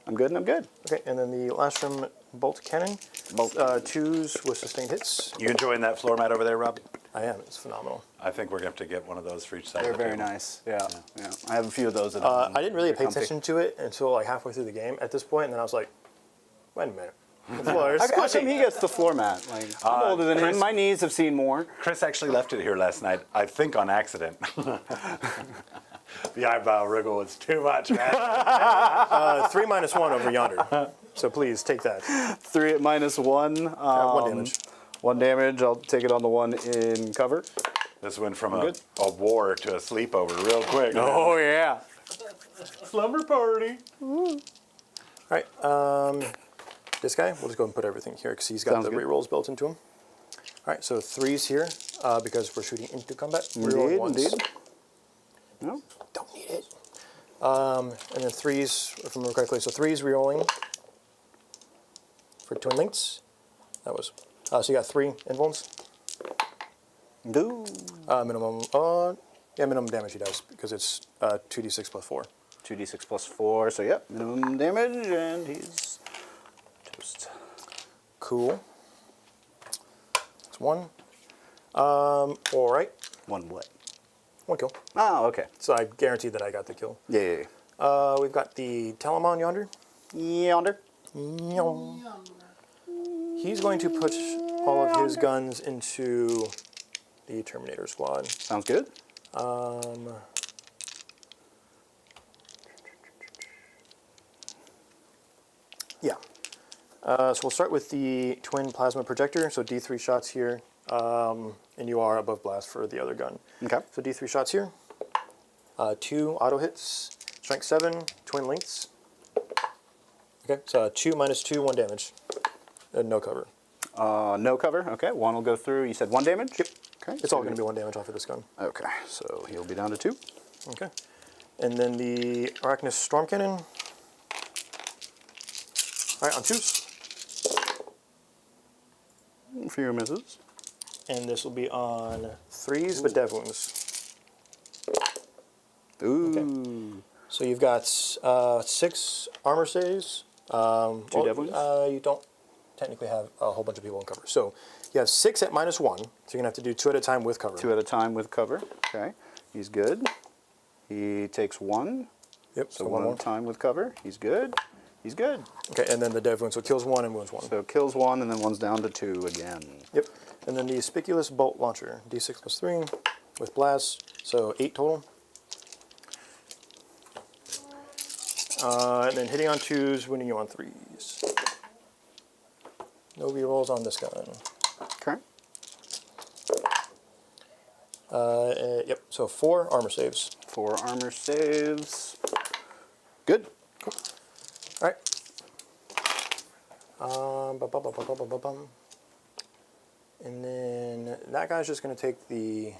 I'm good and I'm good. Okay, and then the last room bolt cannon. Bolt. 2s with sustained hits. You enjoying that floor mat over there, Rob? I am, it's phenomenal. I think we're going to have to get one of those for each side. They're of the very table. nice. Yeah. I have a few of those at home. I didn't really They're pay comfy. attention to it until like halfway through the game at this point, and then I was like, wait a minute. The floor is How come squishy. he gets the floor mat? Like, I'm older than Chris- him. My knees have seen more. Chris actually left it here last night, I think on accident. The eyebrow wriggle was too much, man. 3 minus 1 over yonder. So please take that. 3 at -1. 1 damage. 1 damage. I'll take it on the one in cover. This went from a Good. war to a sleepover real quick. Oh, yeah. Slumber party. All right, this guy, we'll just go and put everything here because he's got Sounds the good. rerolls built into him. All right, so 3s here because we're shooting into combat. Reroll Indeed, 1s. indeed. No. Don't need it. And then 3s, if I remember correctly, so 3s rerolling for twin links. That was, so you got 3 invulns. Do. Minimum damage he does because it's 2d6 plus 4. 2d6 plus 4. So, yep. Minimum damage, and he's toast. Cool. That's 1. All right, 1 what? 1 kill. Oh, okay. So I guarantee that I got the kill. Yeah. We've got the Telemon yonder. Yonder. He's going to put all of his guns into the Terminator squad. Sounds good. Yeah. So we'll start with the twin plasma projector. So D3 shots here, and you are above blast for the other gun. Okay. So D3 shots here. 2 auto hits, strength 7, twin lengths. Okay, so 2 minus 2, 1 damage. No cover. No cover. Okay. 1 will go through. You said 1 damage? Yep. Okay. It's all going to be 1 damage off of this gun. Okay. So he'll be down to 2. Okay. And then the Arachnus Storm Cannon. All right, on 2s. A few misses. And this will be on 3s, but dev wounds. Ooh. So you've got 6 armor saves. 2 dev wounds? You don't technically have a whole bunch of people in cover. So you have 6 at -1, so you're going to have to do 2 at a time with cover. 2 at a time with cover. Okay. He's good. He takes 1. Yep, So so 1 1 at a time with cover. He's good. He's good. Okay, and then the dev wound, so it kills 1 and wounds 1. So kills 1, and then 1's down to 2 again. Yep. And then the Spiculous Bolt Launcher, D6 plus 3 with blast, so 8 total. And then hitting on 2s, winning you on 3s. No rerolls on this gun. Okay. Yep, so 4 armor saves. 4 armor saves. Good. All right. Bum. And then that guy's just going to take the...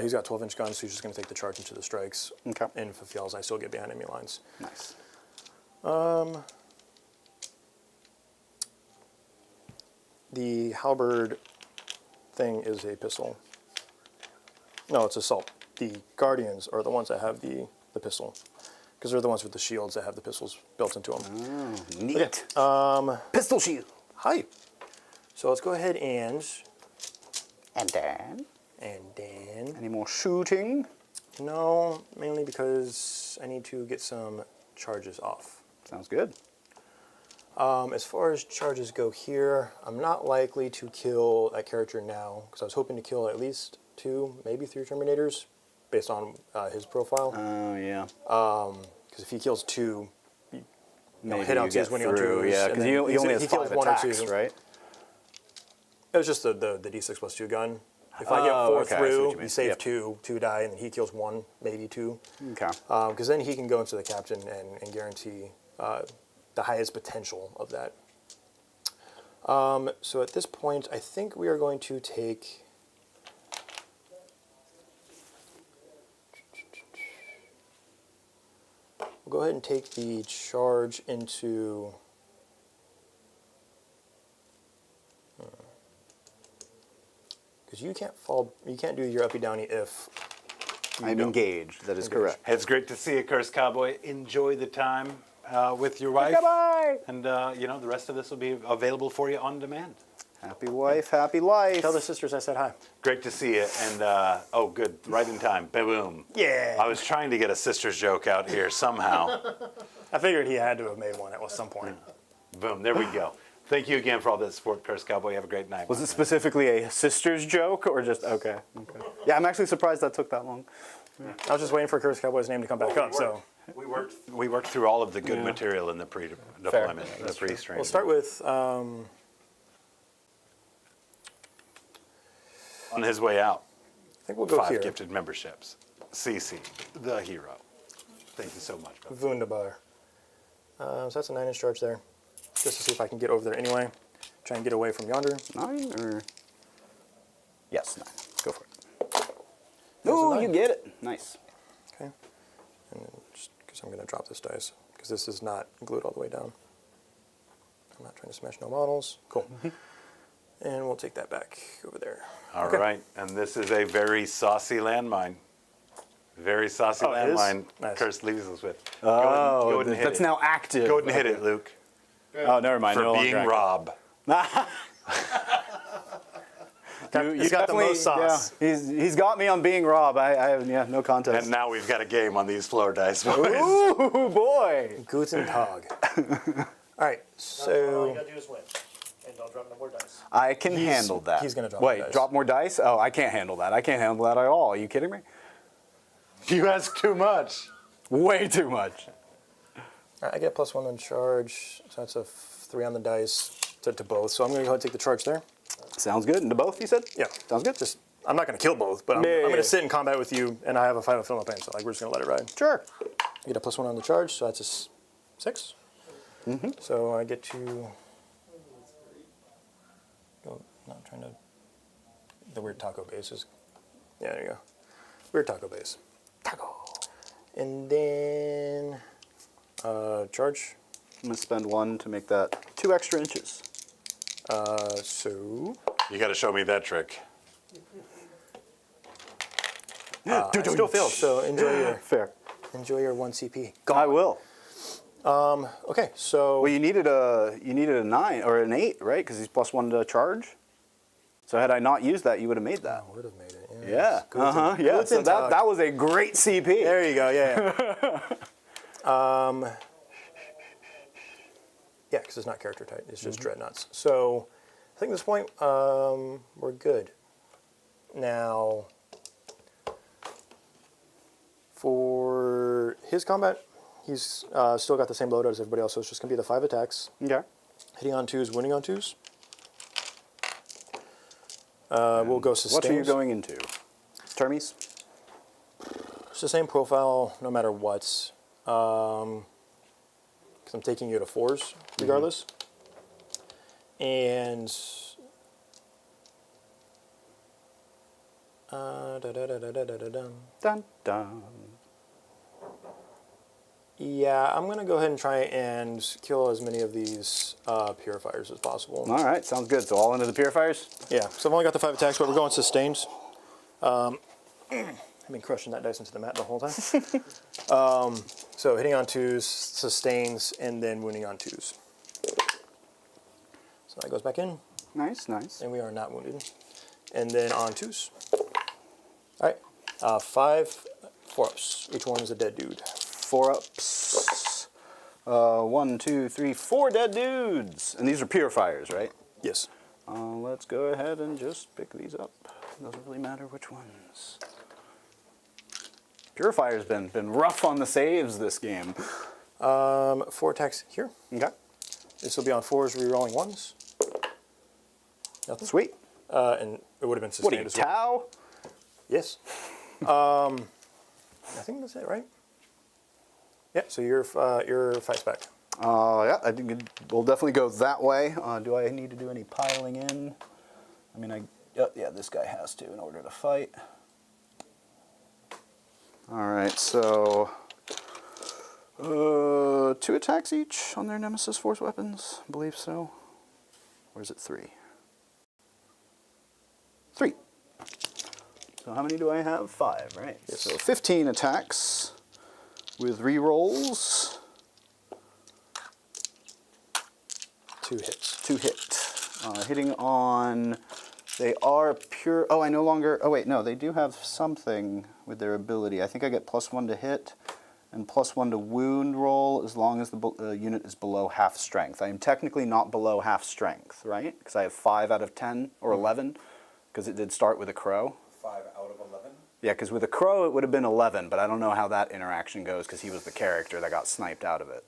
he's got 12-inch guns, so he's just going to take the charge into the strikes. Okay. And if it fails, I still get behind enemy lines. Nice. The halberd thing is a pistol. No, it's assault. The guardians are the ones that have the pistol, because they're the ones with the shields that have the pistols built into them. Oh, neat. Okay. Pistol shield. Hi. So let's go ahead and And then? then Any more shooting? no, mainly because I need to get some charges off. Sounds good. As far as charges go here, I'm not likely to kill that character now, because I was hoping to kill at least 2, maybe 3 Terminators, based on his profile. Oh, yeah. Because if he kills 2, Maybe hit on you get 2s, winning on through, 2s. yeah, and because then he only has he kills 5 1 or attacks, 2. right? It was just the D6 plus 2 gun. If I get 4 okay, I see what you through, mean. you save Yep. 2 die, and then he kills 1, maybe 2. Okay. Because then he can go into the captain and guarantee the highest potential of that. So at this point, I think we are going to take... We'll go ahead and take the charge into... Because you can't do your uppy downy if you I'm don't. engaged. That is correct. It's great to see you, Cursed Cowboy. Enjoy the time with your wife. Bye-bye. And, the rest of this will be available for you on demand. Happy wife, happy life. Tell the sisters I said hi. Great to see you. And, oh, good. Right in time. Boom. Yeah. I was trying to get a sister's joke out here somehow. I figured he had to have made one at some point. Boom. There we go. Thank you again for all the support, Cursed Cowboy. Have a great night. Was it specifically a sister's joke or just, okay. Yeah, I'm actually surprised that took that long. I was just waiting for Curse Cowboy's name to come back up, so We worked through all of the good material in the pre-deployment, the pre-stream. we'll start with On his way out, I think we'll go 5 here. gifted memberships. CC, the hero. Thank you so much, brother. Wunderbar. So that's a 9-inch charge there. Just to see if I can get over there anyway. Try and get away from yonder. 9 or? Yes, 9. Go for it. There's a Oh, 9. you get it. Nice. Okay. And then just because I'm going to drop this dice, because this is not glued all the way down. I'm not trying to smash no models. Cool. And we'll take that back over there. All Okay. right, and this is a very saucy landmine. Very saucy Oh, it is? landmine Nice. Curse leaves us with. Oh, go ahead and hit that's it. now active. Go ahead and hit it, Luke. Oh, never mind. For no being longer Rob. He's got the most sauce. Yeah, he's got me on being Rob. I have no contest. And now we've got a game on these floor dice, boys. Ooh, boy. Guten Tag. All right, All you so gotta do is win. And don't drop no more dice. I can handle that. he's gonna drop Wait, more dice. drop more dice? Oh, I can't handle that. I can't handle that at all. Are you kidding me? You ask too much. Way too much. I get +1 on charge, so that's a 3 on the dice to both. So I'm going to go ahead and take the charge there. Sounds good. And to both, you said? Yeah. Sounds good. Just, I'm not going to kill both, but I'm Yeah. going to sit in combat with you, and I have a 5 of film of pain, so we're just going to let it ride. Sure. I get a +1 on the charge, so that's a 6. Mm-hmm. So I get to go. Not trying to. The weird taco base is. Yeah, there you go. Weird taco base. Taco. And then charge. I'm going to spend 1 to make that 2 extra inches. So You got to show me that trick. I still failed. So Fair. enjoy your 1 CP. I will. Okay, so Well, you needed a 9 or an 8, right? Because he's +1 to charge. So had I not used that, you would have made that. I would have made it. Yeah. Yeah. So that was a great CP. There you go. Yeah. Yeah, because it's not character type. It's just dreadnoughts. So I think at this point we're good. Now, for his combat, he's still got the same loadout as everybody else, so it's just going to be the 5 attacks. Okay. Hitting on 2s, winning on 2s. We'll go sustains. What are you going into? Termies? It's the same profile no matter what. Because I'm taking you to 4s regardless. And Dun dun. yeah, I'm going to go ahead and try and kill as many of these purifiers as possible. All right, sounds good. So all into the purifiers? Yeah, so I've only got the 5 attacks, but we're going sustains. I've been crushing that dice into the mat the whole time. So hitting on 2s, sustains, and then wounding on 2s. So that goes back in, Nice, nice. and we are not wounded. And then on 2s. All right, 5 4-ups. Each one is a dead dude. 4-ups. 1, 2, 3, 4 dead dudes. And these are purifiers, right? Yes. Let's go ahead and just pick these up. Doesn't really matter which ones. Purifier's been rough on the saves this game. 4 attacks here. Okay. This will be on 4s, re-rolling 1s. Nothing. Sweet. And it would have been What are sustained you, as well. Tau? Yes. I think that's it, right? Yeah, so your fights back. Yeah, I think we'll definitely go that way. Do I need to do any piling in? I mean, yeah, this guy has to in order to fight. All right, so 2 attacks each on their Nemesis Force weapons, I believe so. Or is it 3? 3. So how many do I have? 5, right? Yes. So 15 attacks with rerolls. 2 hits. 2 hit. Hitting on, they are pure, oh, I no longer, oh wait, no, they do have something with their ability. I think I get +1 to hit and +1 to wound roll as long as the unit is below half strength. I am technically not below half strength, right? Because I have 5 out of 10 or 11, because it did start with a crow. 5 out of 11. Yeah, because with a crow it would have been 11, but I don't know how that interaction goes because he was the character that got sniped out of it.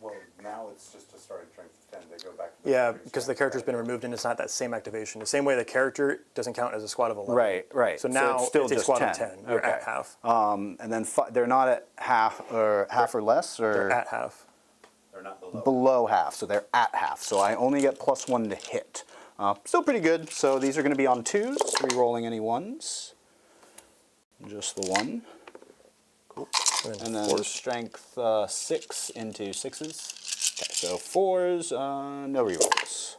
Well, now it's just a starting strength of 10. They go back to the Yeah, starting because the strength character's of been 10. removed and it's not that same activation. The same way the character doesn't count as a squad of 11. Right, right. So now it's still it's a just squad 10. of 10. You're Okay. at half. And then they're not at half or less, or They're at half. They're not below. below half, so they're at half. So I only get +1 to hit. Still pretty good. So these are going to be on 2s, re-rolling any 1s. Just the 1. Cool. And then 4s. strength 6 into 6s. Okay, so 4s, no rerolls.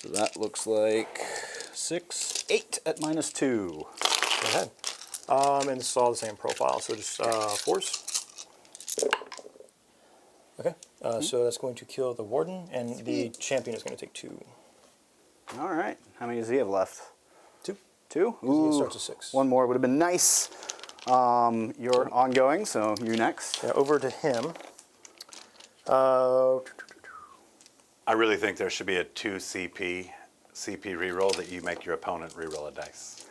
So that looks like 6, 8 at -2. Go ahead. And it's all the same profile, so just 4s. Okay, so that's going to kill the Warden, and the Champion is going to take 2. All right. How many does he have left? 2. 2? He starts at 6. One more would have been nice. You're ongoing, so you next. Yeah, over to him. I really think there should be a 2 CP reroll that you make your opponent reroll a dice.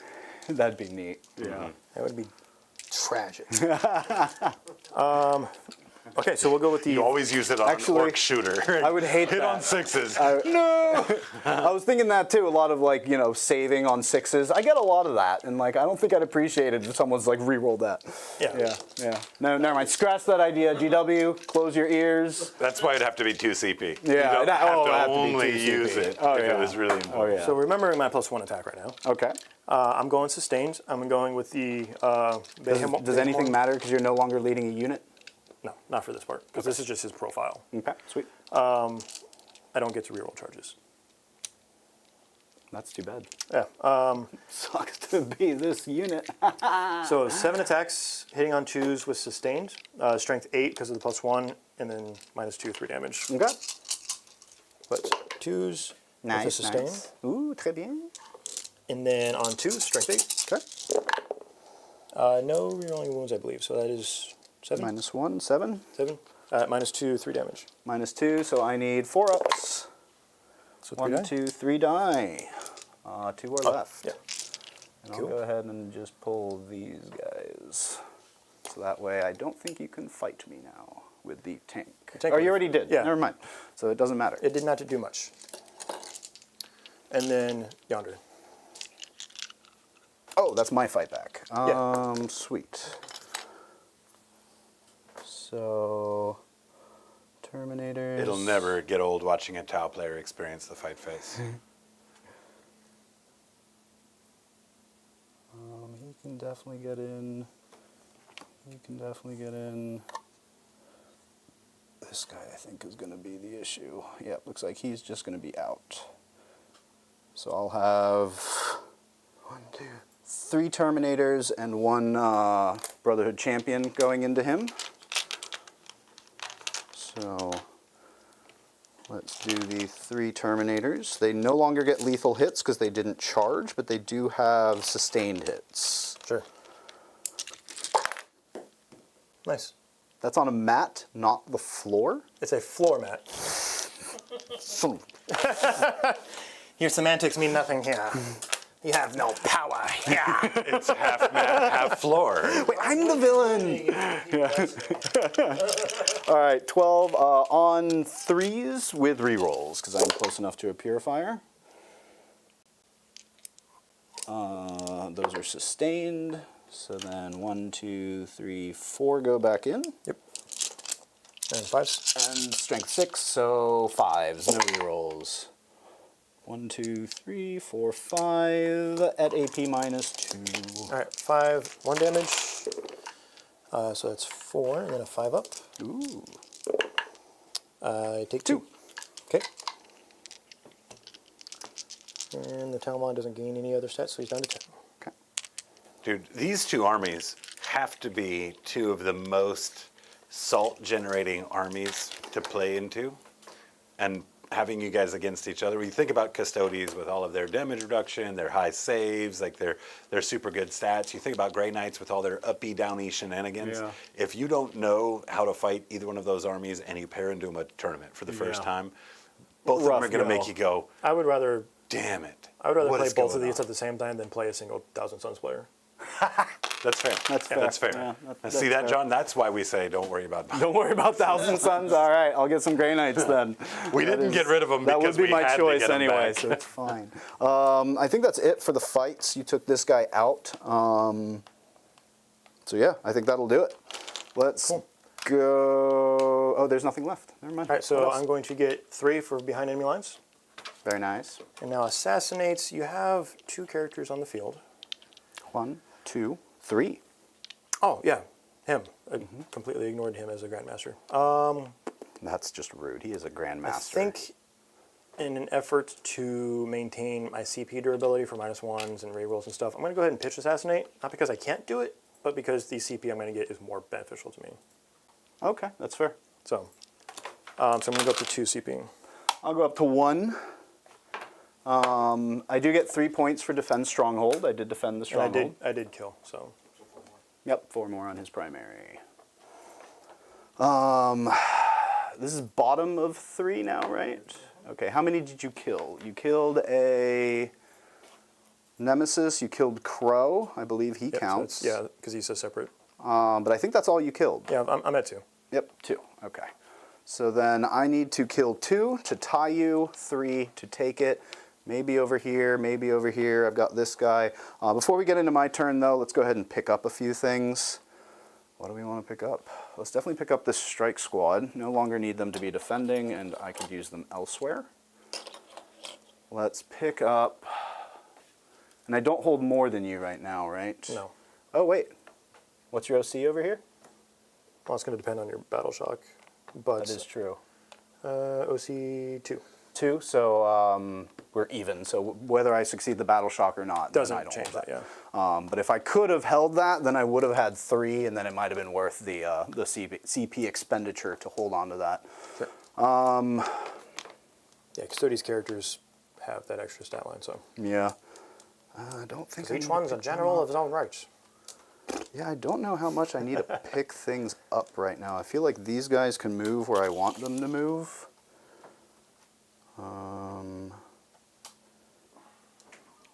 That'd be neat. Yeah. That would be tragic. Okay, so we'll go with the... You always use it on Actually, an orc shooter. I would hate Hit that. on 6s. No! I was thinking that too. A lot of saving on 6s. I get a lot of that, and I don't think I'd appreciate it if someone's re-rolled that. Yeah. Yeah. No, never mind. Scratch that idea. GW, close your ears. That's why it'd have to be 2 CP. Yeah, You don't it'd have to have to be only 2 use CP. it Oh, if yeah. it was really important. Oh, yeah. So remembering my +1 attack right now, Okay. I'm going sustained. I'm going with the... Does anything matter because you're no longer leading a unit? No, not for this part, because this is just his profile. Okay, sweet. I don't get to reroll charges. That's too bad. Yeah. Sucks to be this unit. So 7 attacks, hitting on 2s with sustained. Strength 8 because of the +1, and then -2, 3 damage. Okay. But 2s with a Nice, sustain. nice. Ooh, très bien. And then on 2s, strength 8. Okay. No rerolling wounds, I believe, so that is 7. -1, 7. 7. -2, 3 damage. -2, so I need 4 ups. So 3 1, die? 2, 3 die. 2 are left. Yeah. And Cool. I'll go ahead and just pull these guys. So that way I don't think you can fight me now with the tank. tank Oh, you wave. already did. Yeah. Never mind. So it doesn't matter. It did not do much. And then yonder. Oh, that's my fight back. Yeah. Sweet. So, Terminators. It'll never get old watching a Tau player experience the fight phase. He can definitely get in. He can definitely get in. This guy, I think, is going to be the issue. Yeah, looks like he's just going to be out. So I'll have 1, 2, 3 Terminators and 1 Brotherhood Champion going into him. So let's do the 3 Terminators. They no longer get lethal hits because they didn't charge, but they do have sustained hits. Sure. Nice. That's on a mat, not the floor. It's a floor mat. Your semantics mean nothing here. You have no power here. It's half mat, half floor. Wait, I'm the villain. All right, 12 on 3s with rerolls because I'm close enough to a purifier. Those are sustained. So then 1, 2, 3, 4 go back in. Yep. And 5s. And strength 6, so 5s, no rerolls. 1, 2, 3, 4, 5 at AP -2. All right, 5, 1 damage. So that's 4, and then a 5 up. Ooh. I take 2. Okay. And the Talmud doesn't gain any other stats, so he's down to 10. Okay. Dude, these 2 armies have to be 2 of the most salt-generating armies to play into. And having you guys against each other, when you think about Custodes with all of their damage reduction, their high saves, like their super good stats, you think about Grey Knights with all their uppy, downy shenanigans. Yeah. If you don't know how to fight either one of those armies and you pair into a tournament for the first Yeah. time, both of them Rough are going to go. make you go, I would rather damn it. play what is both of going these on? at the same time than play a single Thousand Suns player. That's fair. That's fair. That's fair. Yeah, Now, that's see that, fair. John? That's why we say don't worry about Don't worry about Thousand Suns. All right, I'll get some Grey Knights then. We didn't get rid of them That because would be we my had to choice get 'em anyway, back. so it's fine. I think that's it for the fights. You took this guy out. So yeah, I think that'll do it. Let's go. Oh, there's nothing left. Never mind. All right, What so else? I'm going to get 3 for behind enemy lines. Very nice. And now assassinates. You have 2 characters on the field. 1, 2, 3. Oh, yeah, him. I completely ignored him as a Grandmaster. That's just rude. He is a I grandmaster. think in an effort to maintain my CP durability for -1s and rerolls and stuff, I'm going to go ahead and pitch Assassinate. Not because I can't do it, but because the CP I'm going to get is more beneficial to me. Okay, that's fair. So I'm going to go up to 2 CP. I'll go up to 1. I do get 3 points for defend stronghold. I did defend the And stronghold. I did kill, so. Yep, 4 more on his primary. This is bottom of 3 now, right? Okay, how many did you kill? You killed a Nemesis, you killed Crow, I believe he Yep, so counts. it's- yeah, because he's a separate. But I think that's all you killed. Yeah, I'm at 2. Yep, 2, okay. So then I need to kill 2 to tie you, 3 to take it. Maybe over here, maybe over here. I've got this guy. Before we get into my turn, though, let's go ahead and pick up a few things. What do we want to pick up? Let's definitely pick up this strike squad. No longer need them to be defending, and I could use them elsewhere. Let's pick up... And I don't hold more than you right now, right? No. Oh, wait. What's your OC over here? Well, it's going to depend on your battle shock. But That is true. OC 2. 2, so we're even. So whether I succeed the battle shock or not, then I Doesn't don't change hold that, yeah. But if I could have held that, then I would have had 3, and then it might have been worth the CP expenditure to hold on to that. Sure. Yeah, Custodes characters have that extra stat line, so. Yeah. I don't think Each one's a general of his own right. Yeah, I don't know how much I need to pick things up right now. I feel like these guys can move where I want them to move.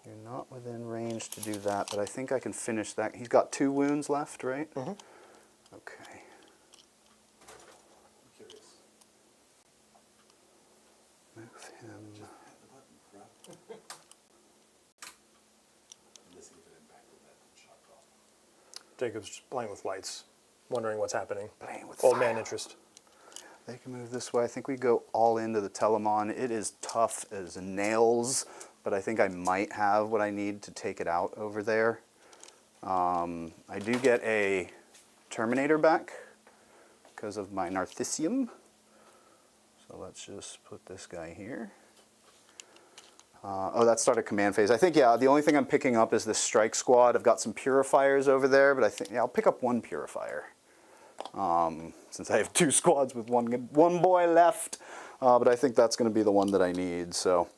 You're not within range to do that, but I think I can finish that. He's got 2 wounds left, right? Mm-hmm. Okay. I'm curious. Move him. Hit the button, bro. Let's see if it impacted that shot cost. Jacob's just playing with lights, wondering what's happening. Playing with Old man fire. interest. They can move this way. I think we go all into the Telemon. It is tough as nails, but I think I might have what I need to take it out over there. I do get a Terminator back because of my Narcissium. So let's just put this guy here. Oh, that started command phase. I think, yeah, the only thing I'm picking up is this strike squad. I've got some purifiers over there, but I think, yeah, I'll pick up 1 purifier. Since I have 2 squads with one boy left, but I think that's going to be the one that I need. So,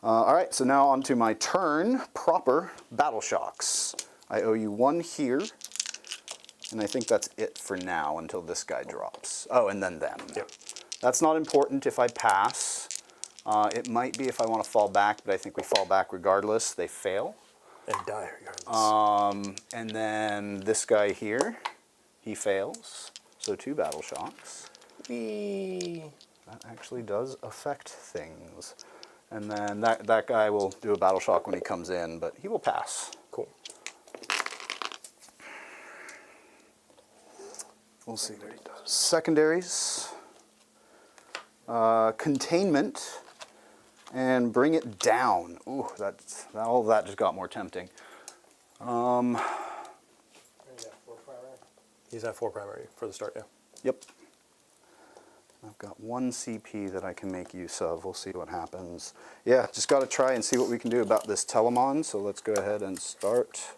all right. So now on to my turn proper battle shocks. I owe you 1 here, and I think that's it for now until this guy drops. Oh, and then them. Yep. That's not important if I pass. It might be if I want to fall back, but I think we fall back regardless. They fail. And die regardless. And then this guy here. He fails, so 2 battle shocks. Whee! That actually does affect things. And then that guy will do a battle shock when he comes in, but he will pass. Cool. We'll see what he does. Secondaries. Containment. And bring it down. Ooh, all of that just got more tempting. He's at 4 primary for the start, yeah. Yep. I've got 1 CP that I can make use of. We'll see what happens. Yeah, just got to try and see what we can do about this Telemon. So let's go ahead and start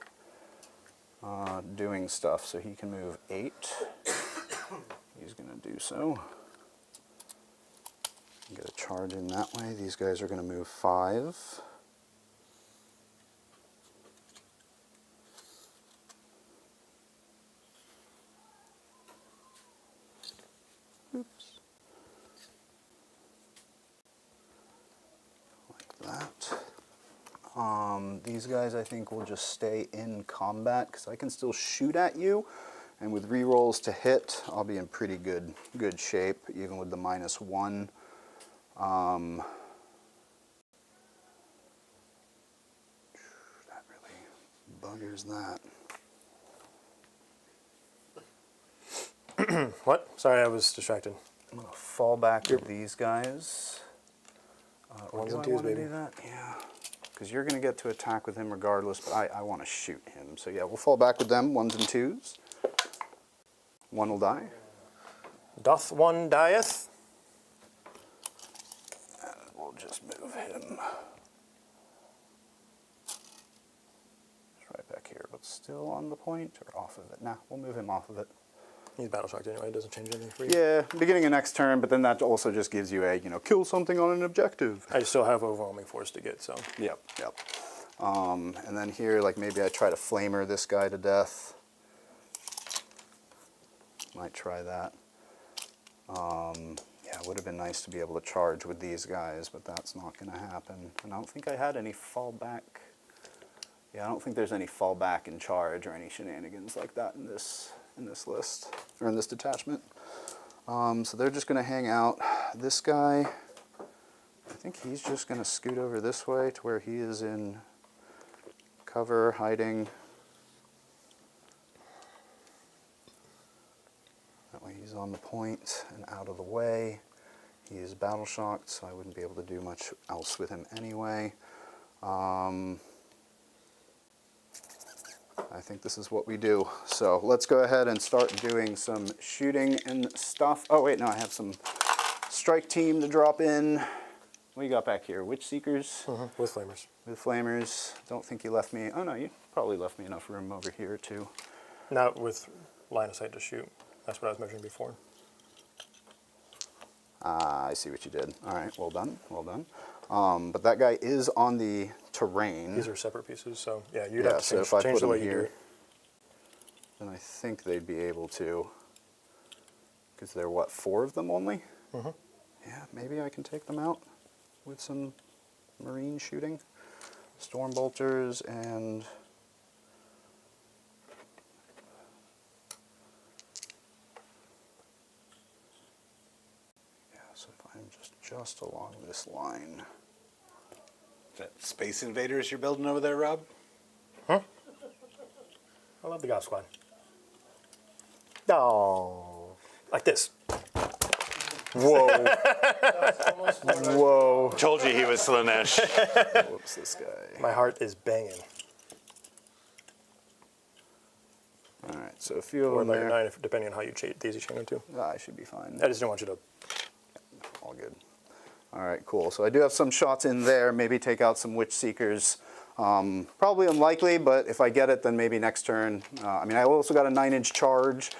doing stuff. So he can move 8. He's going to do so. Get a charge in that way. These guys are going to move 5. Oops. Like that. These guys I think will just stay in combat because I can still shoot at you, and with rerolls to hit I'll be in pretty good shape even with the -1. That really buggers that. What? Sorry, I was distracted. I'm gonna fall back with these guys. Or Ones do and I twos, want to baby. do that? Yeah, because you're gonna get to attack with him regardless, but I want to shoot him. So yeah, we'll fall back with them, 1s and 2s. 1 will die. Doth one dieth? And we'll just move him. It's right back here, but still on the point or off of it. Nah, we'll move him off of it. He's battle shocked anyway, it doesn't change anything for you. Yeah, beginning of next turn, but then that also just gives you a, kill something on an objective. I still have overwhelming force to get, so. Yep. And then here, like maybe I try to flamer this guy to death. Might try that. Yeah, it would have been nice to be able to charge with these guys, but that's not going to happen. And I don't think I had any fallback. Yeah, I don't think there's any fallback in charge or any shenanigans like that in this list or in this detachment. So they're just going to hang out. This guy, I think he's just going to scoot over this way to where he is in cover, hiding. That way he's on the point and out of the way. He is battle shocked, so I wouldn't be able to do much else with him anyway. I think this is what we do. So let's go ahead and start doing some shooting and stuff. Oh wait, no, I have some strike team to drop in. What do you got back here? Witch Seekers? With flamers. With Flamers. Don't think you left me, oh no, you probably left me enough room over here too. Not with line of sight to shoot. That's what I was measuring before. I see what you did. All right, well done, well done. But that guy is on the terrain. These are separate pieces, so yeah, you'd Yeah, have to so change, if I change put the him way you do here, it. then I think they'd be able to. Because there are, what, 4 of them only? Mm-hmm. Yeah, maybe I can take them out with some marine shooting. Storm bolters and... Yeah, so if I'm just along this line. Is that Space Invaders you're building over there, Rob? I love the Goth Squad. Oh, like this. Whoa. Whoa. Told you he was Slanesh. Whoops, this guy. My heart is banging. All right, so a few of Or them like there. 9, if, depending on how you daisy chain them to. I should be fine. I just don't want you to. All good. All right, cool. So I do have some shots in there. Maybe take out some Witch Seekers. Probably unlikely, but if I get it, then maybe next turn. I mean, I also got a 9-inch charge.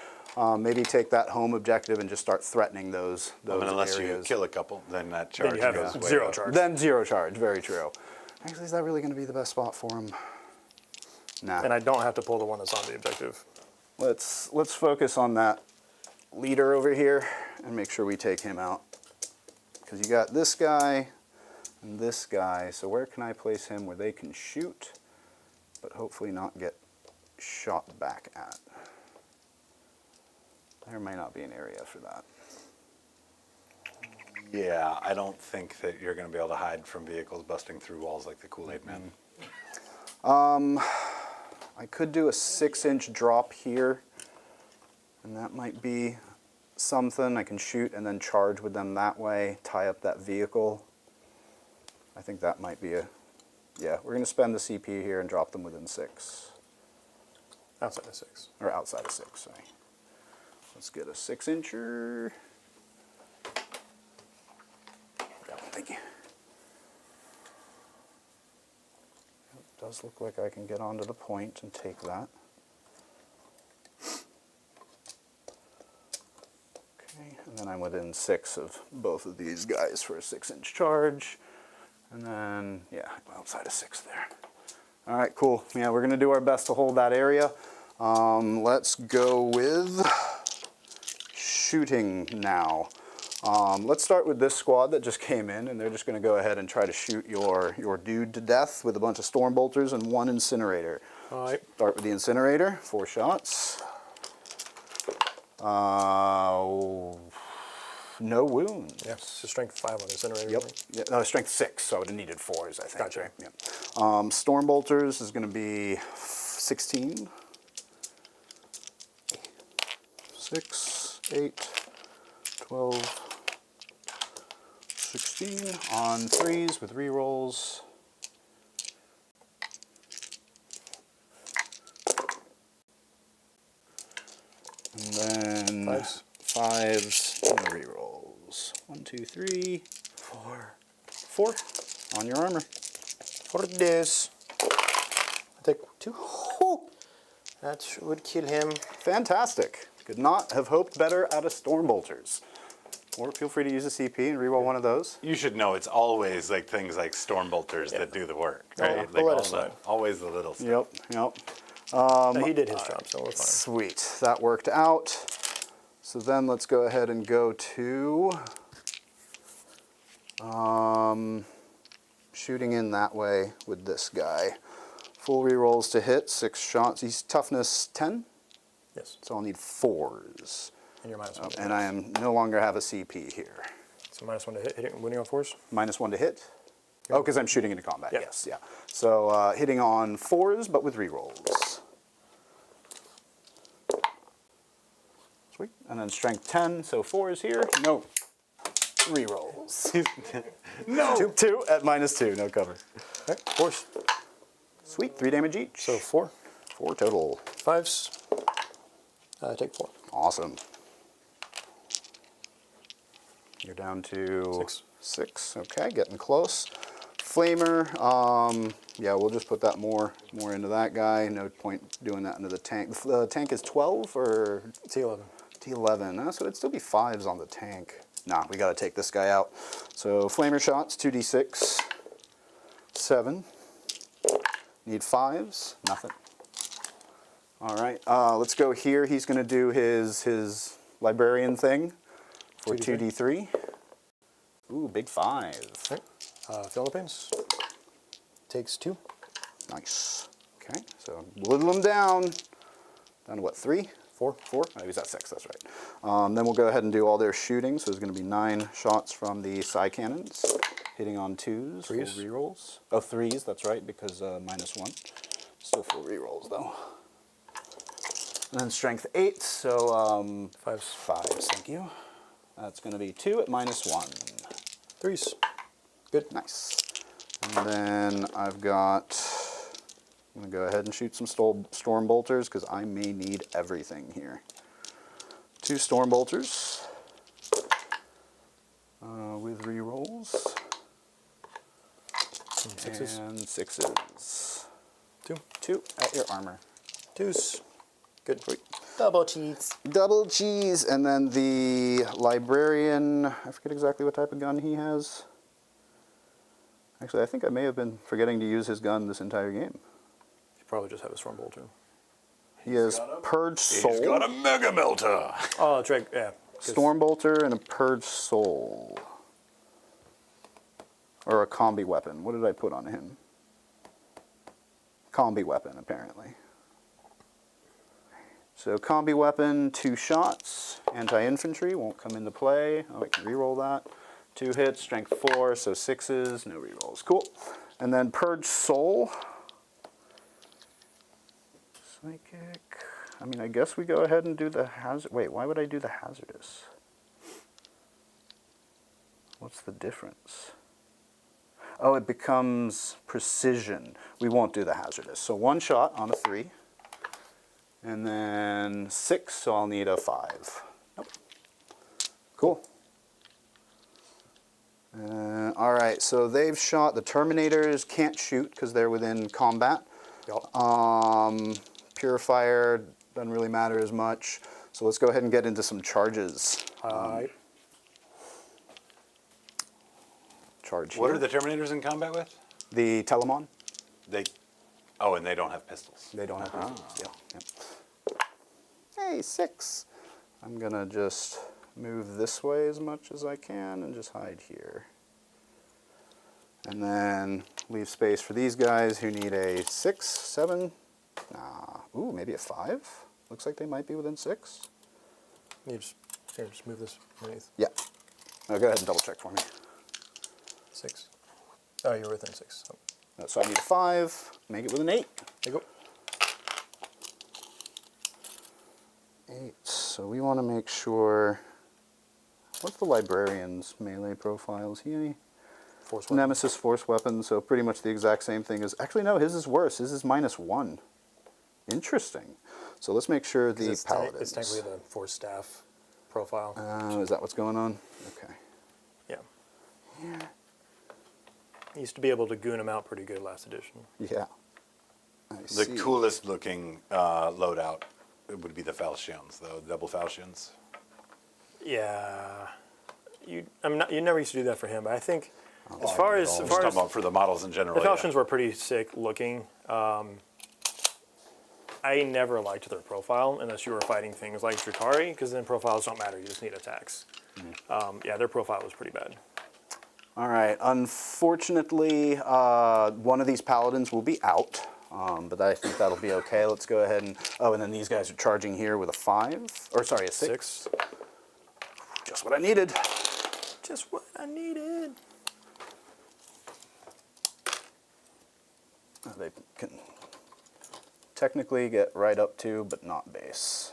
Maybe take that home objective and just start threatening those Unless areas. you kill a couple, then that charge Then you have goes way 0 up. charge. Then 0 charge. Very true. Actually, is that really going to be the best spot for him? Nah. And I don't have to pull the one that's on the objective. Let's focus on that leader over here and make sure we take him out. Because you got this guy and this guy. So where can I place him where they can shoot, but hopefully not get shot back at? There may not be an area for that. Yeah, I don't think that you're going to be able to hide from vehicles busting through walls like the Kool-Aid Man. I could do a 6-inch drop here, and that might be something. I can shoot and then charge with them that way, tie up that vehicle. I think that might be a... Yeah, we're going to spend the CP here and drop them within 6. Outside of 6. Or outside of 6, sorry. Let's get a 6-incher. Thank you. It does look like I can get onto the point and take that. Okay, and then I'm within 6 of both of these guys for a 6-inch charge. And then, yeah, outside of 6 there. All right, cool. Yeah, we're going to do our best to hold that area. Let's go with shooting now. Let's start with this squad that just came in, and they're just going to go ahead and try to shoot your dude to death with a bunch of storm bolters and 1 incinerator. All right. Start with the incinerator, 4 shots. No wounds. Yeah, so strength 5 on the incinerator. Yep. Right? Yeah, no, strength 6, so I would have needed 4s, I think. Gotcha. Right? Yep. Storm bolters is going to be 16. 6, 8, 12, 16 on 3s with rerolls. And then 5s and rerolls. 1, 2, 3, 4. 4 on your armor. For this. I take 2. That would kill him. Fantastic. Could not have hoped better out of storm bolters. Or feel free to use a CP and reroll one of those. You should know it's always like things like storm bolters that do the work, right? the Like little all side. always the little stuff. Yep. He did his job, so we're fine. Sweet. That worked out. So then let's go ahead and go to shooting in that way with this guy. Full rerolls to hit, 6 shots. He's toughness 10, Yes. so I'll need 4s. And you're -1. And I am no longer have a CP here. So -1 to hit, hitting, winning on force. -1 to hit. Oh, because I'm shooting into combat. Yeah. Yes, yeah. So hitting on 4s, but with rerolls. Sweet. And then strength 10, so 4s here. No. Rerolls. No. 2 at -2, no cover. Okay. Force. Sweet, 3 damage each. So 4. 4 total. 5s. Take 4. Awesome. You're down to 6. 6. Okay, getting close. Flamer. Yeah, we'll just put that more into that guy. No point doing that into the tank. The tank is 12 or T11. T11. So it'd still be 5s on the tank. Nah, we got to take this guy out. So flamer shots, 2d6. 7. Need 5s. Nothing. All right, let's go here. He's going to do his librarian thing for 2d3. Ooh, big 5. Philippines. Takes 2. Nice. Okay, so whittle him down. Down to what, 3? 4. 4? Oh, he's at 6, that's right. Then we'll go ahead and do all their shooting. So there's going to be 9 shots from the psi cannons, hitting on 2s, full 3s. rerolls. Oh, 3s, that's right, because -1. Still full rerolls, though. And then strength 8, so 5s. 5s, thank you. That's going to be 2 at -1. 3s. Good. Nice. And then I've got, I'm going to go ahead and shoot some storm bolters because I may need everything here. 2 storm bolters with rerolls. 6s. And 6s. 2. 2 at your armor. 2s. Good. Sweet. Double cheats. Double cheese, and then the librarian, I forget exactly what type of gun he has. Actually, I think I may have been forgetting to use his gun this entire game. You probably just have a storm bolter. He has Purge Soul, He's got a Mega Melter. Oh, that's right. Yeah. 'cause Storm Bolter, and a Purge Soul. Or a combi weapon. What did I put on him? Combi weapon, apparently. So combi weapon, 2 shots. Anti-infantry won't come into play. Oh, I can reroll that. 2 hits, strength 4, so 6s, no rerolls. Cool. And then Purge Soul. Psychic. I mean, I guess we go ahead and do the hazard. Wait, why would I do the hazardous? What's the difference? Oh, it becomes precision. We won't do the hazardous. So 1 shot on a 3. And then 6, so I'll need a 5. Nope. Cool. All right, so they've shot. The Terminators can't shoot because they're within combat. Yep. Purifier doesn't really matter as much. So let's go ahead and get into some charges. Charge What here. are the Terminators in combat with? The Telemon. They. Oh, and they don't have pistols. They don't have pistols. Yeah. Hey, 6. I'm gonna just move this way as much as I can and just hide here. And then leave space for these guys who need a 6, 7. Ooh, maybe a 5. Looks like they might be within 6. You just, here, just move this underneath. Yeah. Oh, go ahead and double check for me. 6. Oh, you're within 6. Oh. So I need a 5. Make it with an 8. There you go. 8. So we want to make sure. What's the librarian's melee profile? Is he any? Force weapon. Nemesis force weapon, so pretty much the exact same thing as. Actually, no, his is worse. His is -1. Interesting. So let's make sure the It's paladins. it's technically the force staff profile. Is that what's going on? Okay. Yeah. I used to be able to goon them out pretty good last edition. Yeah. I The see. coolest looking loadout would be the falchions, though. Double falchions. Yeah. You never used to do that for him, but I think as I'm far just as talking about for the models in general. the yeah. falchions were pretty sick looking. I never liked their profile unless you were fighting things like Drakari, because then profiles don't matter. You just need attacks. Yeah, their profile was pretty bad. All right. Unfortunately, one of these paladins will be out, but I think that'll be okay. Let's go ahead and. Oh, and then these guys are charging here with a 5, or sorry, a 6. Just what I needed. Just what I needed. They can technically get right up to, but not base.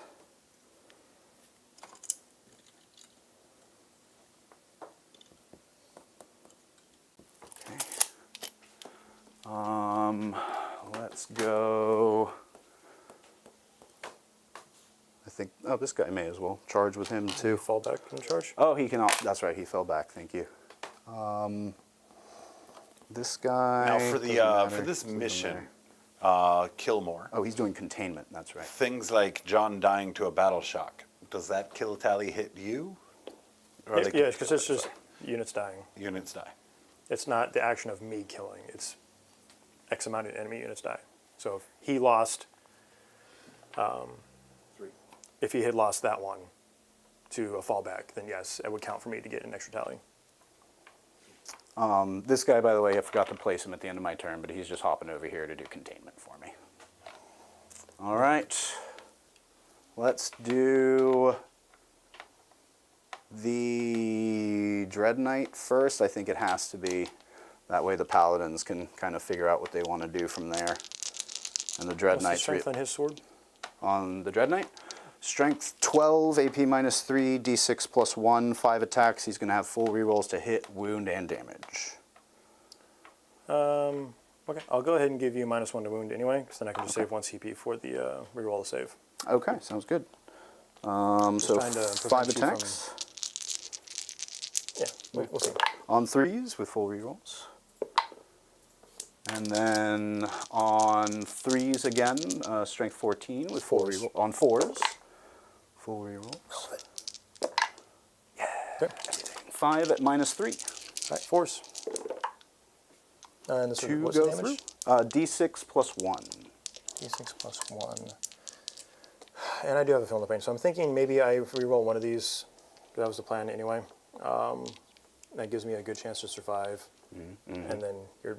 Okay. Let's go. I think. Oh, this guy may as well charge with him too. Fall back and charge. Oh, he can. That's right. He fell back. Thank you. This guy. Now for doesn't the matter. for this Doesn't mission, matter. kill more. Oh, he's doing containment. That's right. Things like John dying to a battle shock. Does that kill tally hit you? Or are they Yeah, because it's just units dying. units die. It's not the action of me killing. It's X amount of enemy units die. So if he lost 3. If he had lost that one to a fallback, then yes, it would count for me to get an extra tally. This guy, by the way, I forgot to place him at the end of my turn, but he's just hopping over here to do containment for me. All right. Let's do the Dread Knight first. I think it has to be. That way the Paladins can kind of figure out what they want to do from there. And the Dread What's the Knight's strength on his sword? on the Dread Knight. Strength 12, AP minus 3, D6 plus 1, 5 attacks. He's going to have full rerolls to hit, wound, and damage. Okay, I'll go ahead and give you -1 to wound anyway, because then I can just save 1 CP for the reroll to save. Okay, sounds good. So trying to 5 prevent you attacks Yeah, we'll see. on 3s with full rerolls. And then on 3s again, strength 14 with full Fours. reroll. On 4s, full rerolls. Okay. 5 at minus 3. All right, force. And this is 2 what's the go damage? through. D6 plus 1. D6 plus 1. And I do have a Feel No Pain, so I'm thinking maybe I reroll one of these. That was the plan anyway. That gives me a good chance to survive. And then you're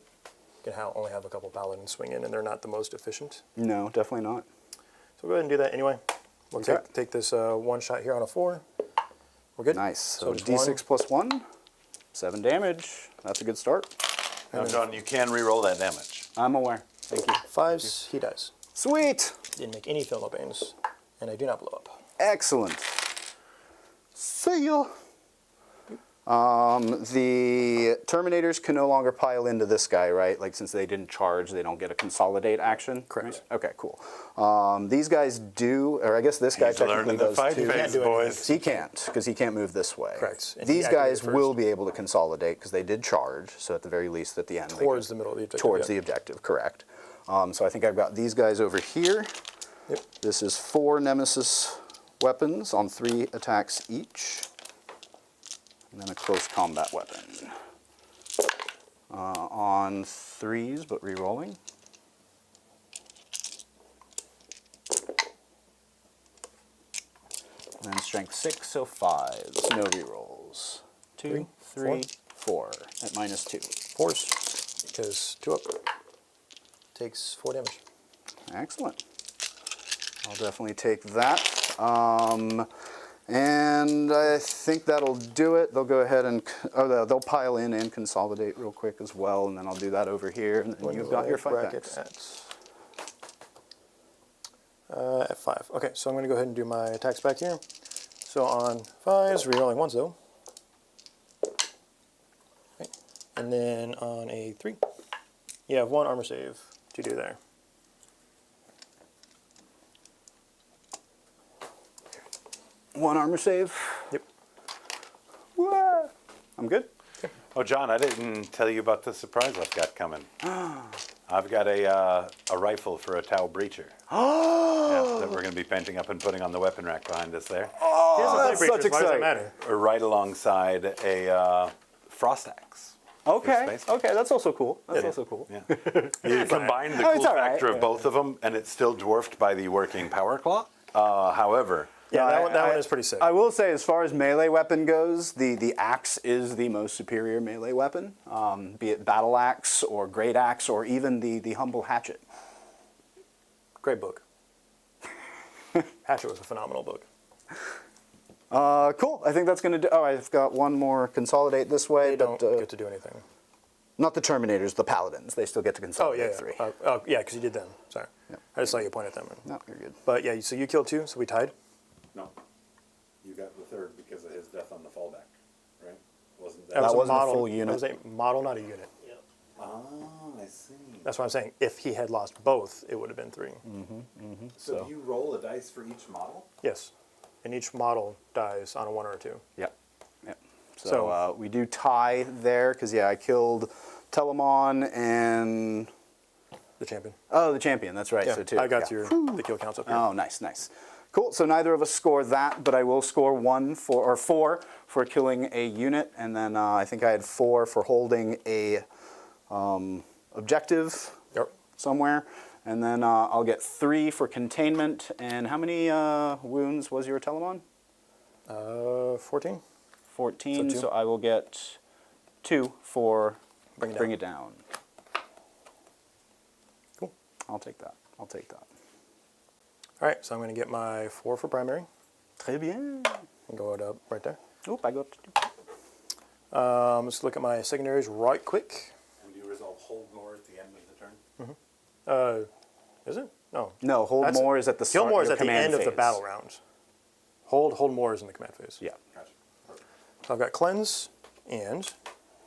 going to only have a couple Paladins swing in, and they're not the most efficient. No, definitely not. So we'll go ahead and do that anyway. We'll Okay. take this one shot here on a 4. We're good? Nice. So just D6 plus 1, 7 damage. That's a good start. Now, John, you can re-roll that damage. I'm aware. Thank you. 5s, he dies. Sweet. Didn't make any Feel No Pains, and I do not blow up. Excellent. See ya. The Terminators can no longer pile into this guy, right? Like, since they didn't charge, they don't get a consolidate action. Correct. Right? Okay, cool. These guys do, or I guess this guy He's technically learning the does fight too. phase, do anything. boys. He can't, because he can't move this way. Correct. And he These activated guys first. will be able to consolidate, because they did charge, so at the very least at the end. they Towards can- the middle of the objective. Towards yeah. the objective, correct. So I think I've got these guys over here. Yep. This is 4 Nemesis weapons on 3 attacks each. And then a close combat weapon. On 3s, but re-rolling. And then strength 6, so 5s, no re-rolls. 2, 3, 4 at minus 2. Force, because 2 up. Takes 4 damage. Excellent. I'll definitely take that. And I think that'll do it. They'll go ahead and, they'll pile in and consolidate real quick as well, and then I'll do that over here, and then you've got your fight bracket backs. at 5. Okay, so I'm going to go ahead and do my attacks back here. So on 5s, rerolling 1s though. Okay. And then on a 3, you have 1 armor save to do there. One armor save. Yep. Wah. I'm good. Oh, John, I didn't tell you about the surprise I've got coming. I've got a rifle for a Tau Breacher. Yeah, that we're going to be painting up and putting on the weapon rack behind us there. that's such Why does that exciting. matter? Right alongside a Frost Axe. Okay, space. okay, that's also cool. That's also cool. Yeah. You combine the Oh, cool it's all right. factor of both of them, and it's still dwarfed by the working Power Claw. However, Yeah, No, that one is pretty sick. I will say, as far as melee weapon goes, the axe is the most superior melee weapon, be it battle axe or great axe or even the humble hatchet. Great book. Hatchet was a phenomenal book. Cool. I think that's going to do. Oh, I've got one more consolidate this way. They don't but, get to do anything. not the Terminators, the Paladins. They still get to Oh, consolidate yeah. 3. Yeah, because you did them. Sorry. Yep. I just saw you point at them. No, you're good. But yeah, so you killed 2, so we tied. no, you got the third because of his death on the fallback, right? Wasn't That was wasn't a model, full unit. That was a model, not a unit. Yep. Oh, I see. That's what I'm saying. If he had lost both, it would have been 3. So do you roll a dice for each model? Yes. And each model dies on a 1 or a 2. Yep. Yep. So, So- we do tie there because, yeah, I killed Telemon and... The champion. Oh, the champion. That's right. Yeah, So 2. I got yeah. the kill counts up here. Oh, nice, nice. Cool. So neither of us score that, but I will score 4 for killing a unit, and then I think I had 4 for holding a objective Yep. somewhere, And then I'll get 3 for containment. And how many wounds was your Telemon? 14. 14. So 2. So I will get 2 for Bring it down. Cool. I'll take that. I'll take that. All right, so I'm going to get my 4 for primary Très bien. and go it up right there. Oop, I got 2. Let's look at my secondaries right quick. And do you resolve hold more at the end of the turn? Is it? No. No, hold That's- more is at the Kill start more of is your at the command end of the phase. battle round. Hold more is in the command phase. Yeah. Gotcha. Perfect. So I've got cleanse and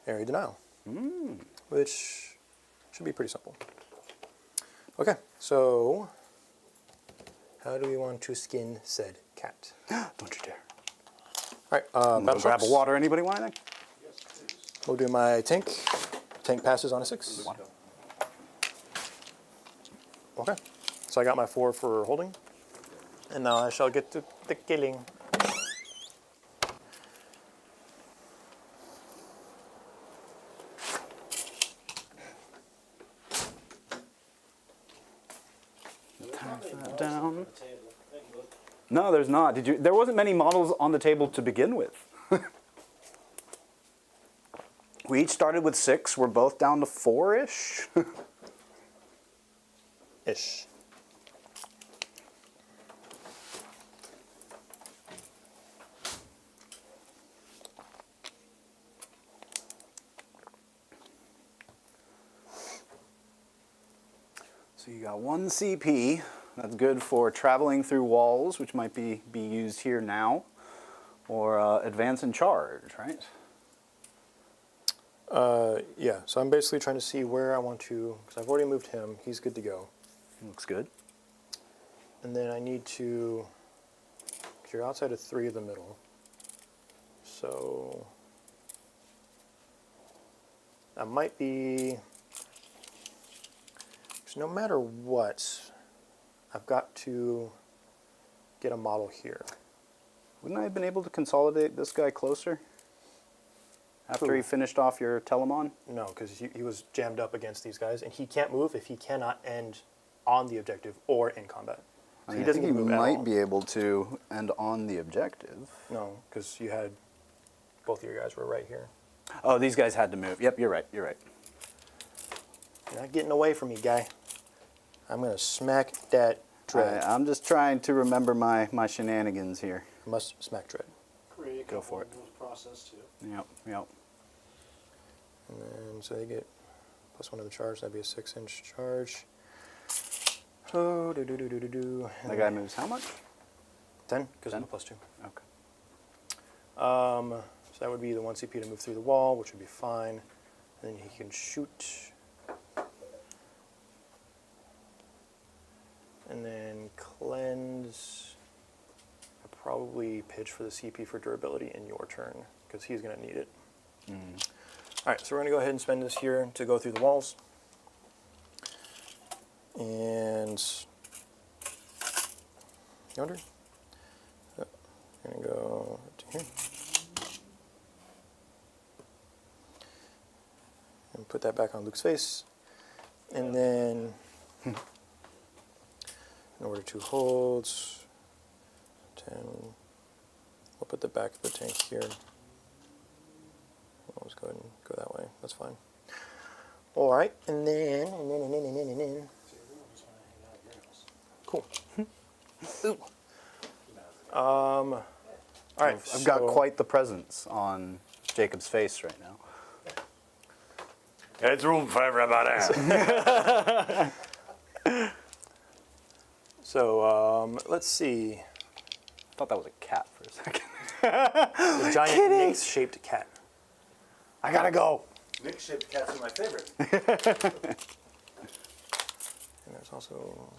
area denial, which should be pretty simple. Okay, so how do we want to skin said cat? Don't you dare. All right, I'm battle gonna grab a shots. water. Anybody want anything? We'll do my tank. Tank passes on a 6. Okay, so I got my 4 for holding, and now I shall get to the killing. That down. No, there's not. Did you? There wasn't many models on the table to begin with. We each started with 6. We're both down to 4-ish. Ish. So you got 1 CP. That's good for traveling through walls, which might be used here now, or advance and charge, right? Yeah, so I'm basically trying to see where I want to, because I've already moved him. He's good to go. Looks good. And then I need to, because you're outside of 3 of the middle. So that might be, because no matter what, I've got to get a model here. Wouldn't I have been able to consolidate this guy closer? After Who? he finished off your Telemon? No, because he was jammed up against these guys, and he can't move if he cannot end on the objective or in combat. So he doesn't I think get to he move at might all. be able to end on the objective. No, because you had, both of your guys were right here. Oh, these guys had to move. Yep, you're right. You're right. You're not getting away from me, guy. I'm going to smack that dread. I'm just trying to remember my shenanigans here. Must smack dread. Create a Go couple for it. of those process too. Yep, yep. And then, so they get +1 to the charge. That'd be a 6-inch charge. Oh, do. That guy moves how much? 10, because 10? I'm a +2. Okay. So that would be the 1 CP to move through the wall, which would be fine. And then he can shoot. And then cleanse. I'd probably pitch for the CP for durability in your turn, because he's going to need it. All right, so we're going to go ahead and spend this here to go through the walls. And yonder. I'm going to go up to here. And put that back on Luke's face. And then, in order to hold, 10, we'll put the back of the tank here. I'll just go ahead and go that way. That's fine. All right, and then. Cool. All right. I've got so- quite the presence on Jacob's face right now. It's room for everybody. So let's see. I thought that was a cat for a second. The giant Nyx-shaped cat. I gotta go. Nick-shaped cats are my favorite. And there's also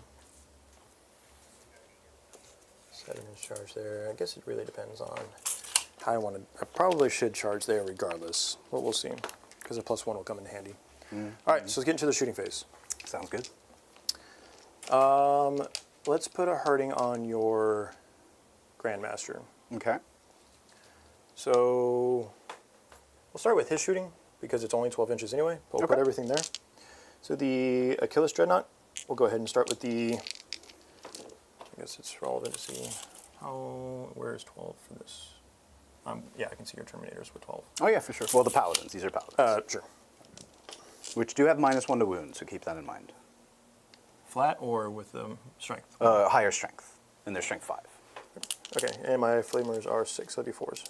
7-inch charge there. I guess it really depends on how I want to. I probably should charge there regardless, but we'll see, because a +1 will come in handy. All right, so let's get into the shooting phase. Sounds good. Let's put a hurting on your Grandmaster. Okay. So we'll start with his shooting, because it's only 12 inches anyway, but we'll put Okay. everything there. So the Achilles Dreadnought we'll go ahead and start with the, I guess it's relevant to see where's 12 for this? Yeah, I can see your Terminators with 12. Oh yeah, for sure. Well, the Paladins. These are Paladins. Sure. Which do have -1 to wound, so keep that in mind. Flat or with strength? Higher strength, and they're strength 5. Okay, and my flamers are 6, so D4s.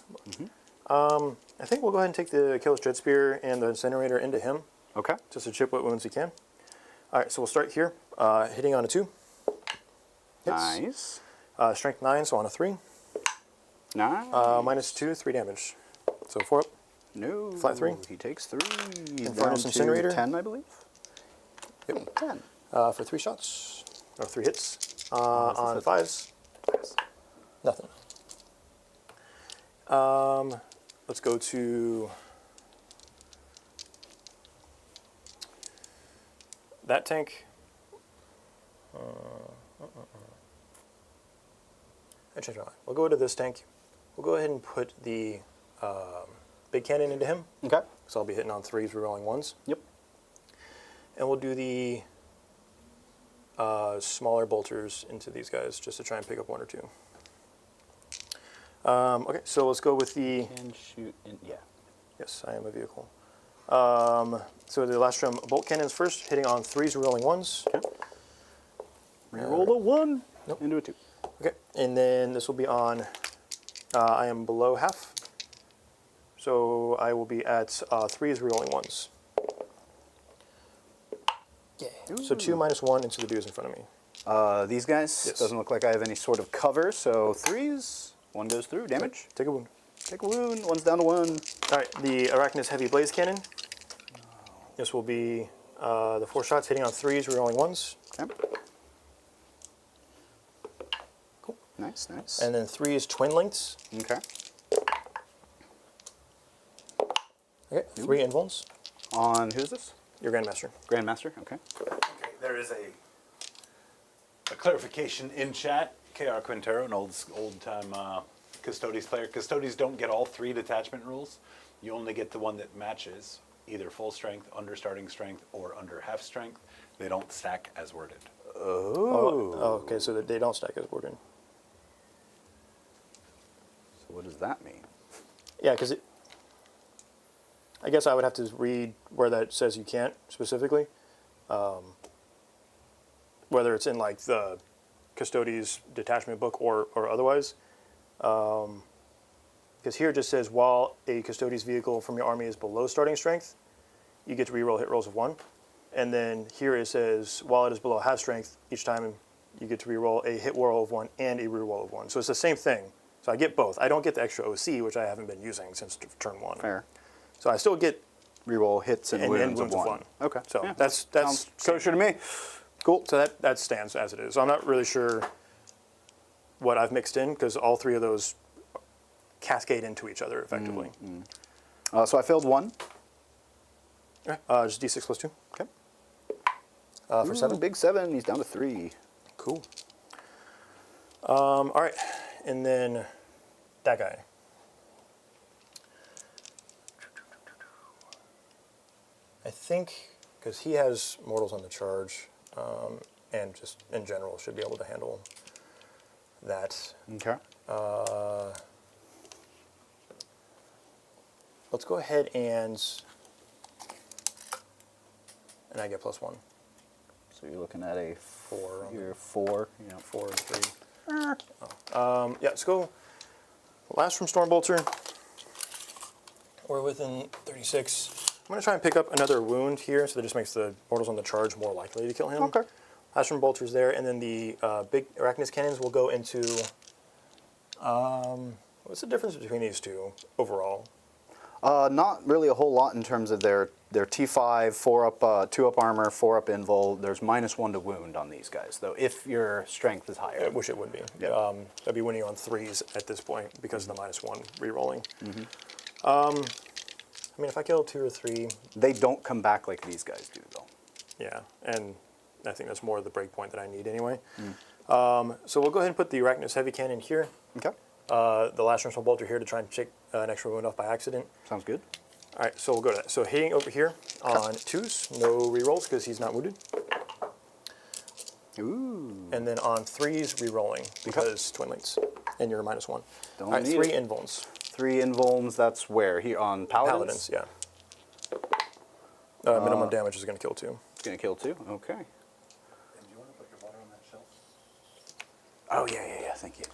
I think we'll go ahead and take the Achilles Dread Spear and the Incinerator into him, Okay. just to chip what wounds he can. All right, so we'll start here, hitting on a 2. Hits. Nice. Strength 9, so on a 3. Nice. -2, 3 damage. So 4 up. No. Flat 3. He takes 3. He's down Infernus to Incinerator. 10, I believe. Yep. 10. For 3 shots, or 3 hits. On 5s, nothing. Let's go to that tank. I changed my mind. We'll go to this tank. We'll go ahead and put the big cannon into him. Okay. So I'll be hitting on 3s, rerolling 1s. Yep. And we'll do the smaller bolters into these guys just to try and pick up 1 or 2. Okay, so let's go with the... And shoot in, yeah. Yes, I am a vehicle. So the Lastrum bolt cannons first, hitting on 3s, rolling 1s. Okay. Reroll a 1 Nope. into a 2. Okay, and then this will be on... I am below half. So I will be at 3s, rerolling 1s. Yeah. So 2 -1 into the dudes in front of me. These guys, Yes. doesn't look like I have any sort of cover, so 3s, 1 goes through, damage. Take a wound. Take a wound, 1's down to 1. All right, the Arachnus Heavy Blaze Cannon. This will be the 4 shots hitting on 3s, rerolling 1s. Okay. Cool. Nice, nice. And then 3s, twin lengths. Okay. Okay, 3 invulns. On, who's this? Your Grandmaster. Grandmaster, okay. Okay, there is a clarification in chat. KR Quintero, an old-time Custodes player. Custodes don't get all 3 detachment rules. You only get the one that matches, either full strength, under starting strength, or under half strength. They don't stack as worded. Oh, okay, so that they don't stack as worded. So what does that mean? Yeah, because I guess I would have to read where that says you can't specifically. Whether it's in like the Custodes detachment book or otherwise. Because here it just says while a Custodes vehicle from your army is below starting strength, you get to reroll hit rolls of 1. And then here it says while it is below half strength, each time you get to reroll a hit roll of 1 and a reroll of 1. So it's the same thing. So I get both. I don't get the extra OC, which I haven't been using since turn 1. Fair. So I still get Reroll hits and wounds of 1. 1. Okay. So yeah. that's Sounds kosher to me. cool. So that stands as it is. So I'm not really sure what I've mixed in because all 3 of those cascade into each other effectively. So I failed 1. Okay. Just D6 plus 2. Okay. For 7. Big 7. He's down to 3. Cool. All right. And then that guy. I think because he has mortals on the charge and just in general should be able to handle that. Okay. Let's go ahead and I get +1. So you're looking at a 4. You're 4. Yeah. 4 and 3. Yeah, let's go. Last from Stormbolter. We're within 36. I'm going to try and pick up another wound here, so that just makes the mortals on the charge more likely to kill him. Okay. Last from Bolter's there, and then the big Arachnus cannons will go into... what's the difference between these two overall? Not really a whole lot in terms of their T5, 2 up armor, 4 up invul. There's -1 to wound on these guys, though, if your strength is higher. I wish it would be. Yeah. I'd be winning on 3s at this point because of the -1 re-rolling. I mean, if I kill 2 or 3... They don't come back like these guys do, though. Yeah, and I think that's more of the break point that I need anyway. So we'll go ahead and put the Arachnus Heavy Cannon here. Okay. The last Russell Bolter here to try and take an extra wound off by accident. Sounds good. All right, so we'll go to that. So hitting over here on 2s, no rerolls because he's not wounded. Ooh. And then on 3s, re-rolling because twin links, and you're -1. Don't All right, need 3 it. invulns. 3 invulns, that's where? Here on Paladins? Paladins, yeah. Minimum damage is going to kill 2. It's going to kill 2? Okay. And do you want to put your water on that shelf? Oh, yeah, thank you.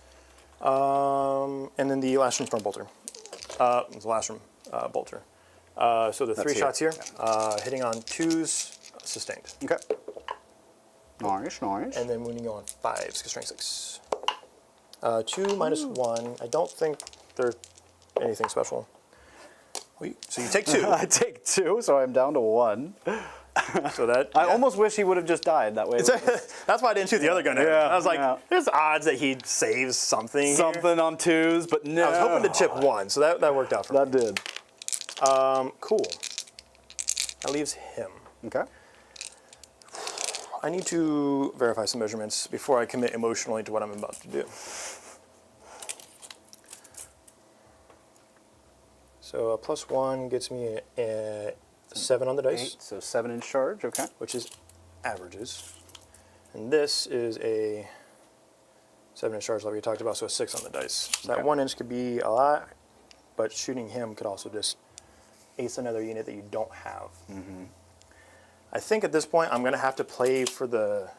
And then the Lastrum Stormbolter. The Lastrum Bolter. So the 3 here. shots here, hitting on 2s, sustained. Okay. Nice. And then wounding you on 5s, because strength 6. 2 -1. I don't think they're anything special. So you take 2. I take 2, so I'm down to 1. So that I almost wish he would have just died that way. that's why I didn't shoot the other gun. Yeah, I was like, yeah. there's odds that he saves something. Here. Something on 2s, but no. I was hoping to chip 1, so that worked out for me. That did. Cool. That leaves him. Okay. I need to verify some measurements before I commit emotionally to what I'm about to do. So a +1 gets me a 7 on the dice, 8, so 7 in charge, okay. which is averages. And this is a 7 in charge like we talked about, so a 6 on the dice. So that Okay. 1 inch could be a lot, but shooting him could also just ace another unit that you don't have. I think at this point I'm going to have to play for the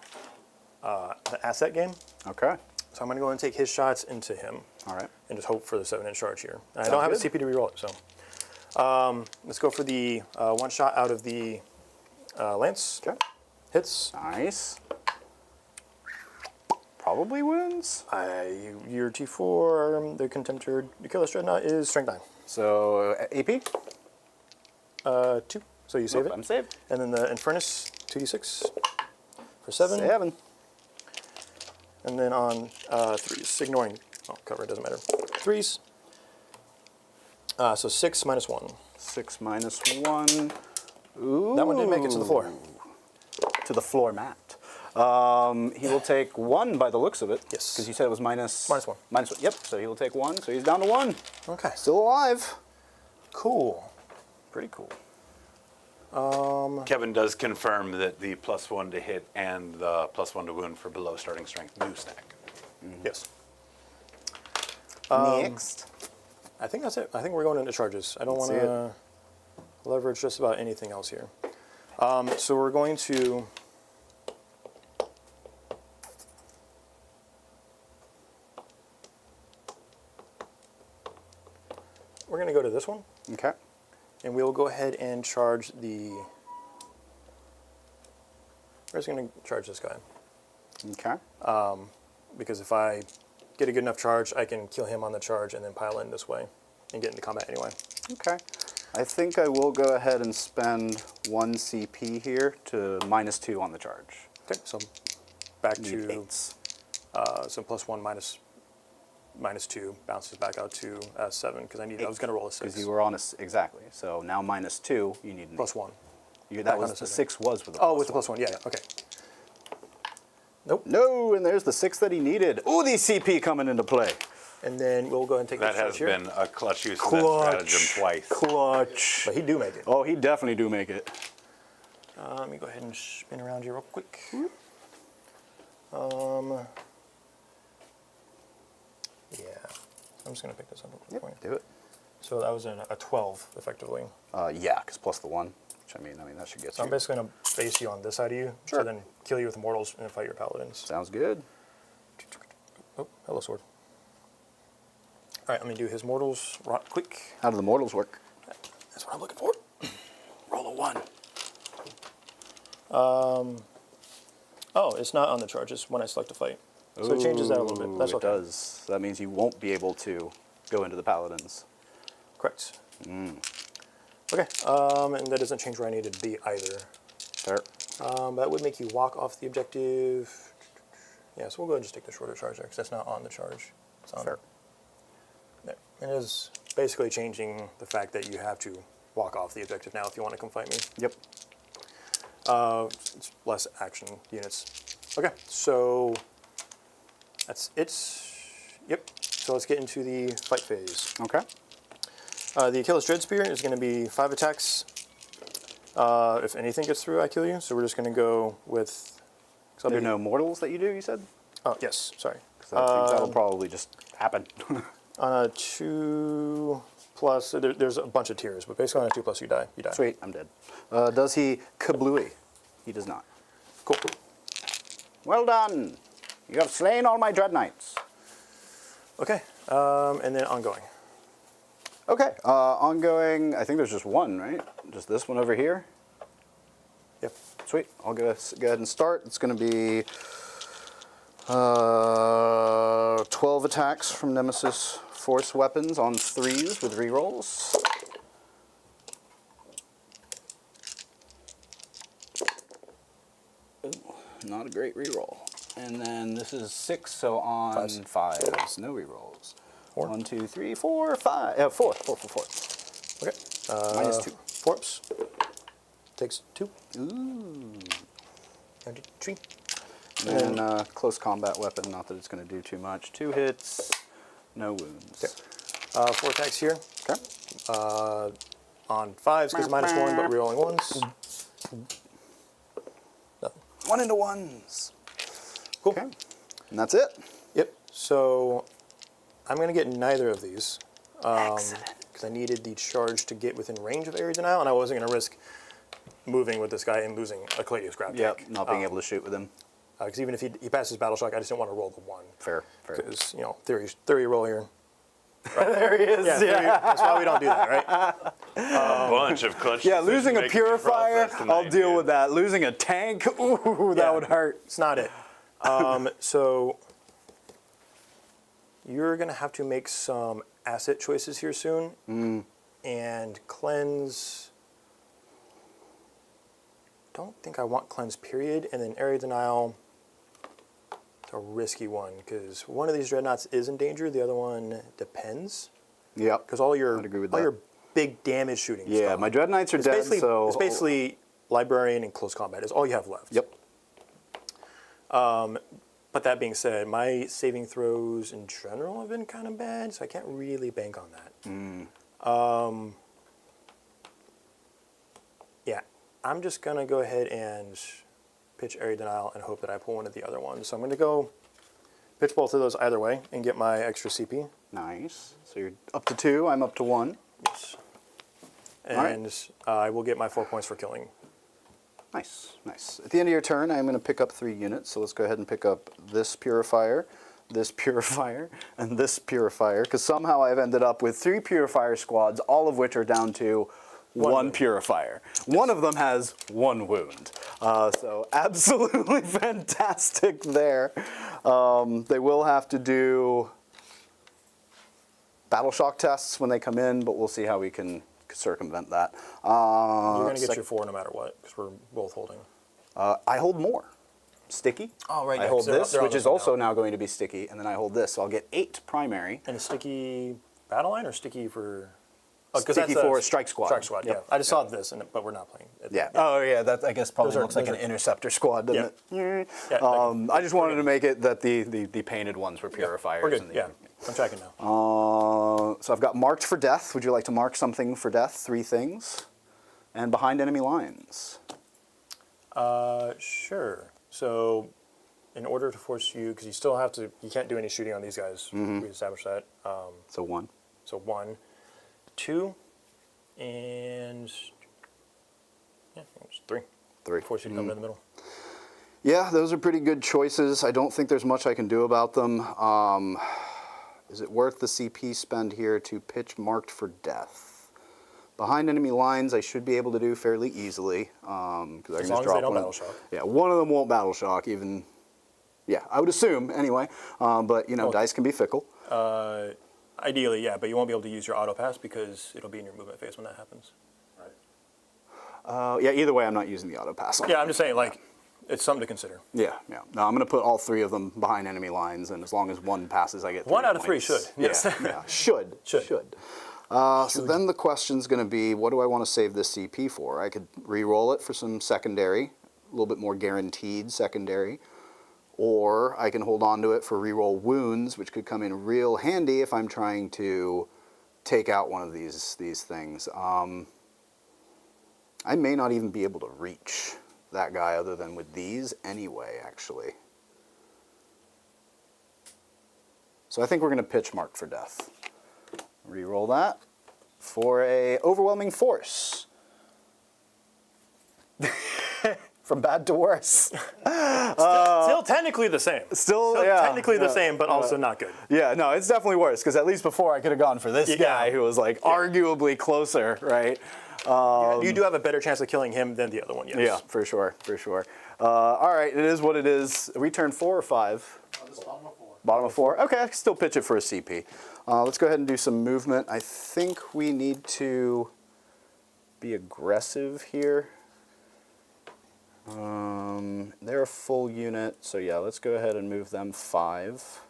asset game. Okay. So I'm going to go and take his shots into him All right. and just hope for the 7 in charge here. And I Sounds don't have good. a CP to reroll it, so. Let's go for the 1 shot out of the lance. Okay. Hits. Nice. Probably wins. Your T4, the Contemptor, the Killer Dreadnought is strength 9. So AP? 2. So you save Nope, it. I'm saved. And then the Infernus, 2d6 for 7. 7. And then on 3s, ignoring, cover, it doesn't matter. 3s. So 6 -1. 6 -1. Ooh. That one didn't make it to the floor. To the floor mat. He will take 1 by the looks of it. Yes. Because you said it was -1. -1. Yep, so he will take 1. So he's down to 1. Okay. Still alive. Cool. Pretty cool. Kevin does confirm that the +1 to hit and the +1 to wound for below starting strength do stack. Yes. Next. I think that's it. I think we're going into charges. I don't want That's to leverage just about anything else here. So we're going to... We're going to go to this one, Okay. and we'll go ahead and charge the... We're just going to charge this guy. Okay. Because if I get a good enough charge, I can kill him on the charge and then pile in this way and get into combat anyway. Okay. I think I will go ahead and spend 1 CP here to -2 on the charge. Okay, so back Need to 8s. so +1 -2 bounces back out to 7 because I was going to roll a 6. Because you were on exactly. So now -2, you need an +1. That was was the the 6 was with the Oh, with the +1, yeah. Okay. Nope. No, and there's the 6 that he needed. Ooh, the CP coming into play. And then we'll go ahead and take That this has here. been a clutch use of that stratagem twice. Clutch. But he do make it. Oh, he definitely do make it. Let me go ahead and spin around here real quick. Yeah. I'm just going to pick this up real quick. Do it. So that was a 12, effectively. Yeah, because plus the 1, which I mean that should get So I'm you. basically going to base you on this side of you, Sure. so then kill you with mortals and then fight your paladins. Sounds good. Oh, hello, sword. All right, let me do his mortals quick. How do the mortals work? That's what I'm looking for. Roll a 1. Oh, it's not on the charge. It's when I select a fight. So it changes that a little bit. That's It okay. does. So that means you won't be able to go into the paladins. Correct. Okay, and that doesn't change where I need to be either. Fair. That would make you walk off the objective. Yeah, so we'll go ahead and just take the shorter charge there because that's not on the charge. It's on Fair. there. It is basically changing the fact that you have to walk off the objective now if you want to come fight me. Yep. It's less action units. Okay, so that's it. Yep. So let's get into the fight phase. Okay. The Achilles Dread Spear is going to be 5 attacks. If anything gets through, I kill you. So we're just going to go with So There are no mortals that you do, you said? Oh, yes, sorry. 'Cause I think that'll probably just happen. On a 2+, there's a bunch of tiers, but basically on a 2+, you die. You die. Sweet, I'm dead. Does he kablooey? He does not. Cool. Well done. You have slain all my dread knights. Okay, and then ongoing. Okay, ongoing, I think there's just one, right? Just this one over here. Yep. Sweet, I'll go ahead and start. It's going to be 12 attacks from Nemesis Force weapons on 3s with rerolls. Ooh, not a great reroll. And then this is 6, so on 5s, no rerolls. 4. 1, 2, 3, 4, 5. 4. Okay. Minus 2. Forps. Takes 2. Ooh. 3. And then close combat weapon, not that it's going to do too much. 2 hits, no wounds. 4 attacks here. Okay. On 5s, because -1, but rerolling 1s. Nothing. 1 into 1s. Cool. Okay. And that's it. Yep. So I'm going to get neither of these. Excellent. Because I needed the charge to get within range of area denial, and I wasn't going to risk moving with this guy and losing a Caladius grab tank. Yep, not being able to shoot with him. Because even if he passes battle shock, I just didn't want to roll the 1. Fair. Because, theory roll here. There he is. Yeah, theory, that's why we don't do that, right? A bunch of clutch. Yeah, losing a decision-making purifier, process tonight, I'll deal dude. with that. Losing a tank, ooh, that Yeah. would hurt. It's not it. So you're going to have to make some asset choices here soon. And cleanse. Don't think I want cleanse, period. And then area denial. It's a risky one because one of these dreadnoughts is in danger. The other one depends. Yep. Because all your I'd agree with all that. your big damage shooting. is Yeah, gone. my dread knights are It's dead, basically, so it's basically librarian and close combat is all you have left. Yep. But that being said, my saving throws in general have been kind of bad, so I can't really bank on that. Yeah, I'm just gonna go ahead and pitch area denial and hope that I pull one of the other ones. So I'm gonna go pitch both of those either way and get my extra CP. Nice. So you're up to 2, I'm up to 1. Yes. right. And I will get my 4 points for killing. Nice, nice. At the end of your turn, I'm going to pick up 3 units. So let's go ahead and pick up this purifier, and this purifier, because somehow I've ended up with 3 purifier squads, all of which are down to one purifier. One of them has 1 wound. So absolutely fantastic there. They will have to do battle shock tests when they come in, but we'll see how we can circumvent that. You're going to get your 4 no matter what, because we're both holding. I hold more. Sticky. Oh, right, I yeah, hold 'cause they're- this, they're on which this is one also now. now going to be sticky, and then I hold this. So I'll get 8 primary. And a sticky battle line or sticky for... Oh, 'cause Sticky that's for Strike Squad. Strike Squad, Yep. yeah. I just saw this, but we're not playing. Yeah. Oh, yeah. That I guess probably Those are- looks like those an are- interceptor squad, doesn't Yeah. it? Yeah, I just wanted to make it that the painted ones were purifiers. We're good, and yeah. I'm tracking now. So I've got marked for death. Would you like to mark something for death? 3 things. And behind enemy lines. Sure. So, in order to force you, because you still have to, you can't do any shooting on these guys. We established that. So 1. So 1, 2, and yeah, it's 3. 3. Force you to come in the middle. Yeah, those are pretty good choices. I don't think there's much I can do about them. Is it worth the CP spend here to pitch marked for death? Behind enemy lines, I should be able to do fairly easily. As long as they don't battle shock. Yeah, one of them won't battle shock even. Yeah, I would assume anyway. But, you know, dice can be fickle. Ideally, yeah, but you won't be able to use your auto pass because it'll be in your movement phase when that happens. Yeah, either way, I'm not using the auto pass on. Yeah, I'm just saying, like, it's something to consider. Yeah, yeah. No, I'm going to put all 3 of them behind enemy lines, and as long as 1 passes, I get 3 1 out of 3 points. should. Yes. Yeah, yeah. Should. Should. So then the question's going to be, what do I want to save this CP for? I could re-roll it for some secondary, a little bit more guaranteed secondary, or I can hold on to it for re-roll wounds, which could come in real handy if I'm trying to take out one of these things. I may not even be able to reach that guy other than with these anyway, actually. So I think we're going to pitch Mark for Death. Reroll that for a overwhelming force. From bad to worse. Still technically the same. Still technically the same, but also not good. Yeah, no, it's definitely worse, because at least before I could have gone for this guy who was like arguably closer, right? You do have a better chance of killing him than the other one, yes. Yeah, for sure, for sure. All right, it is what it is. Are we turn 4 or 5? This bottom of 4. Bottom of 4? Okay, I can still pitch it for a CP. Let's go ahead and do some movement. I think we need to be aggressive here. They're a full unit, so yeah, let's go ahead and move them 5.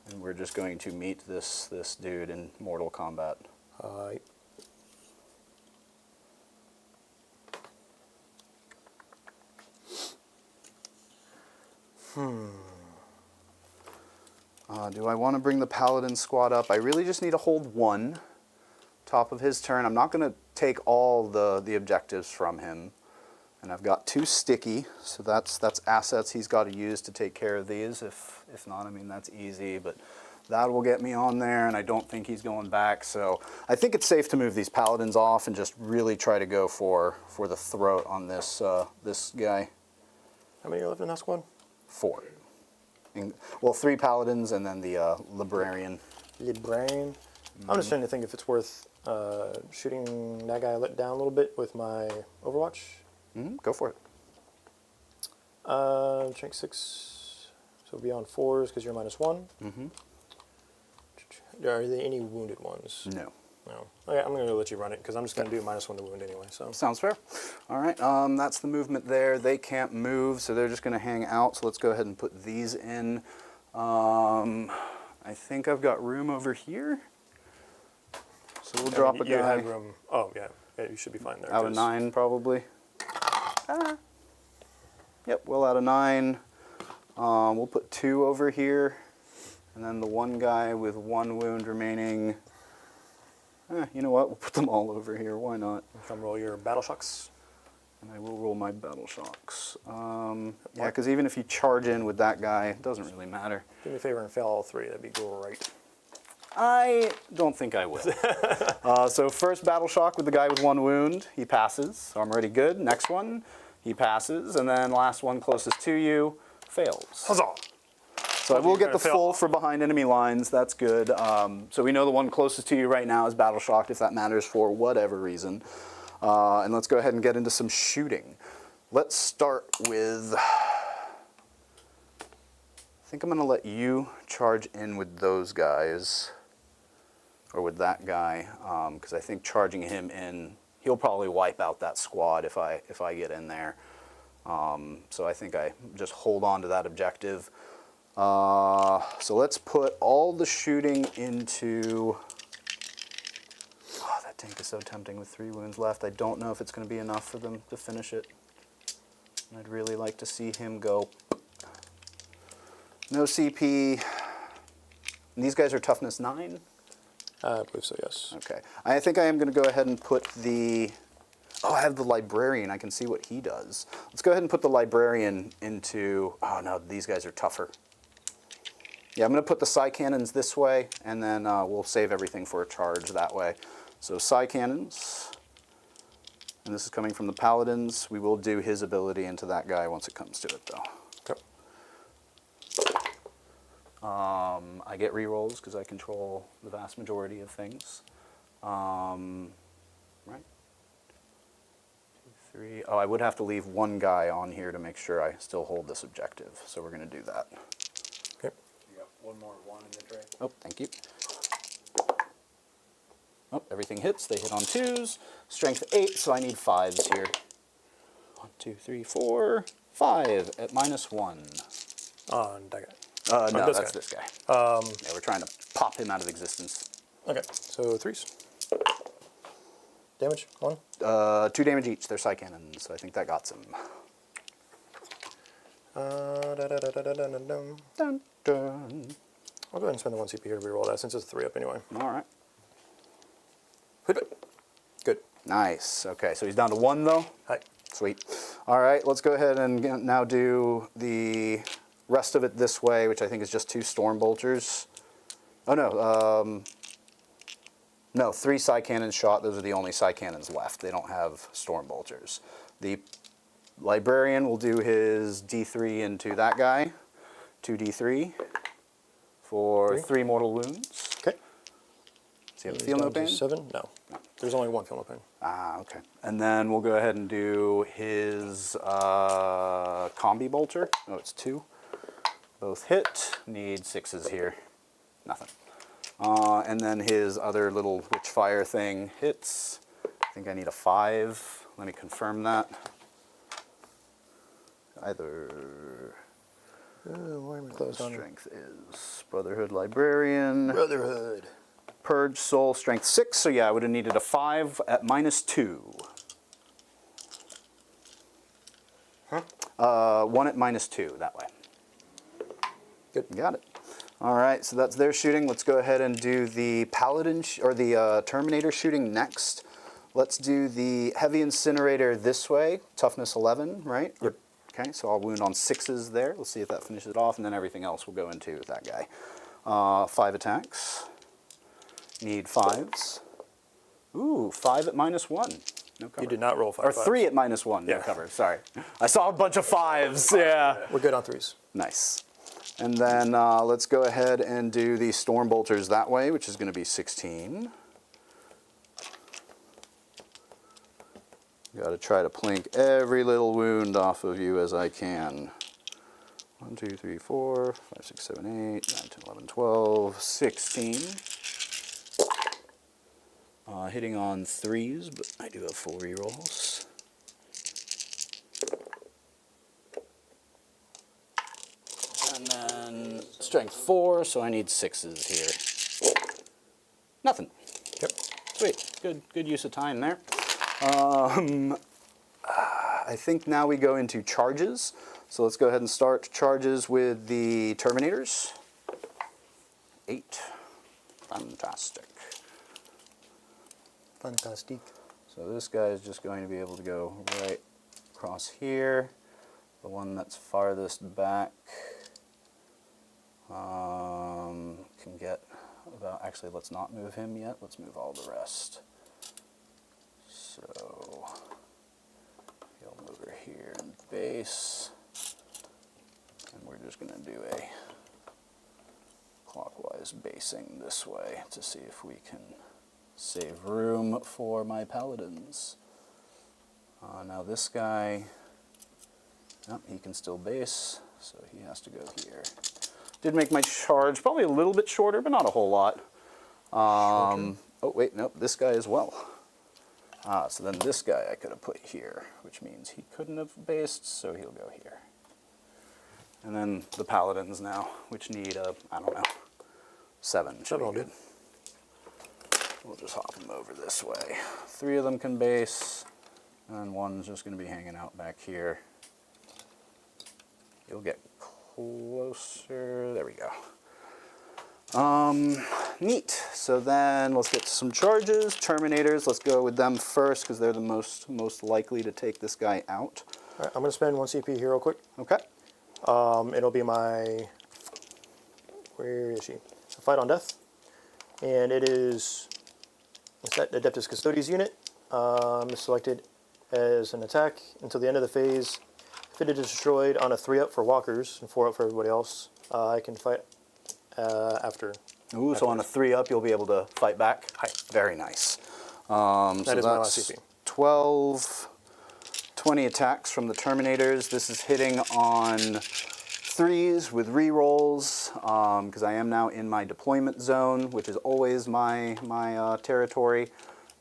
And we're just going to meet this dude in Mortal Kombat. Do I want to bring the Paladin squad up? I really just need to hold 1. Top of his turn. I'm not going to take all the objectives from him. And I've got 2 sticky, so that's assets he's got to use to take care of these. If not, I mean, that's easy, but that will get me on there, and I don't think he's going back. So I think it's safe to move these Paladins off and just really try to go for the throat on this this guy. How many are left in that squad? 4. Well, 3 Paladins and then the Librarian. Librarian. I'm just trying to think if it's worth shooting that guy down a little bit with my Overwatch. Go for it. Strength 6, so beyond 4s because you're -1. Are there any wounded ones? No. No. Okay, I'm going to let you run it because I'm just going to do -1 to wound anyway. So Sounds fair. All right, that's the movement there. They can't move, so they're just going to hang out. So let's go ahead and put these in. I think I've got room over here. So we'll drop a guy. You had room. Oh yeah, you should be fine there. Out of 9, probably. Yep, well out of 9. We'll put 2 over here, and then the 1 guy with 1 wound remaining. You know what? We'll put them all over here. Why not? Come roll your battle shocks. And I will roll my battle shocks. Yeah, because even if you charge in with that guy, it doesn't really matter. Do me a favor and fail all 3. That'd be great. I don't think I will. So first battle shock with the guy with 1 wound. He passes. So I'm already good. Next one, he passes. And then last one closest to you fails. Huzzah! So I will get the fail. full for behind enemy lines. That's good. So we know the one closest to you right now is battle shocked, if that matters for whatever reason. And let's go ahead and get into some shooting. Let's start with... I think I'm going to let you charge in with those guys. Or with that guy, because I think charging him in, he'll probably wipe out that squad if I get in there. So I think I just hold on to that objective. So let's put all the shooting into... Oh, that tank is so tempting with 3 wounds left. I don't know if it's going to be enough for them to finish it. I'd really like to see him go. No CP. And these guys are toughness 9? I believe so, yes. Okay. I think I am going to go ahead and put the... Oh, I have the Librarian. I can see what he does. Let's go ahead and put the Librarian into... Oh, no, these guys are tougher. Yeah, I'm going to put the Psy Cannons this way, and then we'll save everything for a charge that way. So Psy Cannons. And this is coming from the Paladins. We will do his ability into that guy once it comes to it, though. Okay. I get rerolls because I control the vast majority of things. Right? 2, 3. Oh, I would have to leave 1 guy on here to make sure I still hold this objective. So we're going to do that. Okay. You got 1 more 1 in the tray. Oh, thank you. Oh, everything hits. They hit on 2s. Strength 8, so I need 5s here. 1, 2, 3, 4, 5 at -1. On that guy. No, this that's guy. this guy. Yeah, we're trying to pop him out of existence. Okay, so 3s. Damage, 1. 2 damage each. They're Psy Cannons, so I think that got some. Dun, dun. I'll go ahead and spend the 1 CP here to reroll that since it's 3 up anyway. All right. Good. Nice. Okay, so he's down to 1 though. Hi. Sweet. All right, let's go ahead and now do the rest of it this way, which I think is just 2 storm bolters. Oh no, no, 3 psi cannons shot. Those are the only psi cannons left. They don't have storm bolters. The librarian will do his D3 into that guy, 2d3 for 3 mortal wounds. Okay. Does he have a feel no pain? 7? No. There's only 1 feel no pain. Ah, okay. And then we'll go ahead and do his combi bolter. Oh, it's 2. Both hit. Need 6s here. Nothing. And then his other little witchfire thing hits. I think I need a 5. Let me confirm that. Either Why am I closed on strength is Brotherhood Librarian. Brotherhood? Purge Soul, strength 6, so yeah, I would have needed a 5 at -2. Huh? 1 at -2, that way. Good. Got it. All right, so that's their shooting. Let's go ahead and do the Paladin, or the Terminator shooting next. Let's do the Heavy Incinerator this way, toughness 11, right? Yep. Okay, so I'll wound on 6s there. Let's see if that finishes it off, and then everything else will go into that guy. 5 attacks. Need 5s. Ooh, 5 at -1. No cover. You did not roll 5. Or 3 at -1. No Yeah. cover. Sorry. I saw a bunch of 5s. Yeah. We're good on 3s. Nice. And then let's go ahead and do the Storm Bolters that way, which is going to be 16. Got to try to plink every little wound off of you as I can. 1, 2, 3, 4, 5, 6, 7, 8, 9, 10, 11, 12, 16. Hitting on 3s, but I do have full rerolls. And then strength 4, so I need 6s here. Nothing. Yep. Sweet. Good use of time there. I think now we go into charges. So let's go ahead and start charges with the Terminators. 8. Fantastic. Fantastic. So this guy is just going to be able to go right across here. The one that's farthest back can get about, actually let's not move him yet, let's move all the rest. So he'll move over here and base, and we're just going to do a clockwise basing this way to see if we can save room for my paladins. Now this guy, he can still base, so he has to go here. Did make my charge probably a little bit shorter, but not a whole lot. Oh wait, nope, this guy as well. So then this guy I could have put here, which means he couldn't have based, so he'll go here. And then the paladins now, which need a, I don't know, 7. Should be good. We'll just hop them over this way. 3 of them can base, and one's just going to be hanging out back here. You'll get closer. There we go. Neat. So then let's get to some charges. Terminators, let's go with them first because they're the most likely to take this guy out. All right, I'm going to spend 1 CP here real quick. Okay. It'll be my, where is she? So Fight on Death. And it is, it's that Adeptus Custodes unit. Is selected as an attack until the end of the phase. If it is destroyed on a 3-up for walkers and 4-up for everybody else, I can fight after. Ooh, so on a 3-up you'll be able to fight back? Hi. Very nice. That is my last CP. 12, 20 attacks from the Terminators. This is hitting on 3s with rerolls because I am now in my deployment zone, which is always my territory.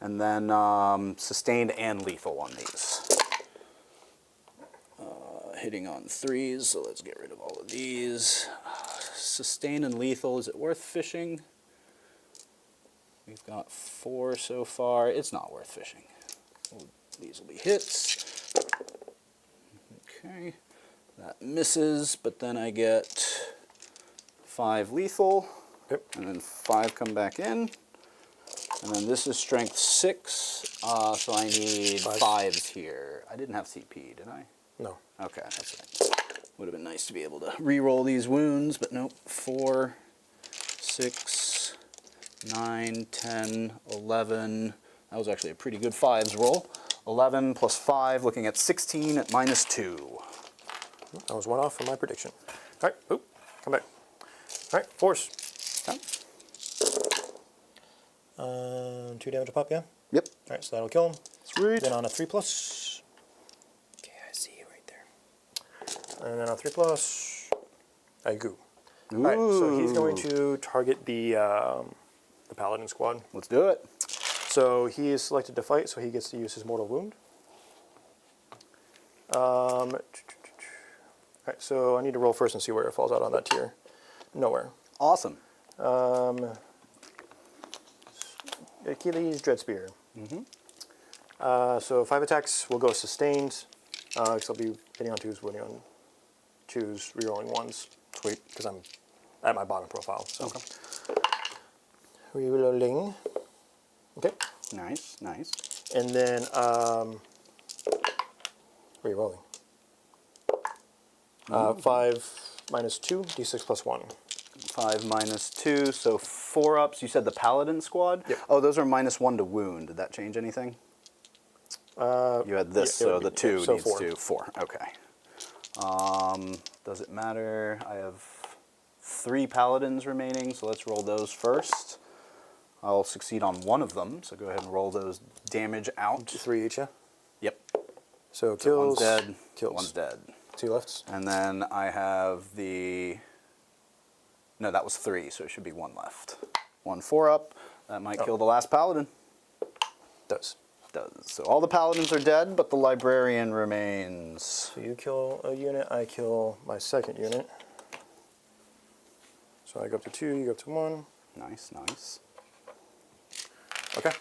And then sustained and lethal on these. Hitting on 3s, so let's get rid of all of these. Sustained and lethal, is it worth fishing? We've got 4 so far. It's not worth fishing. These will be hits. Okay, that misses, but then I get 5 lethal. Yep. And then 5 come back in. And then this is strength 6, so I need 5s here. I didn't have CP, did I? No. Okay, that's right. Would have been nice to be able to re-roll these wounds, but nope. 4, 6, 9, 10, 11. That was actually a pretty good fives roll. 11 plus 5, looking at 16 at -2. I was one off from my prediction. All right, oop, come back. All right, force. Okay. 2 damage a pop, yeah? Yep. All right, so that'll kill him. Sweet. Then on a 3+. Okay, I see you right there. And then on 3+, I goo. All right, so he's going to target the Paladin squad. Let's do it. So he is selected to fight, so he gets to use his mortal wound. All right, so I need to roll first and see where it falls out on that tier. Nowhere. Awesome. Achilles Dreadspear. So 5 attacks will go sustained, because I'll be hitting on 2s, winning on 2s, rerolling 1s. Sweet, because I'm at my bottom profile. So. Okay. Rerolling. Okay. Nice, nice. And then rerolling. 5 minus 2, d6 plus 1. 5 minus 2, so 4 ups. You said the Paladin squad? Yep. Oh, those are -1 to wound. Did that change anything? You had this, yeah, so the 2 so needs 4. to 4. Okay. Does it matter? I have 3 Paladins remaining, so let's roll those first. I'll succeed on 1 of them, so go ahead and roll those damage out. 3 each, yeah? Yep. So So kills. one's dead. Kills. One's dead. 2 lefts. And then I have the... No, that was 3, so it should be 1 left. 1 4-up. That might kill the last Paladin. Does. Does. So all the Paladins are dead, but the Librarian remains. So you kill a unit, I kill my second unit. So I go up to 2, you go up to 1. Nice, nice. Okay.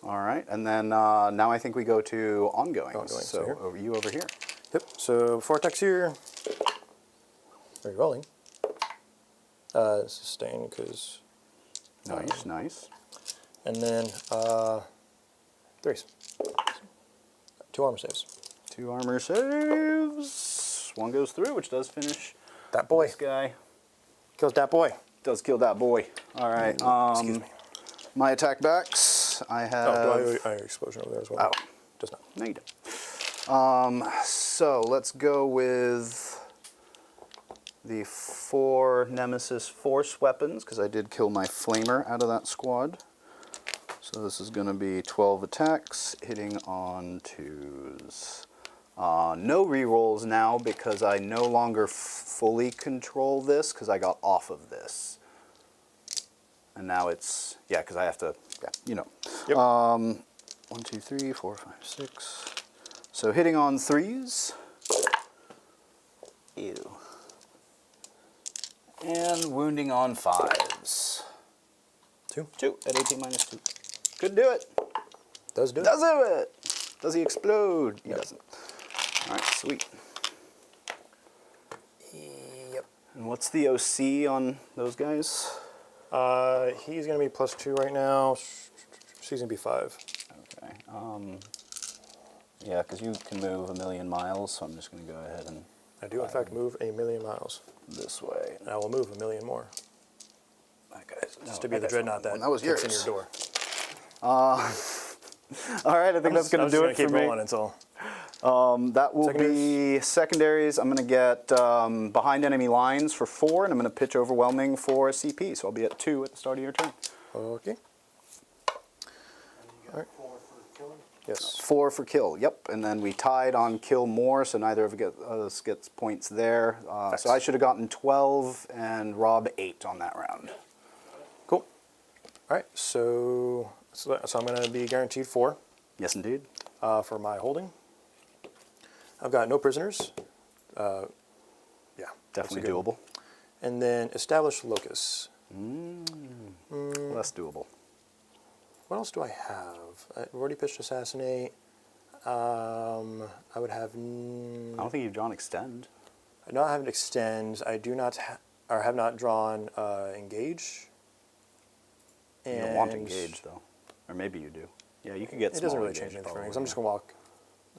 All right, and then now I think we go to ongoing. Ongoing, So so here. over you over here. Yep. So 4 attacks here. Rerolling. Sustain because. Nice, nice. And then 3s. 2 armor saves. 2 armor saves. 1 goes through, which does finish That boy. this guy. Kills that boy. Does kill that boy. All right. Excuse me. My attack backs. I have. Oh, do I explosion over there as well? Oh. Does not. No, you don't. So let's go with the 4 Nemesis Force weapons, because I did kill my Flamer out of that squad. So this is going to be 12 attacks, hitting on 2s. No rerolls now, because I no longer fully control this, because I got off of this. And now it's, yeah, because I have to, yeah, you know. Yep. 1, 2, 3, 4, 5, 6. So hitting on 3s. Ew. And wounding on 5s. 2. 2 at 18 minus 2. Could do it. Does do it. Does it? Does he explode? He Yep. doesn't. All right, sweet. Yep. And what's the OC on those guys? He's going to be +2 right now. She's going to be 5. Okay. Yeah, because you can move 1,000,000 miles, so I'm just going to go ahead and I do, in fact, move 1,000,000 miles. this way. And I will move 1,000,000 more. That guy's, Just to be the dreadnought that was kicks yours. in your door. All right, I think that's going to do it for keep me. rolling until. That will be secondaries. I'm going to get behind enemy lines for 4, and I'm going to pitch overwhelming for CP. So I'll be at 2 at the start of your turn. Okay. You got 4 for killing? Yes. 4 for kill. Yep. And then we tied on kill more, so neither of us gets points there. So I should have gotten 12 and Rob 8 on that round. Cool. All right. So I'm going to be guaranteed 4 Yes, indeed. for my holding. I've got no prisoners. Yeah. Definitely that's a good doable. one. And then establish locus. Less doable. What else do I have? I've already pitched assassinate. I would have. I don't think you've drawn extend. I don't have an extend. I do not or have not drawn engage. You don't want engage though, or maybe you do. Yeah, you could get. It doesn't small really engage change anything for me probably, because I'm yeah. just gonna walk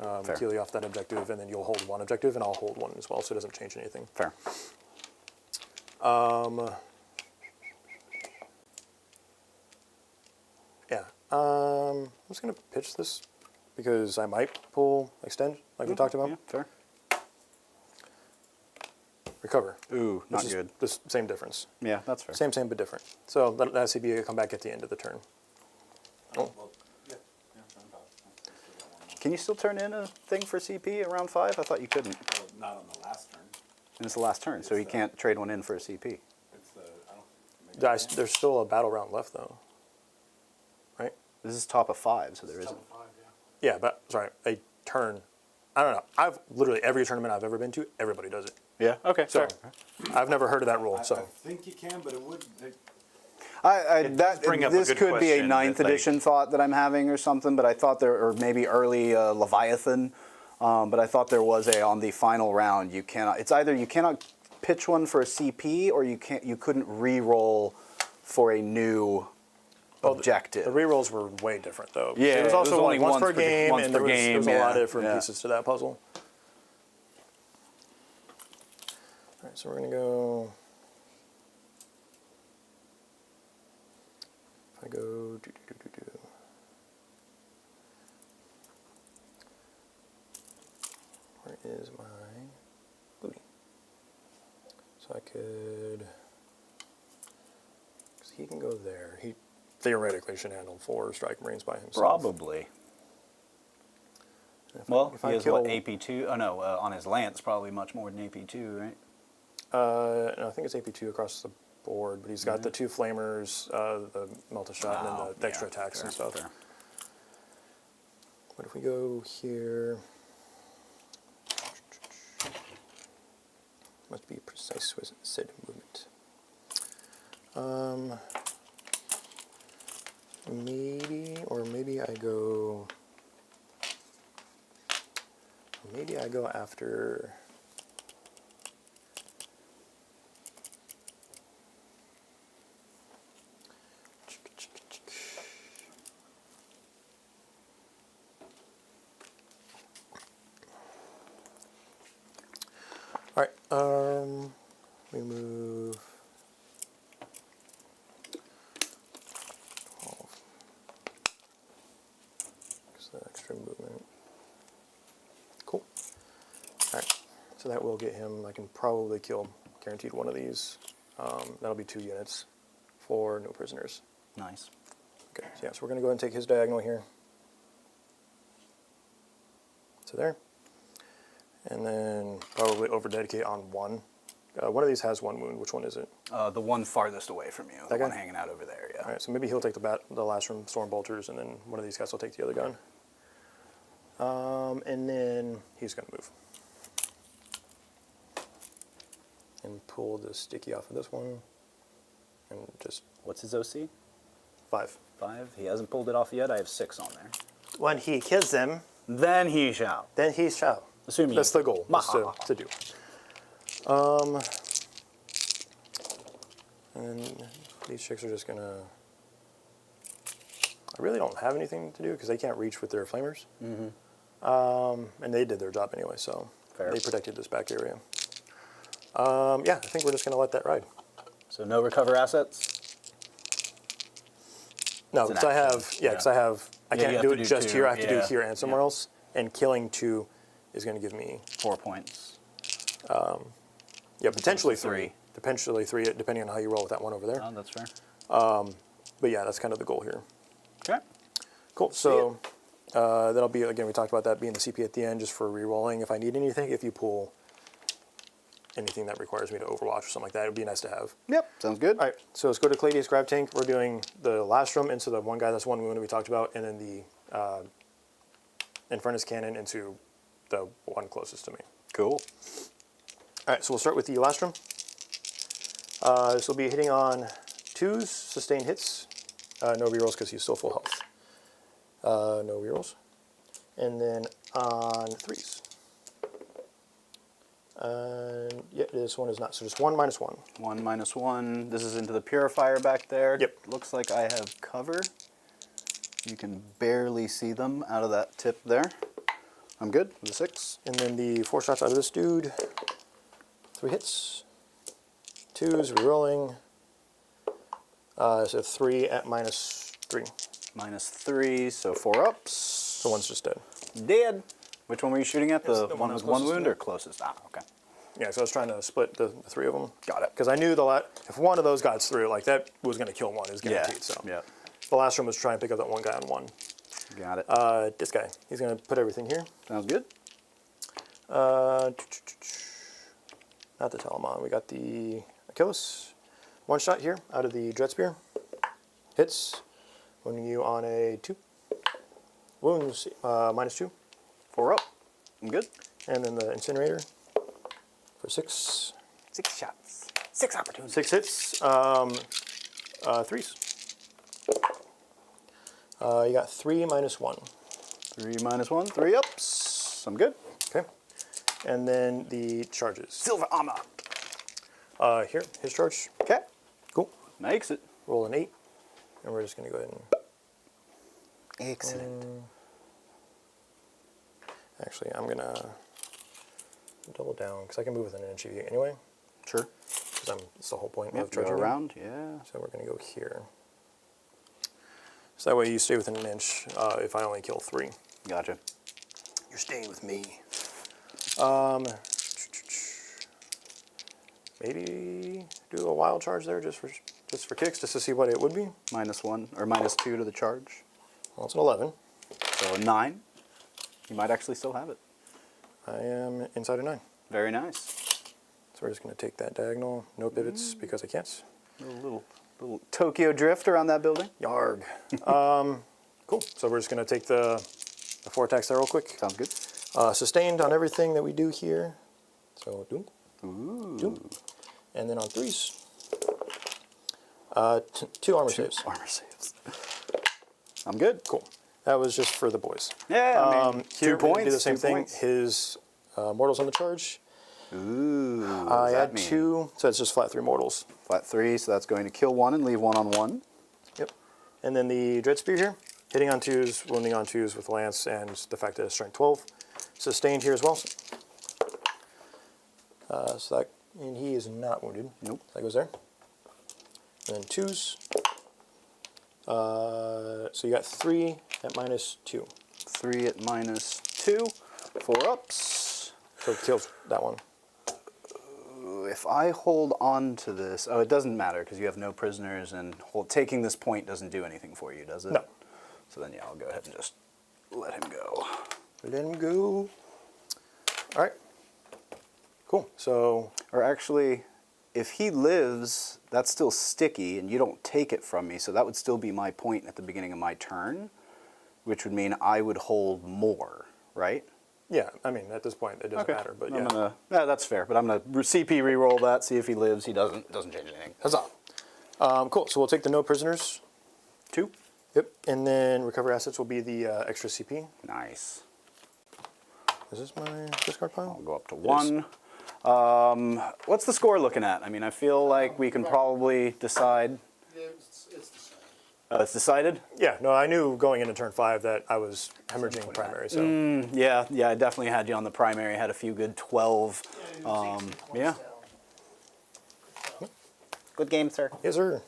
Fair. Keely off that objective, and then you'll hold one objective, and I'll hold one as well, so it doesn't change anything. Fair. Yeah. I'm just going to pitch this because I might pull extend, like we talked about. Yeah, fair. Recover. Ooh, not which is good. the same difference. Yeah, that's fair. Same, but different. So let SCB come back at the end of the turn. Oh. Can you still turn in a thing for CP around 5? I thought you couldn't. Not on the last turn. And it's the last turn, so he can't trade one in for a CP. It's the, I don't, There's still a battle round left, though. Right? This is top of 5, so there isn't. Yeah, but, sorry, a turn. I don't know. I've literally, every tournament I've ever been to, everybody does it. Yeah, okay, So, fair. I've never heard of that rule, I so. think you can, but it would. bring up a This good could be a question 9th that, like- edition thought that I'm having or something, but I thought there, or maybe early Leviathan, but I thought there was a, on the final round, you cannot, it's either you cannot pitch one for a CP or you couldn't re-roll for a new objective. The rerolls were way different, though. Yeah, it was it also was only like once once per per- game, once and per there was game, a lot yeah, of different yeah. pieces to that puzzle. All right, so we're going to go. If I go. Where is my booty? So I could. Because he can go there. He theoretically should handle 4 Strike Marines by himself. Probably. If Well, if he I has kill, what, AP2? Oh no, on his lance, probably much more than AP2, right? no, I think it's AP2 across the board, but he's got the 2 flamers, the multi-shot, and then the extra attacks and stuff. Fair. What if we go here? Must be precise with said movement. Maybe I go. Maybe I go after. All right. We move. 12. Just the extra movement. Cool. All right. So that will get him. I can probably kill guaranteed one of these. That'll be 2 units for no prisoners. Nice. Okay. So yeah. So we're gonna go ahead and take his diagonal here. So there. And then probably over-dedicate on 1. One of these has 1 wound. Which one is it? The one farthest away from you, the That guy? one hanging out over there, yeah. All right, so maybe he'll take the last from Storm Bolters, and then one of these guys will take the other gun. And then he's going to move. And pull the sticky off of this one. And just What's his OC? 5. 5. He hasn't pulled it off yet. I have 6 on there. When he kills them, Then he shall. then he shall. Assuming That's the goal, is to do. And these chicks are just gonna. I really don't have anything to do because they can't reach with their flamers. And they did their job anyway, so Fair. they protected this back area. Yeah, I think we're just gonna let that ride. So no recover assets? No, It's an because I action. have. Yeah, Yeah. because I have. I Yeah, you can't have do to it do just 2, here. I have to do yeah. it here and somewhere Yeah. else. And killing 2 is going to give me 4 points. potentially three. 3. Potentially 3, depending on how you roll with that one over there. Oh, that's fair. But yeah, that's kind of the goal here. Okay. Cool. So that'll be, again, we talked about that being the CP at the end just for re-rolling if I need anything. If you pull anything that requires me to overwatch or something like that, it would be nice to have. Yep, sounds good. All right, so let's go to Cladius Grab Tank. We're doing the last room into the one guy that's 1 wound that we talked about, and then the Infernus Cannon into the one closest to me. Cool. All right, so we'll start with the last room. This will be hitting on 2s, sustained hits. No rerolls because he's still full health. No rerolls. And then on 3s. Yeah, this one is not. So just 1 minus 1. 1 minus 1. This is into the purifier back there. Yep. Looks like I have cover. You can barely see them out of that tip there. I'm good with a 6. And then the 4 shots out of this dude. 3 hits. 2s, rerolling. So 3 at -3. -3, so 4 ups. So one's just dead. Dead. Which one were you shooting at? The the one one with that's 1 closest wound to or me. closest? Ah, okay. Yeah, so I was trying to split the 3 of them. Got it. Because I knew if one of those got through, like that was going to kill one. Is guaranteed. So Yeah. the last one was try and pick up that one guy on 1. Got it. This guy, he's going to put everything here. Sounds good. Not the Telemon. We got the Achilles. 1 shot here out of the Dread Spear. Hits. Wounding you on a 2. Wounds -2. 4 up. I'm good. And then the Incinerator for 6. 6 shots. 6 opportunities. 6 hits. 3s. You got 3 -1. 3 -1. 3 ups. I'm good. Okay. And then the charges. Silver armor. Here, his charge. Okay. Cool. Makes it. Roll an 8. And we're just going to go ahead and... Excellent. Actually, I'm going to double down, because I can move within an inch of you anyway. Sure. Because that's the whole point Yep, of go charging you. around. Yeah. So we're going to go here. So that way you stay within an inch if I only kill 3. Gotcha. You're staying with me. Maybe do a wild charge there just for kicks, just to see what it would be. -1 or -2 to the charge. Well, it's an 11. So a 9. You might actually still have it. I am inside a 9. Very nice. So we're just going to take that diagonal, no pivots because I can't. Little Tokyo drift around that building. Yarg. Cool. So we're just going to take the 4 attacks there real quick. Sounds good. Sustained on everything that we do here. So doom, Ooh. doom. And then on 3s, 2 armor saves. Armor saves. I'm good. Cool. That was just for the boys. Yeah, I mean, 2 Here, we're gonna points. do the same 2 thing. points. His mortals on the charge. Ooh. What I does that add mean? 2, so it's just flat 3 mortals. Flat 3, so that's going to kill 1 and leave 1 on 1. Yep. And then the Dread Spear here, hitting on 2s, wounding on 2s with Lance, and the fact that it's strength 12. Sustained here as well. So that, and he is not wounded. Nope. That goes there. And then 2s. So you got 3 at -2. 3 at -2. 4 ups. So it kills that one. If I hold on to this, oh, it doesn't matter because you have no prisoners, and taking this point doesn't do anything for you, does it? No. So then, yeah, I'll go ahead and just let him go. Let him go. All right. Cool. So Or actually, if he lives, that's still sticky, and you don't take it from me, so that would still be my point at the beginning of my turn, which would mean I would hold more, right? yeah, I mean at this point it doesn't matter, but yeah. That's fair, but I'm gonna CP re-roll that, see if he lives. He doesn't change anything. Huzzah. Cool. So we'll take the no prisoners. 2. Yep. And then recover assets will be the extra CP. Nice. Is this my discard pile? I'll go up to It 1. What's the score looking at? I mean, I feel like we can probably decide. It's the same. It's decided? Yeah, no, I knew going into turn 5 that I was hemorrhaging primary, so. Yeah, I definitely had you on the primary. Had a few good 12. Yeah. Good game, sir. Yes, sir.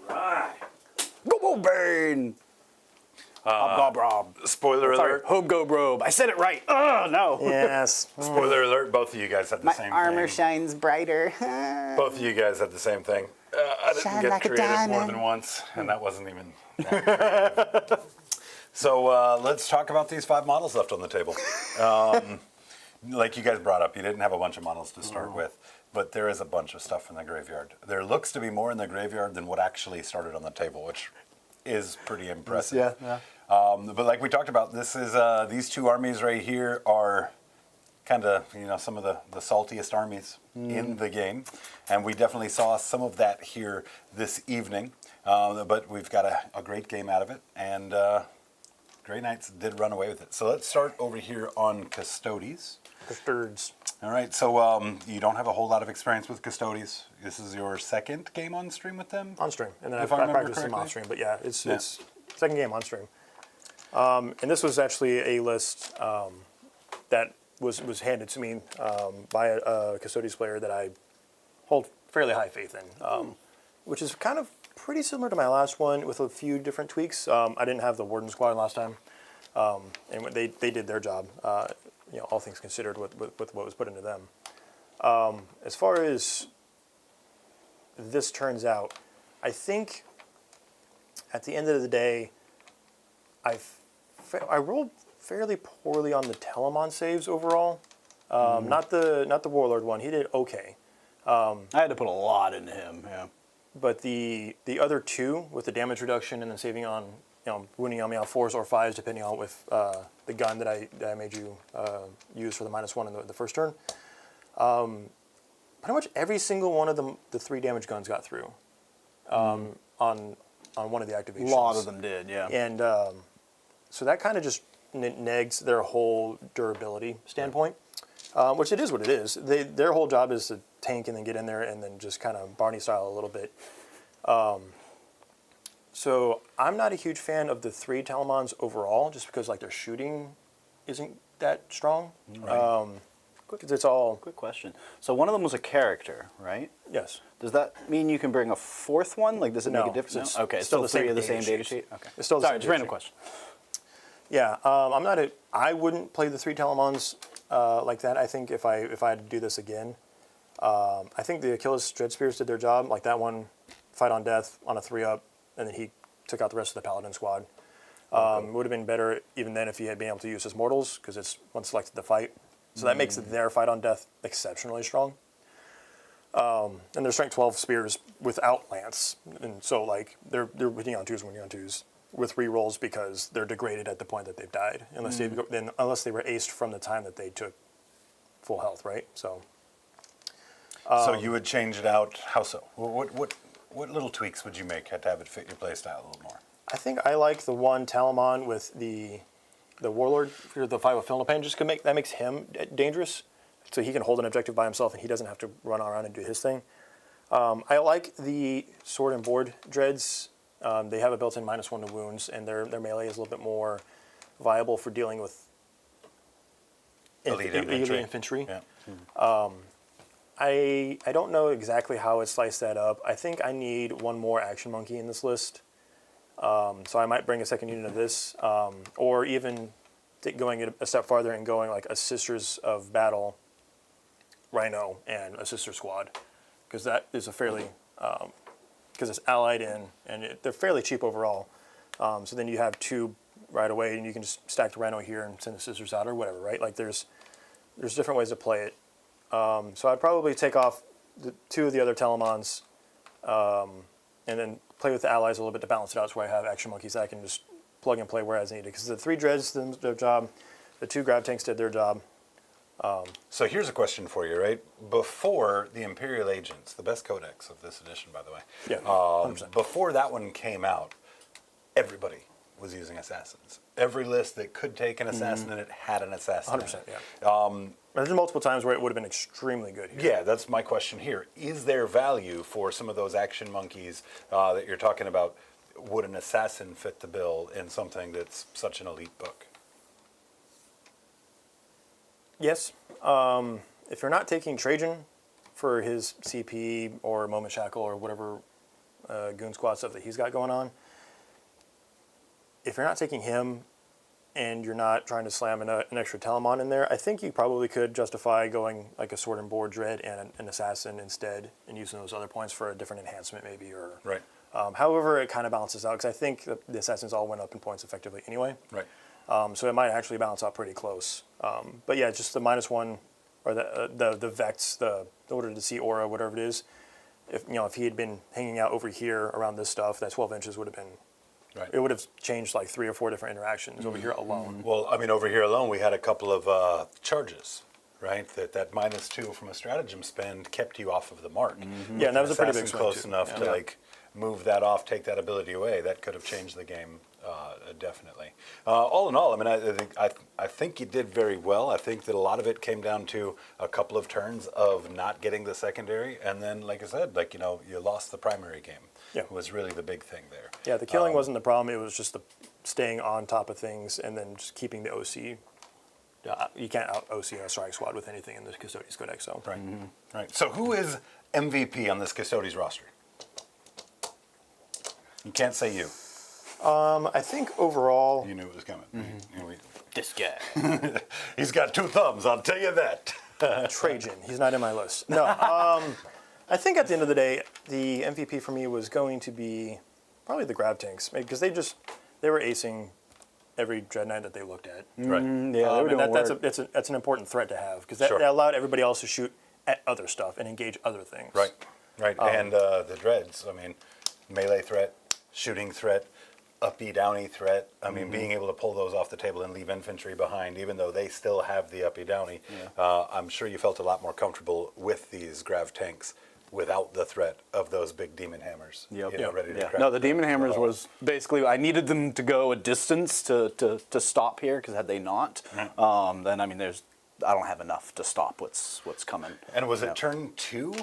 Go Warpbane! Spoiler Sorry, alert. Hope Go Brobe. I said it right. Oh, no. Yes. Spoiler alert. Both of you guys had the My same armor thing. shines brighter. Both of you guys had the same thing. I didn't Shine get like a creative more diamond. than once, and that wasn't even that creative. So let's talk about these 5 models left on the table. Like you guys brought up, you didn't have a bunch of models to start with, but there is a bunch of stuff in the graveyard. There looks to be more in the graveyard than what actually started on the table, which is pretty impressive. Yeah. But like we talked about, this is these 2 armies right here are kind of some of the saltiest armies in the game, and we definitely saw some of that here this evening. But we've got a great game out of it, and Grey Knights did run away with it. So let's start over here on Custodes. Custodes. All right, so you don't have a whole lot of experience with Custodes. This is your 2nd game on stream with them? On stream. And then If I I remember practiced them correctly? off stream, but yeah, it's Yeah. second game on stream. And this was actually a list that was handed to me by a Custodes player that I hold fairly high faith in, which is kind of pretty similar to my last one with a few different tweaks. I didn't have the Warden Squad last time, and they did their job, all things considered with what was put into them. As far as this turns out, I think at the end of the day, I rolled fairly poorly on the Telemon saves overall. Not the Warlord one. He did okay. I had to put a lot into him. Yeah. But the other two with the damage reduction and then saving on wounding on me on 4s or 5s depending on with the gun that I made you use for the -1 in the first turn. Pretty much every single one of the 3 damage guns got through on one of the activations. A lot of them did, yeah. And so that kind of just negs their whole durability standpoint, which it is what it is. Their whole job is to tank and then get in there and then just kind of Barney style a little bit. So I'm not a huge fan of the 3 Telemons overall, just because like their shooting isn't that strong. Right. Because it's all Quick question. So one of them was a character, right? yes. Does that mean you can bring a 4th one? Like, does it make No, a difference? it's No? Okay, still still the 3 same of the data same data sheet. sheet? Okay. It's still the Sorry, same just data random sheet. question. Yeah, I wouldn't play the 3 Telemons like that. I think if I had to do this again, I think the Achilles Dread Spears did their job. Like that one, fight on death on a 3-up, and then he took out the rest of the Paladin squad. Would have been better even then if he had been able to use his mortals, because it's one selected to fight. So that makes their fight on death exceptionally strong. And they're strength 12 spears without lance, and so like they're hitting on 2s and winning on 2s with rerolls because they're degraded at the point that they've died, unless they were aced from the time that they took full health, right? So. So you would change it out. How so? What little tweaks would you make to have it fit your playstyle a little more? I think I like the one Talamon with the Warlord, or the 5 of Philipane, just that makes him dangerous. So he can hold an objective by himself and he doesn't have to run around and do his thing. I like the Sword and Board Dreads. They have a built-in -1 to wounds, and their melee is a little bit more viable for dealing with Elite infantry. Yeah. I don't know exactly how it's sliced that up. I think I need one more Action Monkey in this list. So I might bring a second unit of this, or even going a step farther and going like a Sisters of Battle Rhino and a Sister Squad, because that is a fairly, because it's allied in, and they're fairly cheap overall. So then you have 2 right away, and you can just stack the Rhino here and send the Sisters out or whatever, right? Like there's different ways to play it. So I'd probably take off 2 of the other Telemons, and then play with the allies a little bit to balance it out, so I have Action Monkeys that I can just plug and play where as needed. Because the 3 Dreads did their job, the 2 Grav Tanks did their job. So here's a question for you, right? Before the Imperial Agents, the best codex of this edition, by the way. Yeah, 100%. Before that one came out, everybody was using assassins. Every list that could take an assassin in it had an assassin. 100%, yeah. There's multiple times where it would have been extremely good here. Yeah, that's my question here. Is there value for some of those Action Monkeys that you're talking about? Would an assassin fit the bill in something that's such an elite book? Yes. If you're not taking Trajan for his CP or Moment Shackle or whatever Goon Squad stuff that he's got going on, if you're not taking him and you're not trying to slam an extra Telemon in there, I think you probably could justify going like a Sword and Board Dread and an Assassin instead, and using those other points for a different enhancement maybe. Or Right. However, it kind of balances out, because I think the Assassins all went up in points effectively anyway. Right. So it might actually balance out pretty close. But yeah, just the -1 or the Vex, the Order to See Aura, whatever it is. If he had been hanging out over here around this stuff, that 12 inches would have been. Right. It would have changed like 3 or 4 different interactions over here alone. Well, I mean, over here alone, we had a couple of charges, right? That -2 from a stratagem spend kept you off of the mark. Yeah, and that was a pretty big Assassin swing, close too. enough to Yeah. like move that off, take that ability away. That could have changed the game definitely. All in all, I mean, I think you did very well. I think that a lot of it came down to a couple of turns of not getting the secondary, and then, like I said, you lost the primary game. Yeah. Was really the big thing there. Yeah, the killing wasn't the problem. It was just staying on top of things and then just keeping the OC. You can't out OC a strike squad with anything in the Custodes Codex. So Right. Right. So who is MVP on this Custodes roster? You can't say you. I think overall, You knew it was coming. This guy. He's got 2 thumbs, I'll tell you that. Trajan. He's not in my list. No. I think at the end of the day, the MVP for me was going to be probably the grab tanks because they were acing every Dread Knight that they looked at. Right. Yeah, they were doing work. That's an important threat to have because that Sure. allowed everybody else to shoot at other stuff and engage other things. Right. Right. And the dreads, I mean, melee threat, shooting threat, uppy downy threat. I mean, being able to pull those off the table and leave infantry behind, even though they still have the uppy downy. I'm sure you felt a lot more comfortable with these grav tanks without the threat of those big demon hammers. Yep. You know, ready to crack. No, the Demon Hammers was basically, I needed them to go a distance to stop here, because had they not, then, I mean, I don't have enough to stop what's coming. And was it turn 2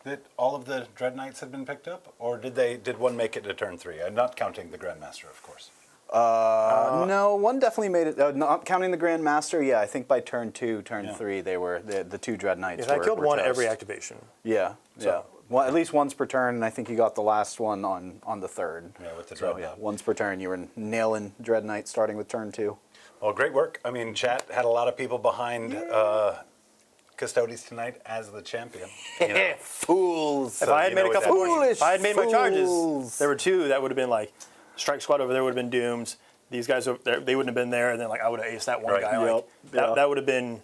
that all of the Dread Knights had been picked up? Or did one make it to turn 3? I'm not counting the Grandmaster, of course. No, one definitely made it, not counting the Grand Master, yeah, I think by turn 2, turn 3, they were, the 2 Dread Knights Because I killed were one toast. every activation. Yeah, yeah. Well, at least once per turn, and I think you got the last one on the third. Yeah, with the So, Dread yeah, Knight. once per turn, you were nailing Dread Knight starting with turn 2. Well, great work. I mean, chat had a lot of people behind Custodes tonight as the champion. You know? Fools! If I had you made know a what couple that more, means. if I had made my charges, Fools. there were 2 that would have been like strike squad over there would have been dooms. These guys over there, they wouldn't have been there, and then like I would have aced that one Right. guy. Yep, Like yep. that would have been.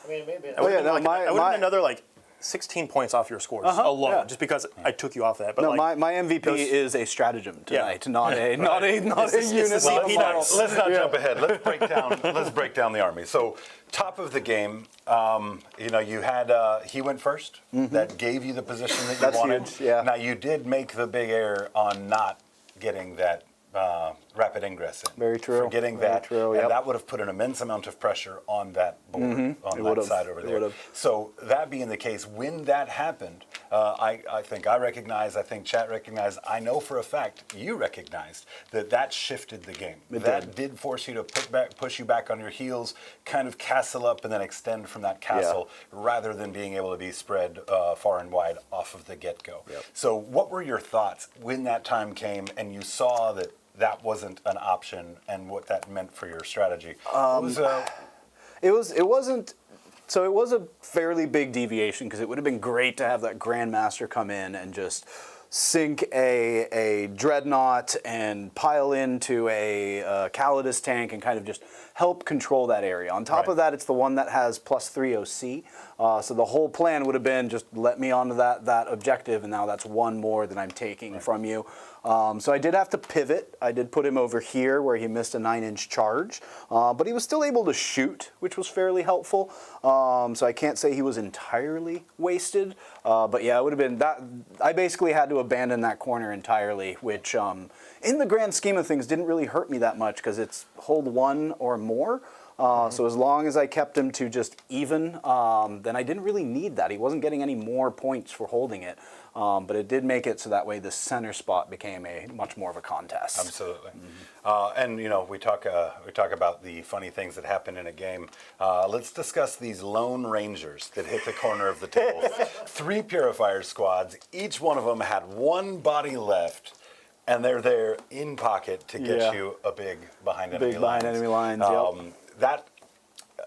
I mean, maybe. I would have no, been, my- I would have my- been another like 16 points off your scores alone, yeah. just because I took you off that. But No, like, my MVP those- is a stratagem tonight, Yeah. not a not a It's the unit. CP not a model. dice. Let's not jump ahead. Let's break down the army. So, top of the game, you know, you had he went first. That gave you the position that you That's wanted. huge, yeah. Now you did make the big error on not getting that rapid ingress in. Very true. Forgetting Very that, true, and yep. that would have put an immense amount of pressure on that board, on It that would've. side over It there. would've. So that being the case, when that happened, I think I recognized, I think chat recognized, I know for a fact you recognized that shifted the game. That did force you to push you back on your heels, kind of castle up and then extend from that castle, rather than being able to be spread far and wide off of the get-go. Yep. So what were your thoughts when that time came and you saw that wasn't an option and what that meant for your strategy? It wasn't. So it was a fairly big deviation, because it would have been great to have that Grandmaster come in and just sink a Dreadnought and pile into a Calidus tank and kind of just help control that area. On top of that, it's the one that has +3 OC. So the whole plan would have been just let me onto that objective, and now that's one more that I'm taking from you. So I did have to pivot. I did put him over here where he missed a 9-inch charge, but he was still able to shoot, which was fairly helpful. So I can't say he was entirely wasted, but yeah, it would have been that. I basically had to abandon that corner entirely, which in the grand scheme of things didn't really hurt me that much, because it's hold 1 or more. So as long as I kept him to just even, then I didn't really need that. He wasn't getting any more points for holding it, but it did make it so that way the center spot became a much more of a contest. Absolutely. And you know, we talk about the funny things that happen in a game. Let's discuss these lone rangers that hit the corner of the table. 3 purifier squads. Each one of them had 1 body left, and they're there in pocket to get you a big behind enemy lines.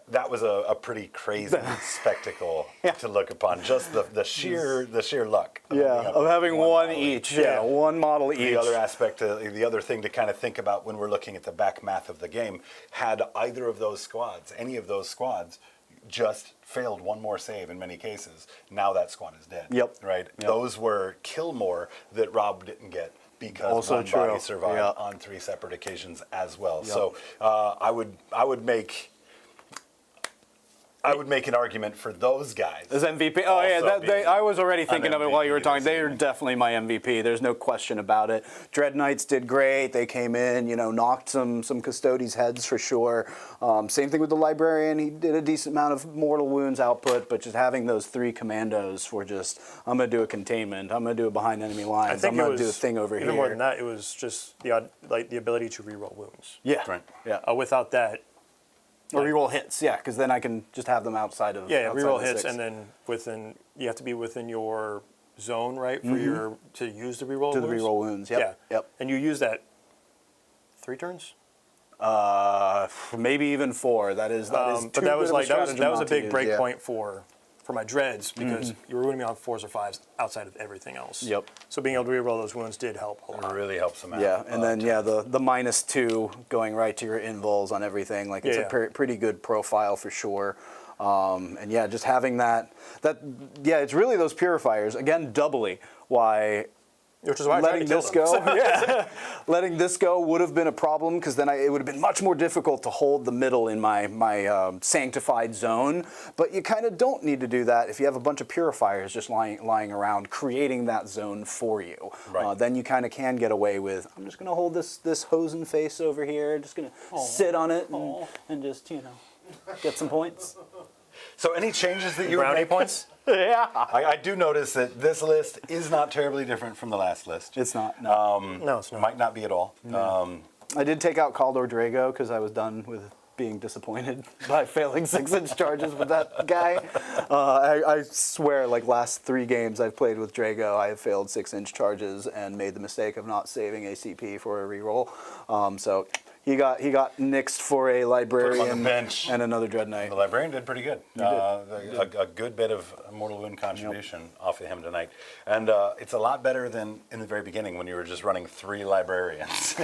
That was a pretty crazy spectacle to look upon. Just the sheer luck. Of having one model each. One model each. The other aspect, the other thing to kind of think about when we're looking at the back math of the game, had either of those squads, any of those squads, just failed one more save in many cases, now that squad is dead. Yep. Right? Yep. Those were kill more that Rob didn't get because Also one true. body survived Yep. on 3 separate occasions as well. Yep. So I would make I would make an argument for those guys. As MVP. Oh yeah, Also I was already thinking of it while you were MVP talking. this They are evening. definitely my MVP. There's no question about it. Dread Knights did great. They came in, knocked some Custodes heads for sure. Same thing with the Librarian. He did a decent amount of mortal wounds output, but just having those 3 commandos for just, I'm gonna do a containment. I'm gonna do it behind enemy lines. I'm gonna do a thing over even here. more than that. It was just the ability to reroll wounds. Yeah. Right. Yeah. Without that, Or reroll hits. Yeah, because then I can just have them outside of. yeah, outside reroll of the hits, 6. and then you have to be within your zone, right, for your to use the reroll. To the wounds? reroll wounds. Yep. Yeah. Yep. And you use that 3 turns. Maybe even 4. That is. But too that was good of like that was a stratagem not to big use, break yeah. point for my dreads because you were winning me on 4s or 5s outside of everything else. Yep. So being able to reroll those wounds did help a It lot. really helps them out. Yeah, and then the -2 going right to your invuls on everything. Like it's Yeah, a pretty good profile for sure. And yeah, just having that it's really those purifiers again doubly why. Which is why I tried to Letting kill this them. go, yeah. Letting this go would have been a problem because then it would have been much more difficult to hold the middle in my sanctified zone. But you kind of don't need to do that if you have a bunch of purifiers just lying around creating that zone for you. Right. Then you kind of can get away with. I'm just going to hold this hosen face over here. Just going to sit on it and just get some points. So any changes that you would Brownie make? points. Yeah. I do notice that this list is not terribly different from the last list. It's not. No. No, it's not. Might not be at all. I did take out Caldor Drago because I was done with being disappointed by failing 6-inch charges with that guy. I swear, like last 3 games I've played with Drago, I have failed 6-inch charges and made the mistake of not saving ACP for a reroll. So he got nixed for a librarian bench. and another Dread Knight. The Librarian did pretty good. A good bit of mortal wound contribution off of him tonight. And it's a lot better than in the very beginning when you were just running 3 Librarians.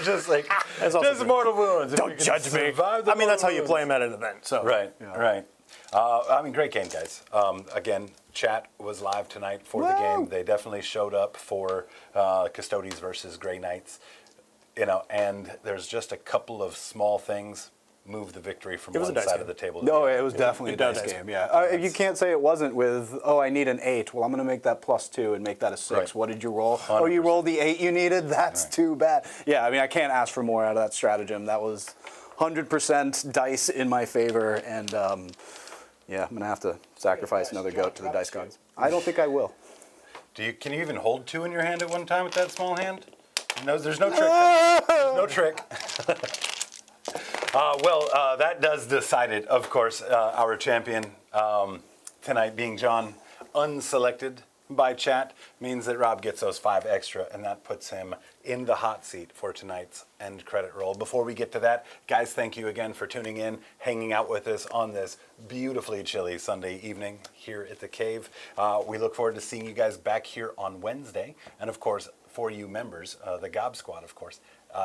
Just like, That's also just true. mortal wounds. If Don't you can judge me. survive the I mean, that's how mortal you play wounds. them at an event. So Right, right. Great game, guys. Again, chat was live tonight for the game. They definitely showed up for Custodes versus Grey Knights. And there's just a couple of small things move the victory from It was one a dice side game. of the table. to No, the it other. was definitely a it does. dice game, yeah. You can't say it wasn't with, I need an 8. Well, I'm going to make that +2 and make that a 6. Right. What did you roll? Oh, you rolled the 8 you needed? That's too bad. Yeah, I mean, I can't ask for more out of that stratagem. That was 100% dice in my favor, and I'm going to have to sacrifice another goat to the dice gods. I don't think I will. Can you even hold 2 in your hand at one time with that small hand? No, there's no trick. There's no trick. That does decide it, of course. Our champion tonight being John, unselected by chat, means that Rob gets those 5 extra, and that puts him in the hot seat for tonight's end credit roll. Before we get to that, guys, thank you again for tuning in, hanging out with us on this beautifully chilly Sunday evening here at the Cave. We look forward to seeing you guys back here on Wednesday, and of course, for you members, the Gob Squad, of course,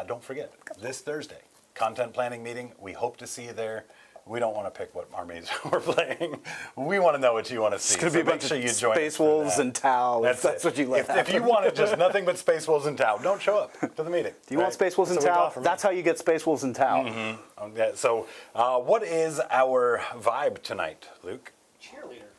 don't forget, this Thursday, content planning meeting. We hope to see you there. We don't want to pick what armies we're playing. We want to know what you want to see. It's going to be a bunch of Space Wolves and Tau, if that's what you like. If you wanted just nothing but Space Wolves and Tau, don't show up to the meeting. Do you want Space Wolves and That's a week Tau? off for me. That's how you get Space Wolves and Tau. Yeah, so what is our vibe tonight, Luke? Cheerleader.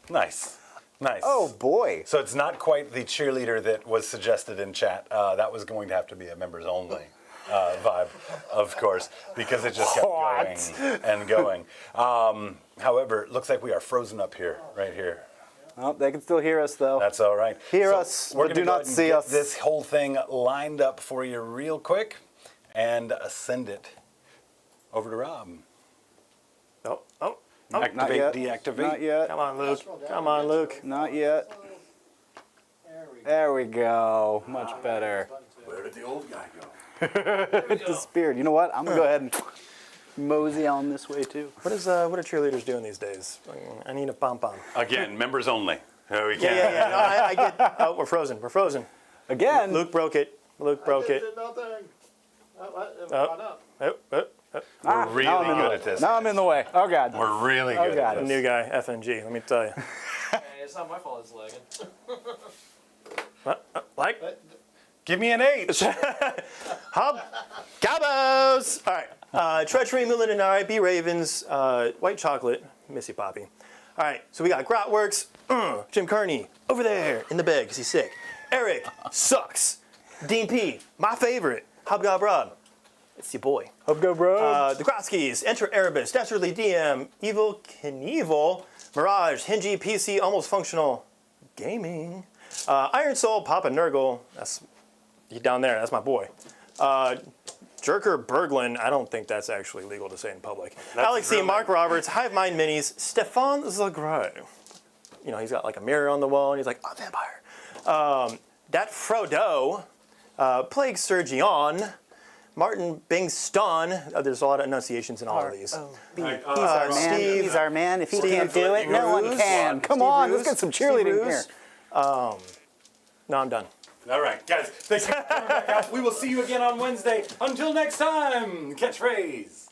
Nice. Nice. Oh, boy. So it's not quite the cheerleader that was suggested in chat. That was going to have to be a members only vibe, of course, because it just kept going and going. However, it looks like we are frozen up here, right here. Oh, they can still hear us, though. That's all right. Hear us, we're but gonna do go not ahead and see get us. This whole thing lined up for you real quick and send it over to Rob. Oh. Activate, Not yet. deactivate. Not yet. Come on, Luke. Come on, Luke. Not yet. There we go. Much better. Where did the old guy go? Disappeared. You know what? I'm going to go ahead and mosey on this way, too. What are cheerleaders doing these days? I need a pom-pom. Again, members only. We can't. Yeah. No, I get. Oh, we're frozen. We're frozen. Again. Luke broke it. Luke broke it. Did nothing. It Oh. went up. We're really now I'm in good the- at this. Now I'm in the way. Oh, God. We're really Oh, good God. at The this. new guy, FNG. Let me tell you. Hey, it's not my fault it's lagging. Like Give me an 8. Hub Cabos. All right. Treachery, Milinari, B Ravens, White Chocolate, Miss you, Poppy. All right, so we got Grotworks, Jim Carney, over there in the bed because he's sick. Eric sucks. Dean P, my favorite. Hobgob Rob, it's your boy. Hobgob Rob. The Grotskis, Enter Erebus, Dastardly DM, Evil Knievel, Mirage, Hingy, PC, Almost Functional Gaming, Iron Soul, Papa Nurgle, that's he down there, that's my boy. Jerker Berglund, I don't think that's actually legal to say in public. Alex C, Mark Roberts, Hive Mind Minis, Stefan Zagro. You know, he's got like a mirror on the wall and he's like, oh, vampire. Dat Frodo, Plague Surgeon, Martin Bingston. There's a lot of enunciations in all of these. He's our man. Steve- He's our man. If he Steve can't do it, no one Ruse. can. Come Steve on, Ruse. let's get some Steve cheerleading Ruse. here. No, I'm done. All right, guys, thanks for coming back out. We will see you again on Wednesday. Until next time, catchphrase.